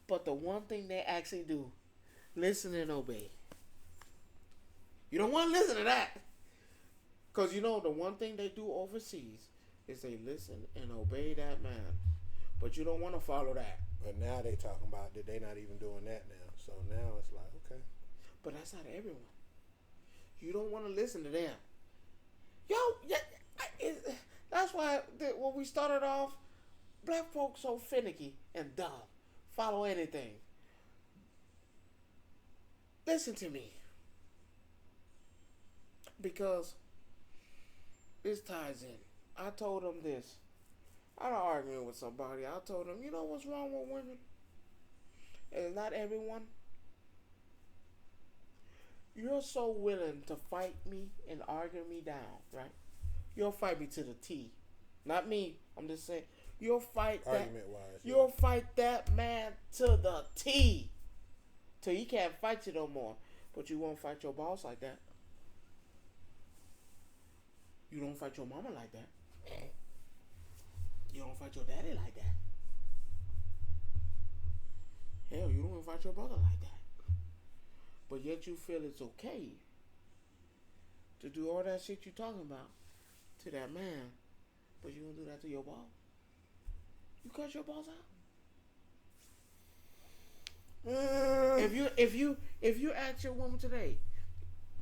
Speaker 2: but the one thing they actually do, listen and obey. You don't want to listen to that. Because you know the one thing they do overseas is they listen and obey that man. But you don't want to follow that.
Speaker 1: But now they talking about that they not even doing that now. So now it's like, okay.
Speaker 2: But that's not everyone. You don't want to listen to them. Yo, that's why when we started off, black folks so finicky and dumb. Follow anything. Listen to me. Because this ties in. I told them this. I had an argument with somebody. I told them, you know what's wrong with women? It's not everyone. You're so willing to fight me and argue me down, right? You'll fight me to the T. Not me. I'm just saying. You'll fight You'll fight that man to the T. Till he can't fight you no more. But you won't fight your boss like that. You don't fight your mama like that. You don't fight your daddy like that. Hell, you don't even fight your brother like that. But yet you feel it's okay to do all that shit you talking about to that man, but you don't do that to your boss. You cut your boss out. If you ask your woman today,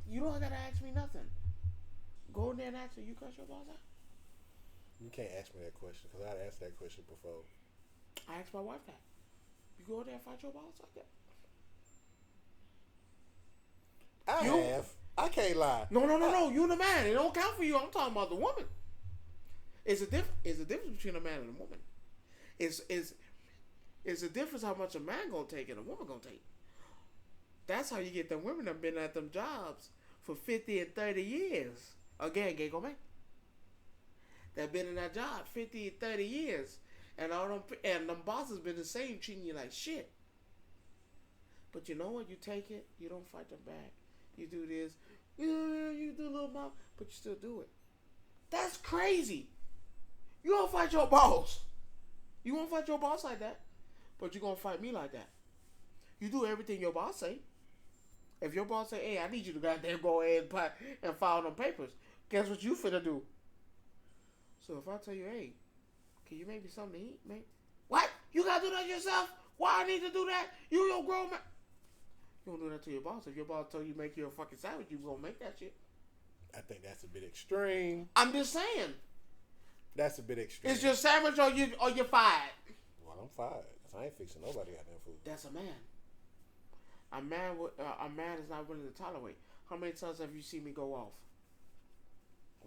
Speaker 2: you don't gotta ask me nothing. Go in there and ask her, you cut your boss out?
Speaker 1: You can't ask me that question because I'd asked that question before.
Speaker 2: I asked my wife that. You go in there and fight your boss like that?
Speaker 1: I have. I can't lie.
Speaker 2: No. You the man. It don't count for you. I'm talking about the woman. It's a difference between a man and a woman. It's a difference how much a man gonna take and a woman gonna take. That's how you get them women that been at them jobs for 50 and 30 years. Again, gay go man. That been in that job 50 and 30 years. And them bosses been the same, treating you like shit. But you know what? You take it, you don't fight them back. You do this, you do a little more, but you still do it. That's crazy. You don't fight your boss. You won't fight your boss like that, but you gonna fight me like that. You do everything your boss say. If your boss say, hey, I need you to goddamn go ahead and file them papers, guess what you finna do? So if I tell you, hey, can you make me something to eat, man? What? You gotta do that yourself? Why I need to do that? You your grown man. You don't do that to your boss. If your boss tell you make you a fucking sandwich, you gonna make that shit.
Speaker 1: I think that's a bit extreme.
Speaker 2: I'm just saying.
Speaker 1: That's a bit extreme.
Speaker 2: It's your sandwich or you're fired.
Speaker 1: Well, I'm fired. Cause I ain't fixing nobody goddamn food.
Speaker 2: That's a man. A man is not willing to tolerate. How many times have you seen me go off?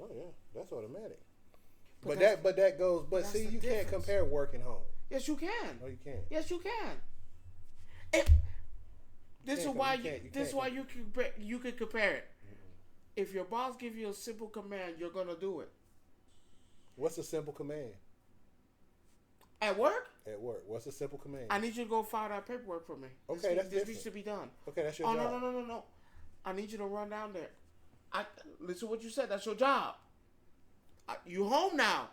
Speaker 1: Oh yeah, that's automatic.
Speaker 2: But
Speaker 1: that goes. But see, you can't compare work and home.
Speaker 2: Yes, you can.
Speaker 1: No, you can't.
Speaker 2: Yes, you can. This is why you can compare it. Mm-hmm. If your boss gives you a simple command, you're gonna do it.
Speaker 1: What's a simple command?
Speaker 2: At work?
Speaker 1: At work. What's a simple command?
Speaker 2: I need you to go file that paperwork for me.
Speaker 1: Okay, that's different.
Speaker 2: This needs to be done.
Speaker 1: Okay, that's your job.
Speaker 2: No. I need you to run down there. Listen to what you said. That's your job. You home now.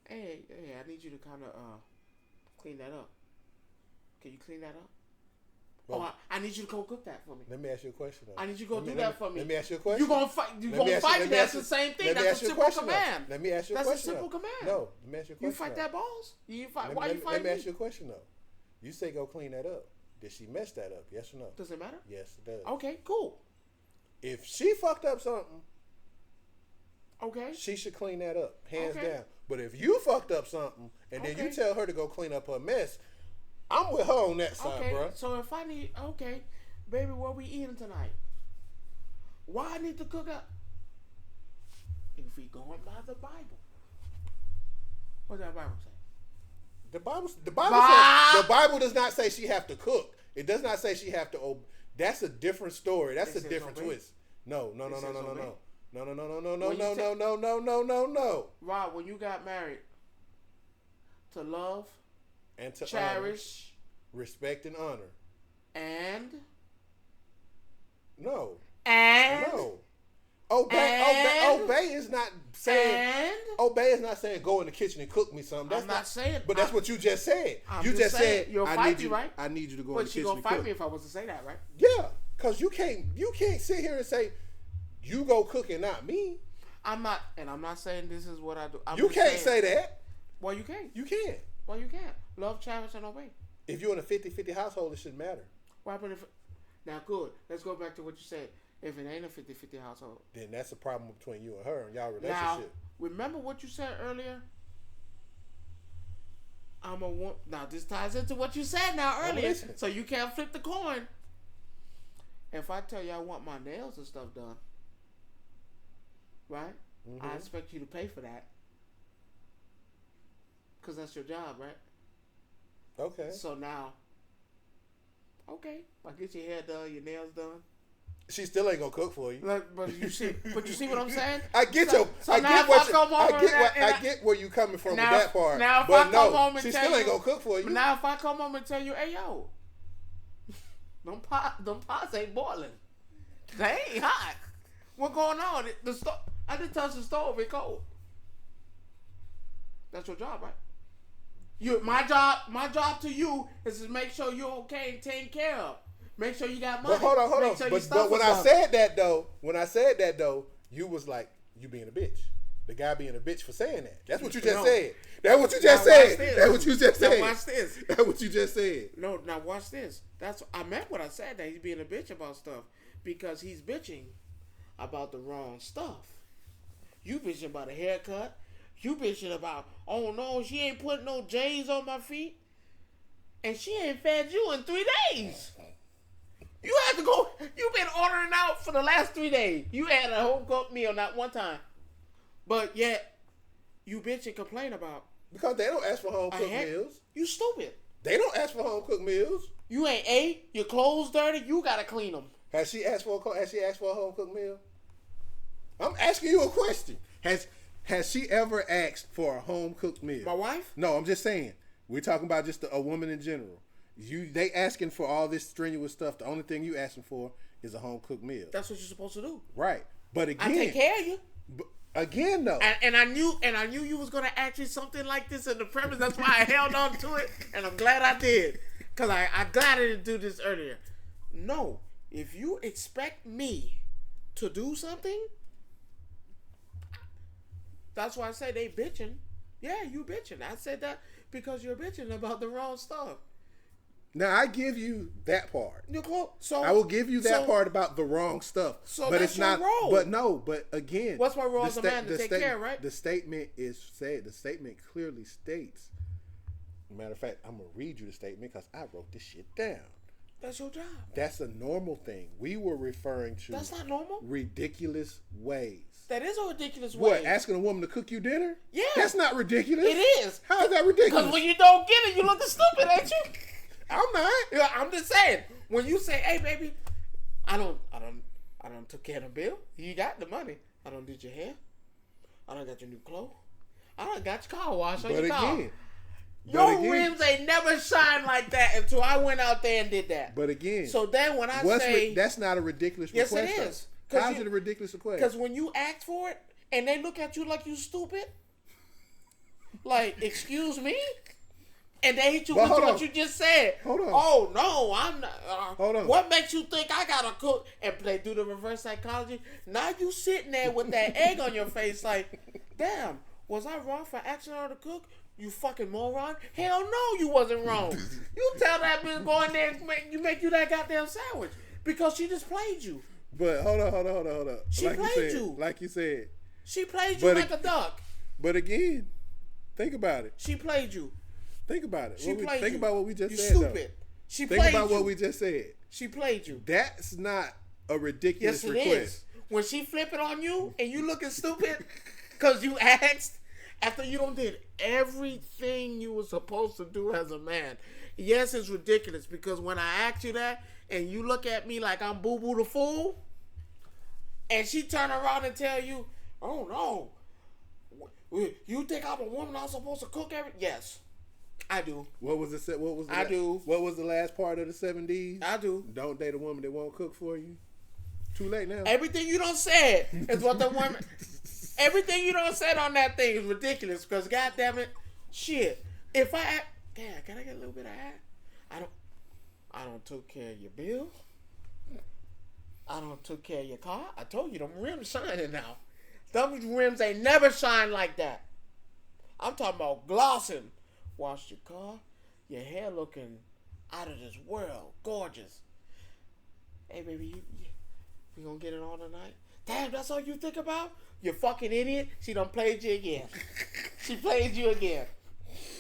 Speaker 2: Hey, I need you to kind of clean that up. Can you clean that up? Well, I need you to go cook that for me.
Speaker 1: Let me ask you a question.
Speaker 2: I need you to go do that for me.
Speaker 1: Let me ask you a question.
Speaker 2: You gonna fight me? That's the same thing. That's a simple command.
Speaker 1: Let me ask you a question.
Speaker 2: That's a simple command.
Speaker 1: No, let me ask you a question.
Speaker 2: You fight that boss? You fight? Why you fighting
Speaker 1: me? Let me
Speaker 2: me?
Speaker 1: ask you a question though. You say go clean that up. Did she mess that up? Yes or no?
Speaker 2: Does it matter?
Speaker 1: Yes, it does.
Speaker 2: Okay, cool.
Speaker 1: If she fucked up something,
Speaker 2: okay,
Speaker 1: she should clean that up, hands down. But if you fucked up something and then you tell her to go clean up her mess, I'm with her on that side, bro.
Speaker 2: So if I need, baby, what we eating tonight? Why I need to cook up? If we going by the Bible, what does that Bible say? The Bible does not say she have to cook. It does not say she have to. That's a different story. That's a different twist. No. Rob, when you got married, to love
Speaker 1: and to
Speaker 2: cherish,
Speaker 1: honor, respect and honor,
Speaker 2: and
Speaker 1: no. Obey is not saying. Obey is not saying go in the kitchen and cook me something. That's
Speaker 2: I'm not saying.
Speaker 1: But that's what you just said.
Speaker 2: You just said
Speaker 1: you'll fight me, right? I need you to go in the kitchen.
Speaker 2: But she gonna fight me if I was to say that, right?
Speaker 1: Yeah, because you can't sit here and say you go cook and not me.
Speaker 2: I'm not saying this is what I do.
Speaker 1: You can't say that.
Speaker 2: Well, you can't.
Speaker 1: You can't.
Speaker 2: Well, you can't. Love, cherish, and obey.
Speaker 1: If you're in a 50-50 household, it shouldn't matter.
Speaker 2: What happened if? Now, good. Let's go back to what you said. If it ain't a 50-50 household,
Speaker 1: then that's a problem between you and her and y'all relationship.
Speaker 2: Now, remember what you said earlier? Now, this ties into what you said earlier. So you can't flip the coin. If I tell you I want my nails and stuff done, right? Mm-hmm. I expect you to pay for that. Because that's your job, right?
Speaker 1: Okay.
Speaker 2: So now, I get your hair done, your nails done.
Speaker 1: She still ain't gonna cook for you.
Speaker 2: But you see what I'm saying?
Speaker 1: I get where you coming from with that part.
Speaker 2: Now, if
Speaker 1: but
Speaker 2: I come home and
Speaker 1: she
Speaker 2: tell
Speaker 1: still ain't
Speaker 2: you,
Speaker 1: gonna cook for you.
Speaker 2: But now, if I come home and tell you, hey yo, them pots ain't boiling. They ain't hot. What going on? I just touched the stove. It's cold. That's your job, right? My job to you is to make sure you're okay and taken care of. Make sure you got money.
Speaker 1: But hold on. Sure but when I said that though, you was like, you being a bitch. The guy being a bitch for saying that. That's what you just said. That's what you just said. That's what you just said.
Speaker 2: Now watch this.
Speaker 1: That's what you just said.
Speaker 2: No, now watch this. I meant what I said, that he's being a bitch about stuff because he's bitching about the wrong stuff. You bitching about a haircut. You bitching about, oh no, she ain't putting no J's on my feet. And she ain't fed you in 3 days. You have to go. You've been ordering out for the last 3 days. You had a home cooked meal not one time. But yet, you bitch and complain about.
Speaker 1: Because they don't ask for home cooked meals.
Speaker 2: You stupid.
Speaker 1: They don't ask for home cooked meals.
Speaker 2: You ain't ate. Your clothes dirty. You gotta clean them.
Speaker 1: Has she asked for a home cooked meal? I'm asking you a question. Has she ever asked for a home cooked meal?
Speaker 2: My wife?
Speaker 1: No, I'm just saying. We're talking about just a woman in general. They asking for all this strenuous stuff. The only thing you asking for is a home cooked meal.
Speaker 2: That's what you're supposed to do.
Speaker 1: Right. But again,
Speaker 2: I take care of you.
Speaker 1: Again, though.
Speaker 2: And I knew you was gonna ask me something like this in the premise. That's why I held on to it, and I'm glad I did. Cause I glad I didn't do this earlier. No, if you expect me to do something, that's why I say they bitching. Yeah, you bitching. I said that because you're bitching about the wrong stuff.
Speaker 1: Now I give you that part.
Speaker 2: So
Speaker 1: I will give you that part about the wrong stuff.
Speaker 2: So
Speaker 1: but
Speaker 2: that's
Speaker 1: it's not.
Speaker 2: your role.
Speaker 1: But no. But again,
Speaker 2: what's my role as a man to take care, right?
Speaker 1: The statement is said. The statement clearly states. Matter of fact, I'm gonna read you the statement because I wrote this shit down.
Speaker 2: That's your job.
Speaker 1: That's a normal thing. We were referring to.
Speaker 2: That's not normal.
Speaker 1: Ridiculous ways.
Speaker 2: That is a ridiculous way.
Speaker 1: What? Asking a woman to cook you dinner?
Speaker 2: Yeah.
Speaker 1: That's not ridiculous.
Speaker 2: It is.
Speaker 1: How is that ridiculous?
Speaker 2: Because when you don't get it, you looking stupid, ain't you?
Speaker 1: I'm not.
Speaker 2: Yeah, I'm just saying. When you say, "Hey, baby, I don't took care of the bill. You got the money. I don't did your hair. I don't got your new clothes. I don't got your car wash on your car." Your rims ain't never shine like that until I went out there and did that.
Speaker 1: But again,
Speaker 2: so then when I say
Speaker 1: that's not a ridiculous request.
Speaker 2: Yes, it is.
Speaker 1: How's it a ridiculous request?
Speaker 2: Because when you ask for it and they look at you like you stupid, like, excuse me, and they hit you with what you just said.
Speaker 1: Hold on.
Speaker 2: Oh no, I'm not.
Speaker 1: Hold on.
Speaker 2: What makes you think I gotta cook? And they do the reverse psychology. Now you sitting there with that egg on your face, like, damn, was I wrong for asking her to cook? You fucking moron! Hell no, you wasn't wrong. You tell that bitch go in there and make you that goddamn sandwich because she just played you.
Speaker 1: But hold on.
Speaker 2: She played you.
Speaker 1: Like you said.
Speaker 2: She played you like a duck.
Speaker 1: But again, think about it.
Speaker 2: She played you.
Speaker 1: Think about it.
Speaker 2: Think
Speaker 1: about what we just said.
Speaker 2: You stupid. She played you.
Speaker 1: Think about what we just said.
Speaker 2: She played you.
Speaker 1: That's not a ridiculous request.
Speaker 2: Yes, it is. When she flip it on you and you looking stupid because you asked after you done did everything you were supposed to do as a man. Yes, it's ridiculous because when I ask you that and you look at me like I'm Boo Boo the Fool and she turn around and tell you, oh no, you think I'm a woman I'm supposed to cook everything? Yes, I do.
Speaker 1: What was it? What was What was the last part of the 7Ds?
Speaker 2: I do.
Speaker 1: Don't date a woman that won't cook for you. Too late now.
Speaker 2: Everything you done said is what the woman... Everything you done said on that thing is ridiculous because, goddamn it, shit. If I... Damn, can I get a little bit of that? I don't took care of your bill. I don't took care of your car. I told you, them rims shining now. Them rims ain't never shine like that. I'm talking about glossing. Wash your car. Your hair looking out of this world. Gorgeous. Hey, baby, we gonna get it on tonight? Damn, that's all you think about? You fucking idiot. She done played you again. She played you again.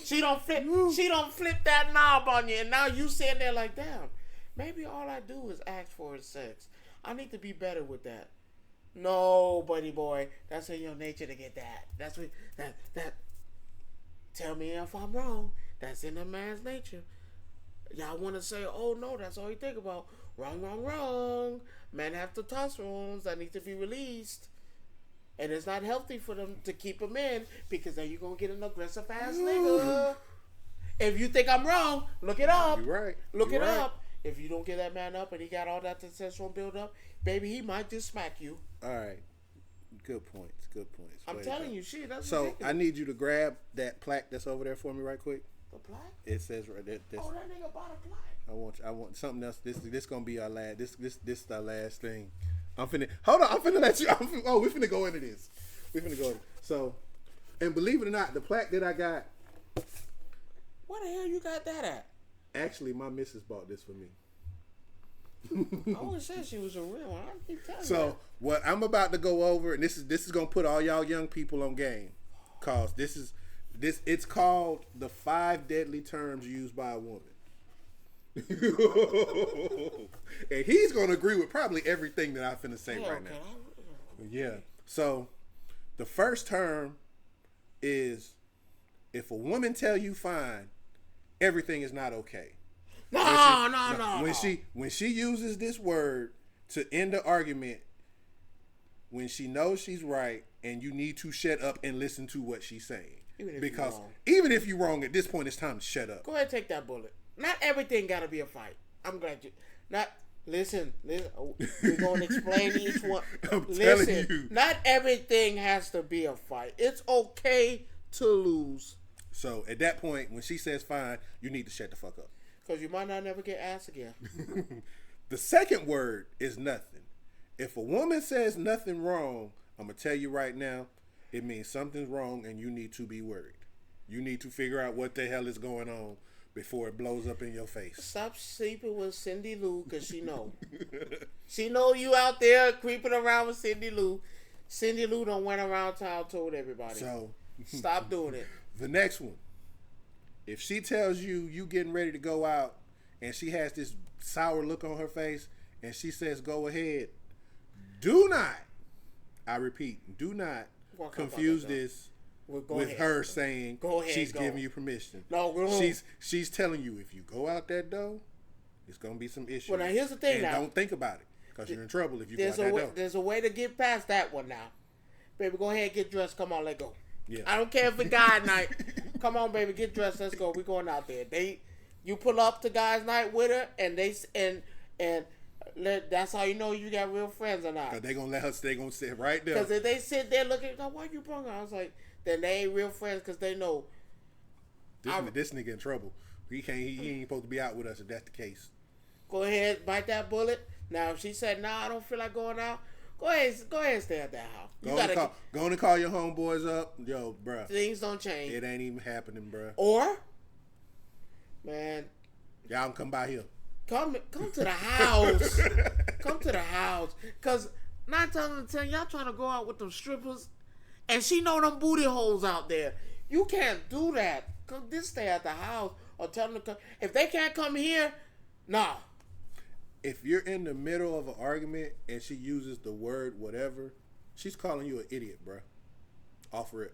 Speaker 2: She don't flip that knob on you, and now you sitting there like, damn, maybe all I do is ask for is sex. I need to be better with that. No, buddy boy, that's in your nature to get that. That's what that. Tell me if I'm wrong. That's in a man's nature. Y'all want to say, oh no, that's all you think about. Wrong. Men have testosterone that need to be released. And it's not healthy for them to keep them in because then you're going to get an aggressive ass nigga. If you think I'm wrong, look it up.
Speaker 1: You're right.
Speaker 2: Look it up. If you don't get that man up and he got all that testosterone build up, baby, he might just smack you.
Speaker 1: All right. Good points.
Speaker 2: I'm telling you, shit, that's
Speaker 1: so
Speaker 2: ridiculous.
Speaker 1: I need you to grab that plaque that's over there for me right quick.
Speaker 2: The plaque?
Speaker 1: It says right there.
Speaker 2: Oh, that nigga bought a plaque.
Speaker 1: I want something else. This gonna be our last. This is our last thing. I'm finna let you. We finna go into this. So, and believe it or not, the plaque that I got.
Speaker 2: Where the hell you got that at?
Speaker 1: Actually, my missus bought this for me.
Speaker 2: I always said she was a real one. I keep telling you.
Speaker 1: So what I'm about to go over, and this is gonna put all y'all young people on game, cause it's called the 5 deadly terms used by a woman. And he's gonna agree with probably everything that I'm finna say right now. Yeah. So the first term is if a woman tell you fine, everything is not okay.
Speaker 2: No.
Speaker 1: When she uses this word to end the argument, when she knows she's right, and you need to shut up and listen to what she's saying. Even if you're wrong, at this point, it's time to shut up.
Speaker 2: Go ahead and take that bullet. Not everything gotta be a fight. I'm glad you. Listen. We're gonna explain each one.
Speaker 1: Telling you.
Speaker 2: Not everything has to be a fight. It's okay to lose.
Speaker 1: So at that point, when she says fine, you need to shut the fuck up.
Speaker 2: Because you might not never get asked again.
Speaker 1: The second word is nothing. If a woman says nothing wrong, I'm going to tell you right now, it means something's wrong and you need to be worried. You need to figure out what the hell is going on before it blows up in your face.
Speaker 2: Stop sleeping with Cindy Lou, because she know. She know you out there creeping around with Cindy Lou. Cindy Lou done went around town, told everybody.
Speaker 1: So
Speaker 2: stop doing it.
Speaker 1: The next one. If she tells you getting ready to go out and she has this sour look on her face and she says go ahead, do not, I repeat, do not confuse this with her saying she's giving you permission.
Speaker 2: No,
Speaker 1: she's telling you if you go out that door, it's gonna be some issues.
Speaker 2: Well, now here's the thing.
Speaker 1: And don't think about it, because you're in trouble if you go out that door.
Speaker 2: There's a way to get past that one now. Baby, go ahead, get dressed. Come on, let's go.
Speaker 1: Yeah.
Speaker 2: I don't care if it's guy night. Come on, baby, get dressed. Let's go. We going out there. You pull up to guys' night with her, and that's how you know you got real friends or not.
Speaker 1: Cause they gonna sit right there.
Speaker 2: Because if they sit there looking, why you bring her? I was like, then they ain't real friends because they know.
Speaker 1: This nigga in trouble. He ain't supposed to be out with us if that's the case.
Speaker 2: Go ahead, bite that bullet. Now, if she said, nah, I don't feel like going out, go ahead and stay at that house.
Speaker 1: Go on and call your homeboys up. Yo, bruh.
Speaker 2: Things don't change.
Speaker 1: It ain't even happening, bruh.
Speaker 2: Or, man.
Speaker 1: Y'all can come by here.
Speaker 2: Come to the house. Come to the house. Because 9 times out of 10, y'all trying to go out with them strippers. And she know them booty holes out there. You can't do that. Just stay at the house. Or tell them to come. If they can't come here, nah.
Speaker 1: If you're in the middle of an argument and she uses the word whatever, she's calling you an idiot, bruh. Offer it.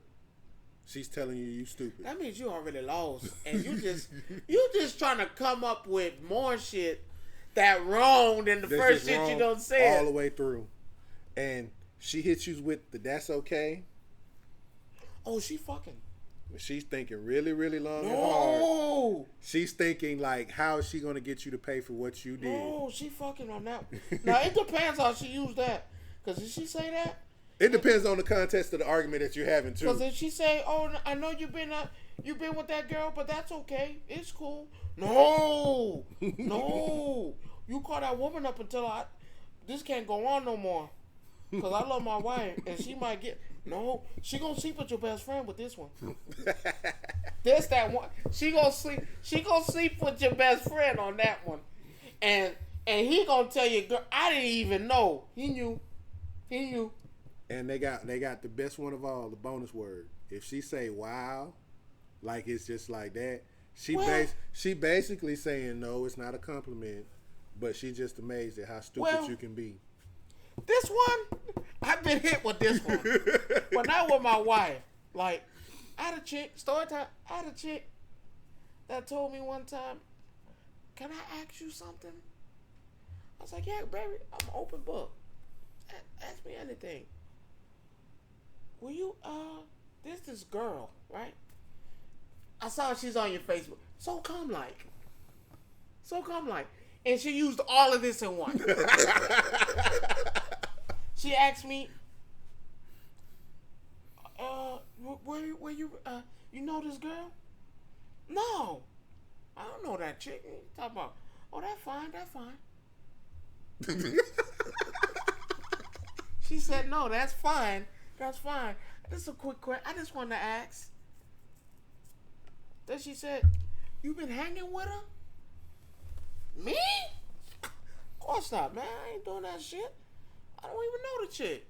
Speaker 1: She's telling you stupid.
Speaker 2: That means you already lost. And you just trying to come up with more shit that wrong than the first shit you done said.
Speaker 1: All the way through. And she hits you with the that's okay.
Speaker 2: Oh, she fucking.
Speaker 1: She's thinking really, really long and hard. She's thinking like, how is she going to get you to pay for what you did?
Speaker 2: No, she fucking on that. Now, it depends how she used that. Because if she say that.
Speaker 1: It depends on the context of the argument that you're having, too.
Speaker 2: Because if she say, oh, I know you've been with that girl, but that's okay. It's cool. No. No. You call that woman up until this can't go on no more. Because I love my wife, and she might get... No, she gonna sleep with your best friend with this one. There's that one. She gonna sleep with your best friend on that one. And he gonna tell you, girl, I didn't even know. He knew.
Speaker 1: And they got the best one of all, the bonus word. If she say wow, like it's just like that, she basically saying no, it's not a compliment, but she just amazed at how stupid you can be.
Speaker 2: This one, I've been hit with this one. But not with my wife. Like, I had a chick, story time, I had a chick that told me one time, can I ask you something? I was like, yeah, baby, I'm an open book. Ask me anything. Will you, there's this girl, right? I saw she's on your Facebook. So come like. And she used all of this in one. She asked me, where you, you know this girl? No. I don't know that chick. You talking about, oh, that's fine. She said, no, that's fine. This is a quick question. I just wanted to ask. Then she said, you been hanging with her? Me? Of course not, man. I ain't doing that shit. I don't even know the chick.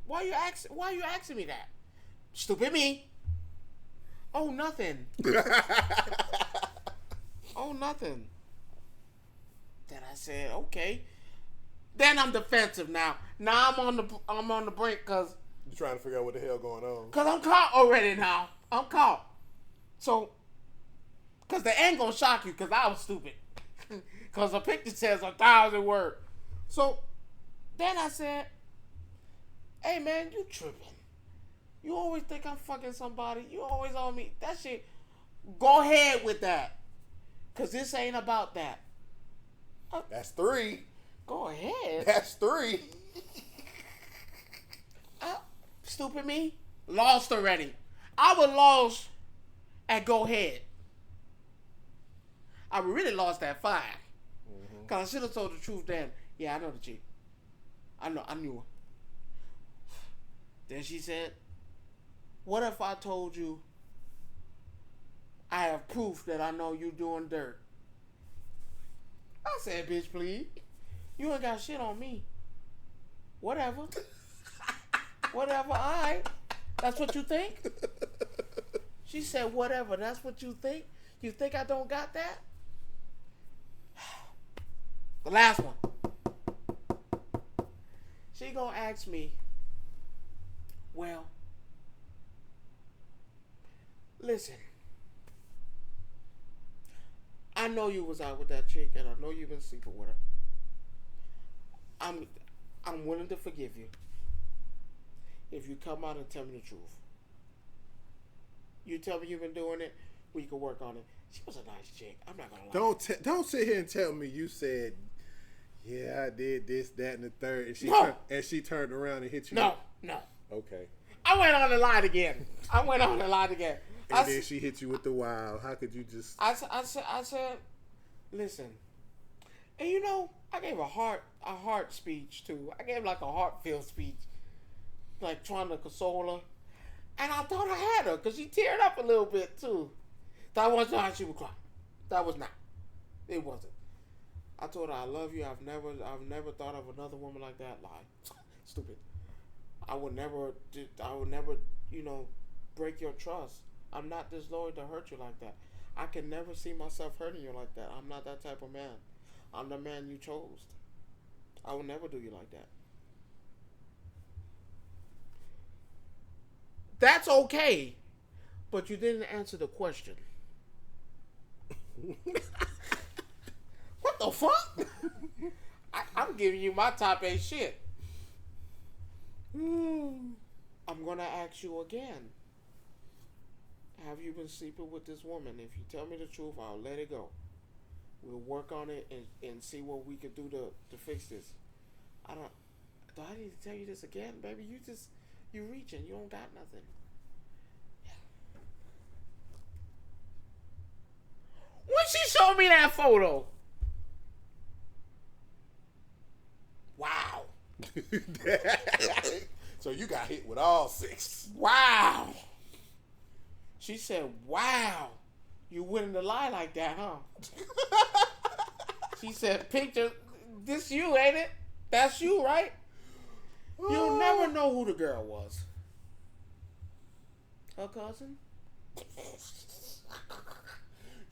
Speaker 2: Why you asking me that? Stupid me. Oh, nothing. Oh, nothing. Then I said, okay. Then I'm defensive now. Now I'm on the brink because
Speaker 1: you trying to figure out what the hell going on.
Speaker 2: Because I'm caught already now. I'm caught. So, because they ain't going to shock you because I was stupid. Because the picture says 1,000 words. So, then I said, hey, man, you tripping. You always think I'm fucking somebody. You always on me. That shit, go ahead with that. Because this ain't about that.
Speaker 1: That's 3.
Speaker 2: Go ahead.
Speaker 1: That's 3.
Speaker 2: Stupid me. Lost already. I was lost at go ahead. I really lost at 5. Because I should have told the truth then. Yeah, I know the chick. I knew her. Then she said, what if I told you I have proof that I know you doing dirt. I said, bitch, please. You ain't got shit on me. Whatever. Whatever, alright. That's what you think? She said, whatever, that's what you think? You think I don't got that? The last one. She gonna ask me, well, listen, I know you was out with that chick and I know you've been sleeping with her. I'm willing to forgive you if you come out and tell me the truth. You tell me you've been doing it, we can work on it. She was a nice chick. I'm not gonna lie.
Speaker 1: Don't sit here and tell me you said, yeah, I did this, that, and the third, and she turned around and hit you.
Speaker 2: No.
Speaker 1: Okay.
Speaker 2: I went on and lied again.
Speaker 1: And then she hit you with the wow. How could you just?
Speaker 2: I said, listen, and you know, I gave a heart speech too. I gave like a heartfelt speech, like trying to console her, and I thought I had her because she teared up a little bit too. That wasn't how she would cry. That was not. It wasn't. I told her I love you. I've never thought of another woman like that. Lie, stupid. I would never, break your trust. I'm not disloyal to hurt you like that. I can never see myself hurting you like that. I'm not that type of man. I'm the man you chose. I will never do you like that. That's okay, but you didn't answer the question. What the fuck? I'm giving you my top 8 shit. I'm gonna ask you again. Have you been sleeping with this woman? If you tell me the truth, I'll let it go. We'll work on it and see what we can do to fix this. Do I need to tell you this again, baby? You reaching. You don't got nothing. Yeah. When she showed me that photo. Wow.
Speaker 1: So you got hit with all 6.
Speaker 2: Wow. She said, wow. You willing to lie like that, huh? She said, picture, this you, ain't it? That's you, right? You'll never know who the girl was. Her cousin?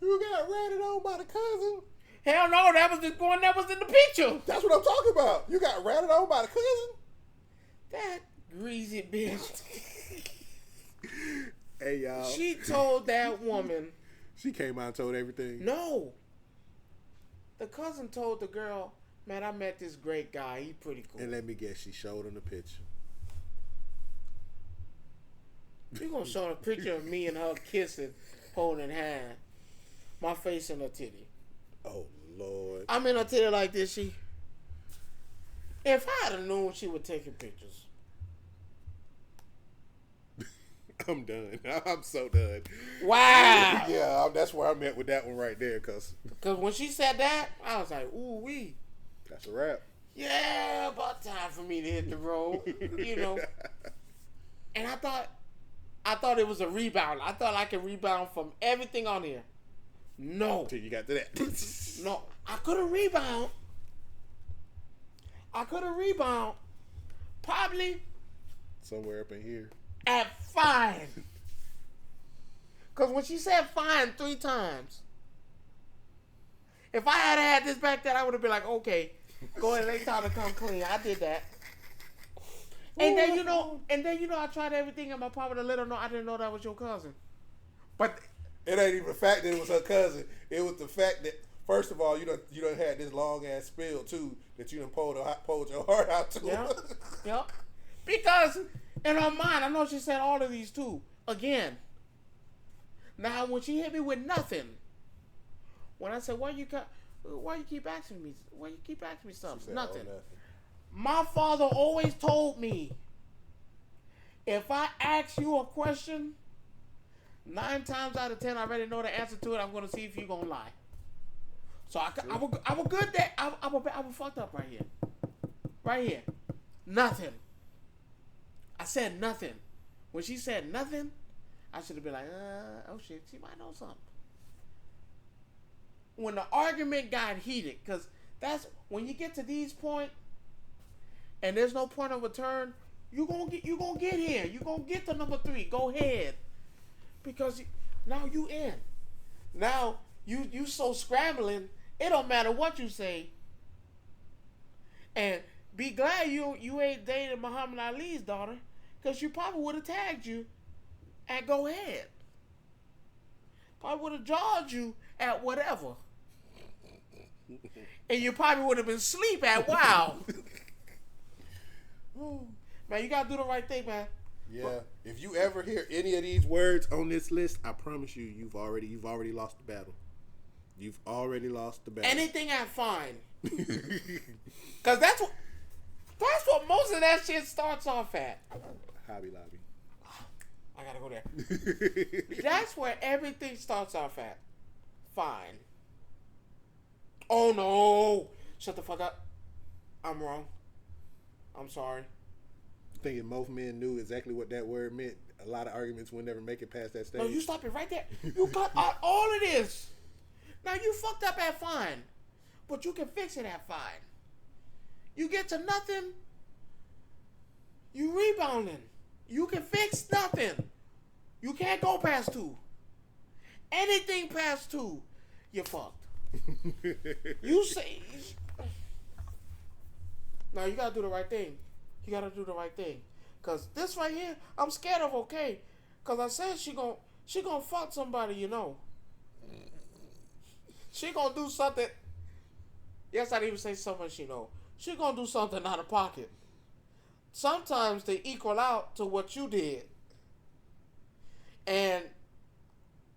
Speaker 1: You got ratted on by the cousin?
Speaker 2: Hell no, that was the one that was in the picture.
Speaker 1: That's what I'm talking about. You got ratted on by the cousin?
Speaker 2: That greasy bitch.
Speaker 1: Hey, y'all.
Speaker 2: She told that woman.
Speaker 1: She came out and told everything?
Speaker 2: No. The cousin told the girl, man, I met this great guy. He pretty cool.
Speaker 1: And let me guess, she showed him the picture.
Speaker 2: You gonna show a picture of me and her kissing, holding hand. My face in her titty.
Speaker 1: Oh, Lord.
Speaker 2: I'm in her titty like this, If I had known she was taking pictures.
Speaker 1: I'm done. I'm so done.
Speaker 2: Wow.
Speaker 1: Yeah, that's where I'm at with that one right there, Cause
Speaker 2: when she said that, I was like, ooh wee.
Speaker 1: That's a wrap.
Speaker 2: Yeah, about time for me to hit the road. And I thought it was a rebound. I thought I could rebound from everything on here. No.
Speaker 1: Until you got to that.
Speaker 2: No. I could have rebound. Probably
Speaker 1: somewhere up in here.
Speaker 2: At fine. Because when she said fine 3 times, if I had this back then, I would have been like, okay, go ahead, it's time to come clean. I did that. And then, I tried everything in my power to let her know I didn't know that was your cousin. But
Speaker 1: it ain't even the fact that it was her cousin. It was the fact that, first of all, you done had this long ass spill too that you done pulled your heart out to.
Speaker 2: Yep. Because in her mind, I know she said all of these too. Again. Now when she hit me with nothing, when I said, why you keep asking me something?
Speaker 1: Said,
Speaker 2: nothing.
Speaker 1: Oh, nothing.
Speaker 2: My father always told me, if I ask you a question, 9 times out of 10 I already know the answer to it. I'm gonna see if you're gonna lie. So I was good there. I was fucked up right here. Right here. Nothing. I said nothing. When she said nothing, I should have been like, oh shit, she might know something. When the argument got heated, because that's when you get to these points, and there's no point of return. You gonna get here. You gonna get to number 3. Go ahead, because now you in. Now you so scrambling. It don't matter what you say. And be glad you ain't dated Muhammad Ali's daughter, because she probably would have tagged you at go ahead. Probably would have jawed you at whatever. And you probably would have been asleep at wow. Man, you gotta do the right thing, man.
Speaker 1: Yeah. If you ever hear any of these words on this list, I promise you've already lost the battle. You've already lost the battle.
Speaker 2: Anything at fine. Cause that's what most of that shit starts off at.
Speaker 1: Hobby Lobby.
Speaker 2: I gotta go there. That's where everything starts off at. Fine. Oh no! Shut the fuck up. I'm wrong. I'm sorry.
Speaker 1: Thinking most men knew exactly what that word meant. A lot of arguments will never make it past that stage.
Speaker 2: No, you stop it right there. You cut out all of this. Now you fucked up at fine, but you can fix it at fine. You get to nothing, you rebounding. You can fix nothing. You can't go past 2. Anything past 2, you're fucked. You say, now you gotta do the right thing. You gotta do the right thing. Cause this right here, I'm scared of. Okay, cause I said she gonna fuck somebody, you know. She gonna do something. Yes, I didn't even say someone she know. She gonna do something out of pocket. Sometimes they equal out to what you did. And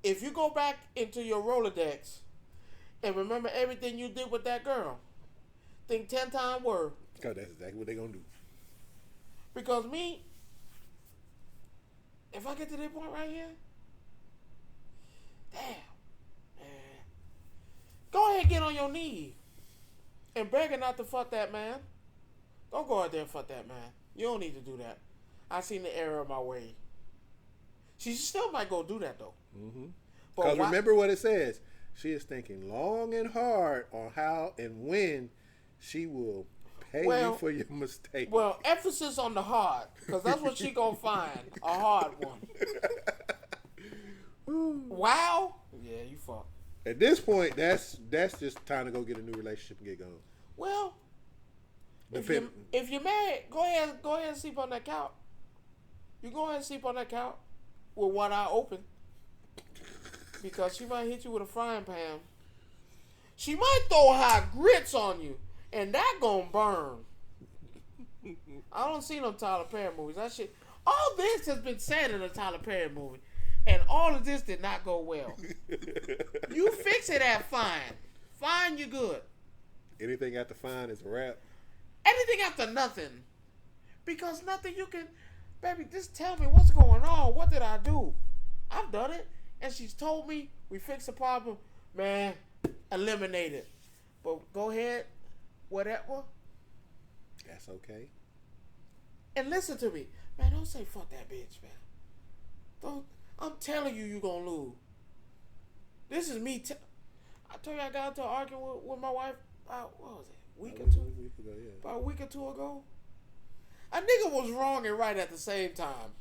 Speaker 2: if you go back into your Rolodex and remember everything you did with that girl, think 10 times word.
Speaker 1: Because that's exactly what they gonna do.
Speaker 2: Because me, if I get to this point right here, damn, man, go ahead and get on your knee and beg her not to fuck that man. Don't go out there and fuck that man. You don't need to do that. I seen the error of my way. She still might go do that though.
Speaker 1: Because remember what it says. She is thinking long and hard on how and when she will pay you for your mistake.
Speaker 2: Well, emphasis on the hard, because that's what she gonna find, a hard one. Wow. Yeah, you fucked.
Speaker 1: At this point, that's just time to go get a new relationship and get going.
Speaker 2: Well, if you're married, go ahead and sleep on that couch. You go ahead and sleep on that couch with one eye open, because she might hit you with a frying pan. She might throw hot grits on you, and that gonna burn. I don't see no Tyler Perry movies. That shit. All this has been said in a Tyler Perry movie, and all of this did not go well. You fix it at fine. Fine, you good.
Speaker 1: Anything after fine is a wrap.
Speaker 2: Anything after nothing. Because nothing you can... Baby, just tell me what's going on. What did I do? I've done it. And she's told me we fixed the problem. Man, eliminate it. But go ahead. Whatever.
Speaker 1: That's okay.
Speaker 2: And listen to me. Man, don't say fuck that bitch, man. Don't... I'm telling you, you gonna lose. This is me. I told you I got into an argument with my wife about, what was it? A week or two ago, yeah. About a week or two ago. A nigga was wrong and right at the same time.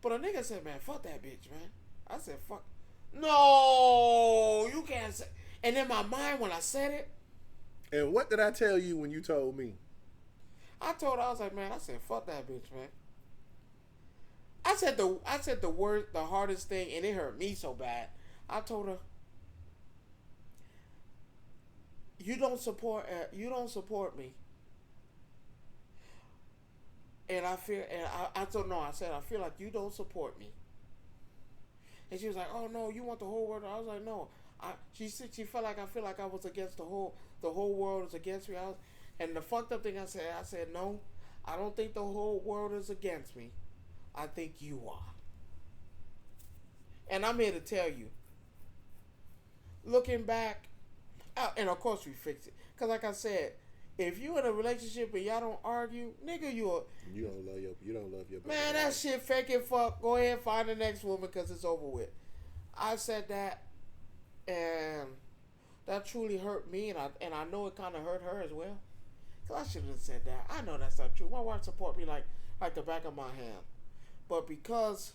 Speaker 2: But a nigga said, man, fuck that bitch, man. I said, fuck. No, you can't say. And in my mind, when I said it.
Speaker 1: And what did I tell you when you told me?
Speaker 2: I was like, man, I said, fuck that bitch, man. I said the word, the hardest thing, and it hurt me so bad. I told her, you don't support me. And I feel, and I don't know. I said, I feel like you don't support me. And she was like, oh no, you want the whole world. I was like, no. She felt like I feel like I was against the whole world is against me. And the fucked up thing I said, no, I don't think the whole world is against me. I think you are. And I'm here to tell you, looking back, and of course we fixed it. Because like I said, If you in a relationship and y'all don't argue, nigga,
Speaker 1: You don't love your
Speaker 2: man. That shit fake it fuck. Go ahead and find the next woman because it's over with. I said that, and that truly hurt me, and I know it kind of hurt her as well. Cause I should have said that. I know that's not true. My wife support me like the back of my hand, but because,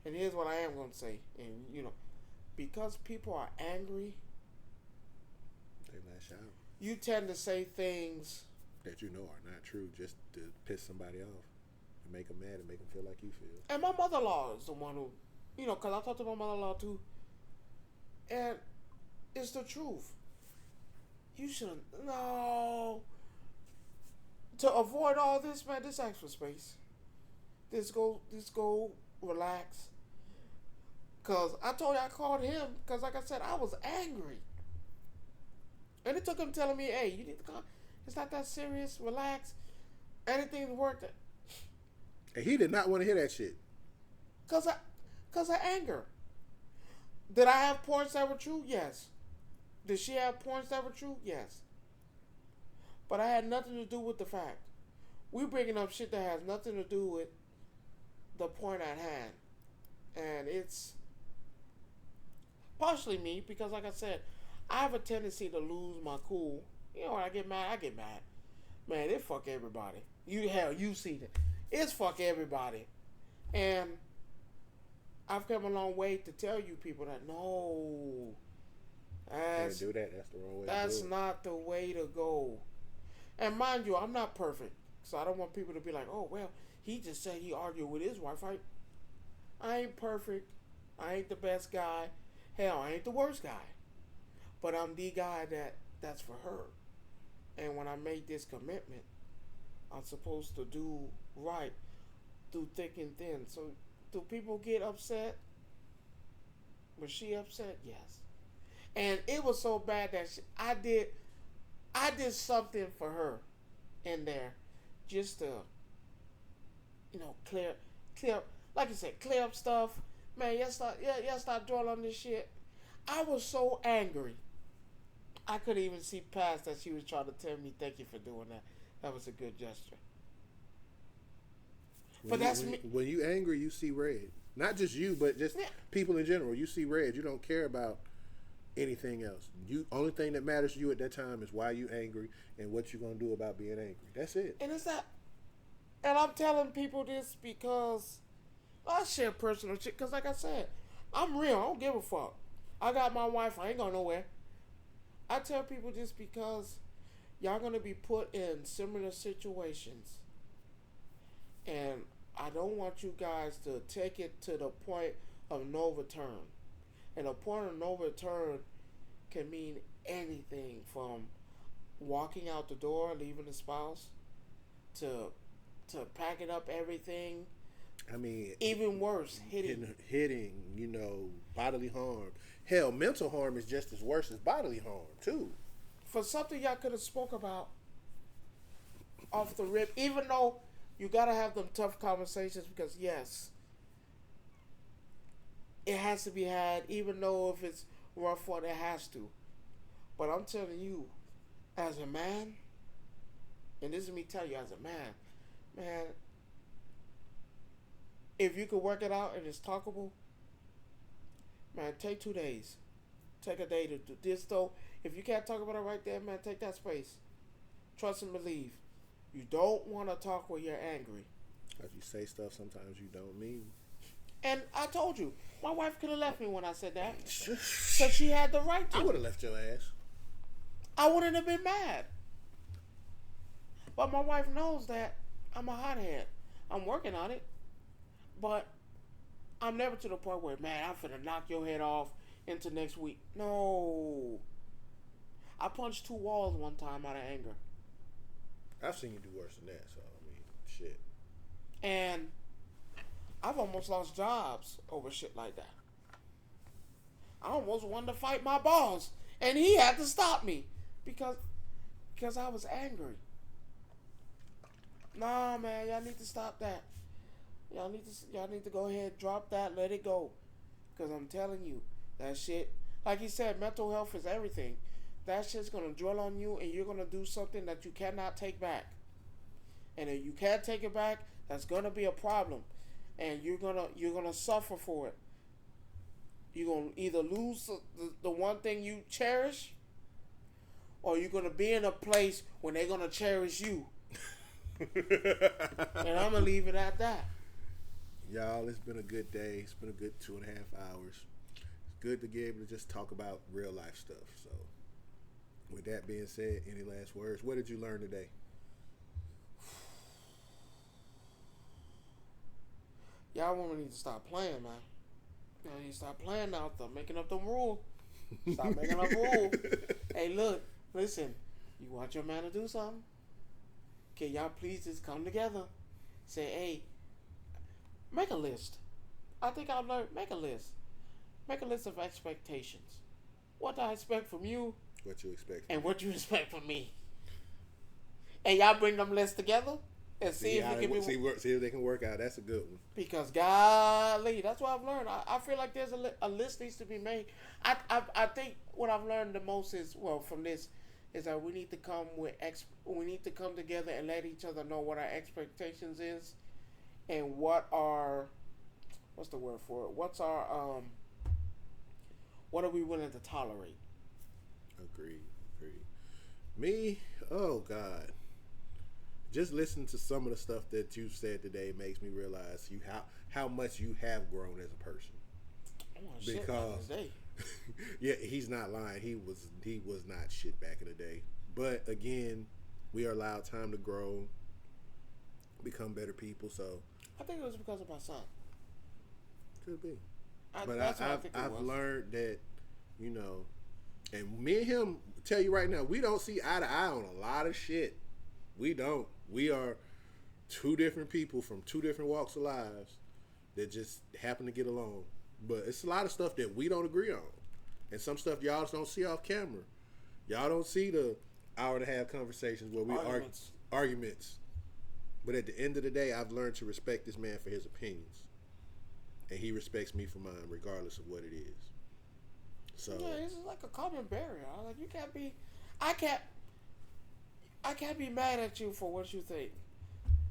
Speaker 2: and here's what I am gonna say, and because people are angry,
Speaker 1: they lash out.
Speaker 2: You tend to say things
Speaker 1: that you know are not true just to piss somebody off and make them mad and make them feel like you feel.
Speaker 2: And my mother-in-law is the one who, because I talk to my mother-in-law too, and it's the truth. You shouldn't. No. To avoid all this, man, just ask for space. Just go relax. Because I told you I called him because, like I said, I was angry. And it took him telling me, hey, you need to call. It's not that serious. Relax. Anything's worked.
Speaker 1: And he did not want to hear that shit.
Speaker 2: Because of anger. Did I have points that were true? Yes. Did she have points that were true? Yes. But I had nothing to do with the fact. We bringing up shit that has nothing to do with the point at hand. And it's partially me because, like I said, I have a tendency to lose my cool. When I get mad, Man, it fuck everybody. You seen it. It's fuck everybody. And I've come a long way to tell you people that no.
Speaker 1: Can't do that. That's the wrong way to do it.
Speaker 2: That's not the way to go. And mind you, I'm not perfect. So I don't want people to be like, oh, well, he just said he argued with his wife. I ain't perfect. I ain't the best guy. Hell, I ain't the worst guy. But I'm the guy that's for her. And when I made this commitment, I'm supposed to do right through thick and thin. So do people get upset? Was she upset? Yes. And it was so bad that I did something for her in there just to, clear, like you said, clear up stuff. Man, y'all start dwelling on this shit. I was so angry. I couldn't even see past that she was trying to tell me thank you for doing that. That was a good gesture.
Speaker 1: When you angry, you see red. Not just you, but just people in general. You see red. You don't care about anything else. Only thing that matters to you at that time is why you angry and what you're gonna do about being angry. That's it.
Speaker 2: And it's that. And I'm telling people this because I share personal shit. Because like I said, I'm real. I don't give a fuck. I got my wife. I ain't going nowhere. I tell people this because y'all gonna be put in similar situations, and I don't want you guys to take it to the point of no return. And a point of no return can mean anything from walking out the door, leaving the spouse, to packing up everything.
Speaker 1: I mean,
Speaker 2: even worse, hitting,
Speaker 1: bodily harm. Hell, mental harm is just as worse as bodily harm too.
Speaker 2: For something y'all could have spoke about off the rip, even though you gotta have them tough conversations because yes, it has to be had, even though if it's rough one, it has to. But I'm telling you, as a man, and this is me telling you as a man, if you could work it out and it's talkable, man, take 2 days. Take a day to do this though. If you can't talk about it right there, man, take that space. Trust and believe. You don't want to talk when you're angry.
Speaker 1: If you say stuff sometimes you don't mean.
Speaker 2: And I told you, my wife could have left me when I said that. Because she had the right to.
Speaker 1: I would have left your ass.
Speaker 2: I wouldn't have been mad. But my wife knows that I'm a hothead. I'm working on it. But I'm never to the point where, man, I'm finna knock your head off into next week. No. I punched 2 walls one time out of anger.
Speaker 1: I've seen you do worse than that, so I mean, shit.
Speaker 2: And I've almost lost jobs over shit like that. I almost wanted to fight my boss, and he had to stop me because I was angry. Nah, man, y'all need to stop that. Y'all need to go ahead, drop that, let it go. Because I'm telling you, that shit, like he said, mental health is everything. that shit's gonna dwell on you, and you're gonna do something that you cannot take back. And if you can't take it back, that's gonna be a problem, and you're gonna suffer for it. You're gonna either lose the one thing you cherish, or you're gonna be in a place when they're gonna cherish you. And I'm gonna leave it at that.
Speaker 1: Y'all, it's been a good day. It's been a good 2.5 hours. It's good to be able to just talk about real life stuff. So, with that being said, any last words? What did you learn today?
Speaker 2: Y'all women need to stop playing, man. Y'all need to stop playing out there, making up them rules. Stop making up rules. Hey, look, listen. You want your man to do something? Can y'all please just come together? Say, hey, make a list. I think I've learned, make a list. Make a list of expectations. What I expect from you.
Speaker 1: What you expect.
Speaker 2: And what you expect from me. And y'all bring them lists together and see if it can
Speaker 1: see if they can work out. That's a good one.
Speaker 2: Because golly, that's what I've learned. I feel like there's a list needs to be made. I think what I've learned the most is, well, from this, is that we need to come together and let each other know what our expectations is, and what's the word for it? What's our what are we willing to tolerate?
Speaker 1: Agreed. Me, oh God. Just listening to some of the stuff that you've said today makes me realize how much you have grown as a person. Because yeah, he's not lying. He was not shit back in the day. But again, we are allowed time to grow, become better people. So
Speaker 2: I think it was because of my son.
Speaker 1: Could be. I've learned that, and me and him, tell you right now, we don't see eye to eye on a lot of shit. We don't. We are two different people from two different walks of lives that just happen to get along. But it's a lot of stuff that we don't agree on. And some stuff y'all just don't see off camera. Y'all don't see the hour and a half conversations where we arguments. But at the end of the day, I've learned to respect this man for his opinions. And he respects me for mine, regardless of what it is. So
Speaker 2: yeah, this is like a common barrier. Like, you can't be, I can't be mad at you for what you think.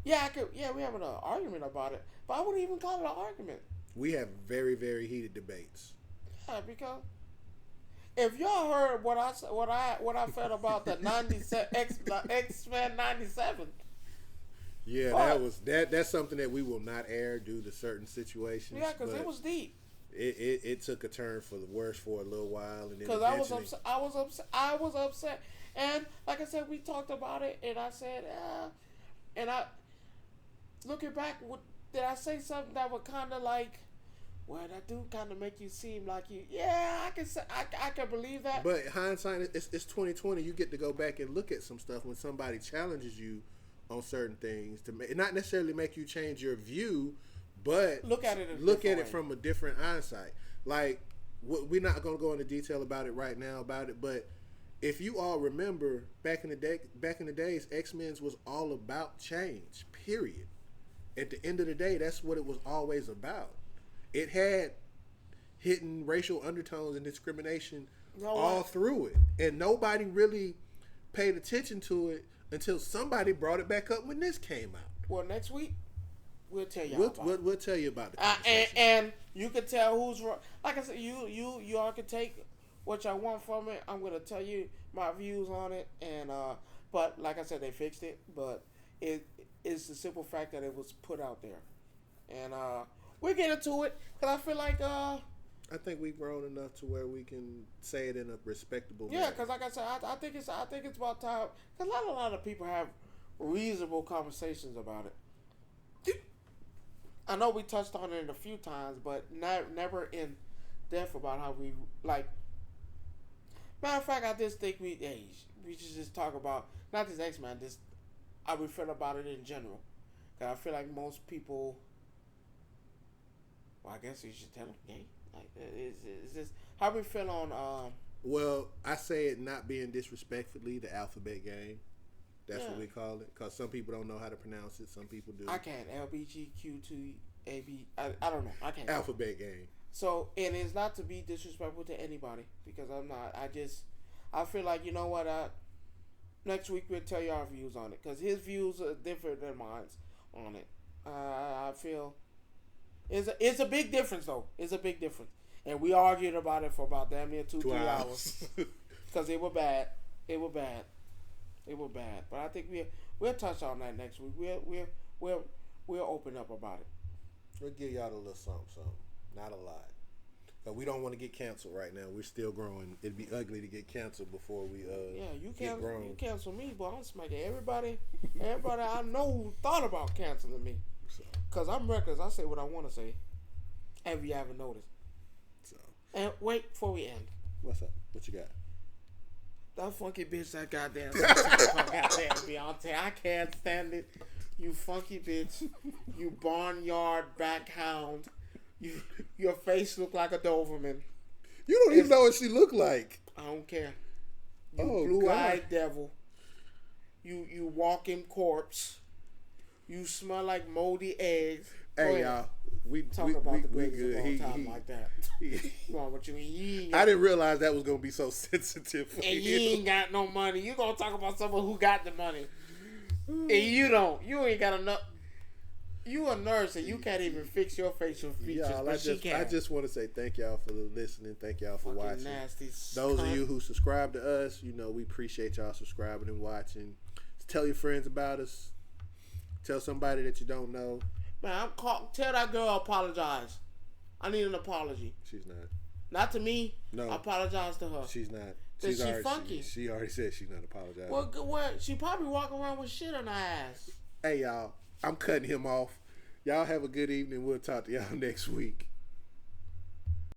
Speaker 2: Yeah, we have an argument about it, but I wouldn't even call it an argument.
Speaker 1: We have very, very heated debates.
Speaker 2: Yeah, because if y'all heard what I felt about the 97 X-Men 97.
Speaker 1: Yeah, that's something that we will not air due to certain situations.
Speaker 2: Yeah, because it was deep.
Speaker 1: It took a turn for the worse for a little while, and then
Speaker 2: because I was upset, and like I said, we talked about it, and I said, and I looking back, did I say something that would kind of like, well, that do kind of make you seem like you? Yeah, I can say I can believe that.
Speaker 1: But hindsight, it's 2020. You get to go back and look at some stuff when somebody challenges you on certain things to not necessarily make you change your view, but
Speaker 2: look at it
Speaker 1: from a different hindsight. Like, we're not going to go into detail about it right now but if you all remember back in the days, X-Men's was all about change. Period. At the end of the day, that's what it was always about. It had hidden racial undertones and discrimination all through it, and nobody really paid attention to it until somebody brought it back up when this came out.
Speaker 2: Well, next week we'll tell you.
Speaker 1: We'll tell you about
Speaker 2: it. And you can tell who's wrong. Like I said, you all can take what y'all want from it. I'm gonna tell you my views on it, and but like I said, they fixed it. But it is the simple fact that it was put out there, and we'll get into it because I feel like
Speaker 1: I think we've grown enough to where we can say it in a respectable
Speaker 2: manner.
Speaker 1: Yeah,
Speaker 2: because like I said, I think it's about time. Because a lot of people have reasonable conversations about it. I know we touched on it a few times, but never in depth about how we like. Matter of fact, I just think we should just talk about not this X-Men, just how we feel about it in general. Because I feel like most people. Well, I guess you should tell them, hey. Like, is this how we feel on?
Speaker 1: Well, I say it not being disrespectfully the alphabet game. That's what we call it. Because some people don't know how to pronounce it. Some people do.
Speaker 2: I can't. LBGQ2AB. I don't know. I can't.
Speaker 1: Alphabet game.
Speaker 2: So, and it's not to be disrespectful to anybody because I'm not. I feel like, you know what? Next week we'll tell you our views on it, because his views are different than mine on it. I feel it's a big difference though. It's a big difference, and we argued about it for about damn near 2-3 hours because it was bad. It was bad. It was bad. But I think we'll touch on that next week. We'll open up about it.
Speaker 1: We'll give y'all a little something, not a lot. But we don't want to get canceled right now. We're still growing. It'd be ugly to get canceled before we
Speaker 2: you
Speaker 1: get grown.
Speaker 2: You cancel me, but I'm smacking everybody I know who thought about canceling me. Cause I'm reckless. I say what I want to say. Have you ever noticed?
Speaker 1: So.
Speaker 2: And wait before we end.
Speaker 1: What's up? What you got?
Speaker 2: That funky bitch, that goddamn Beyonce. I can't stand it. You funky bitch. You barnyard backhound. Your face look like a Doberman.
Speaker 1: You don't even know what she look like.
Speaker 2: I don't care. You blue-eyed devil. You walking corpse. You smell like moldy eggs.
Speaker 1: Hey y'all, we
Speaker 2: about the greatest
Speaker 1: good.
Speaker 2: of all time like that. Come on, what you mean?
Speaker 1: I didn't realize that was gonna be so sensitive.
Speaker 2: And you ain't got no money. You gonna talk about someone who got the money, and you don't. You ain't got enough. You a nurse and you can't even fix your facial features,
Speaker 1: y'all,
Speaker 2: but she can.
Speaker 1: I just want to say thank y'all for listening. Thank y'all for watching.
Speaker 2: Nasty
Speaker 1: Those of you who subscribe to us, we appreciate y'all subscribing and watching. Tell your friends about us. Tell somebody that you don't know.
Speaker 2: Man, tell that girl I apologize. I need an apology.
Speaker 1: She's not.
Speaker 2: Not to me.
Speaker 1: No.
Speaker 2: I apologize to her.
Speaker 1: She's not.
Speaker 2: She's funky.
Speaker 1: She already said she's not apologizing.
Speaker 2: Well, she probably walking around with shit on her ass.
Speaker 1: Hey, y'all. I'm cutting him off. Y'all have a good evening. We'll talk to y'all next week.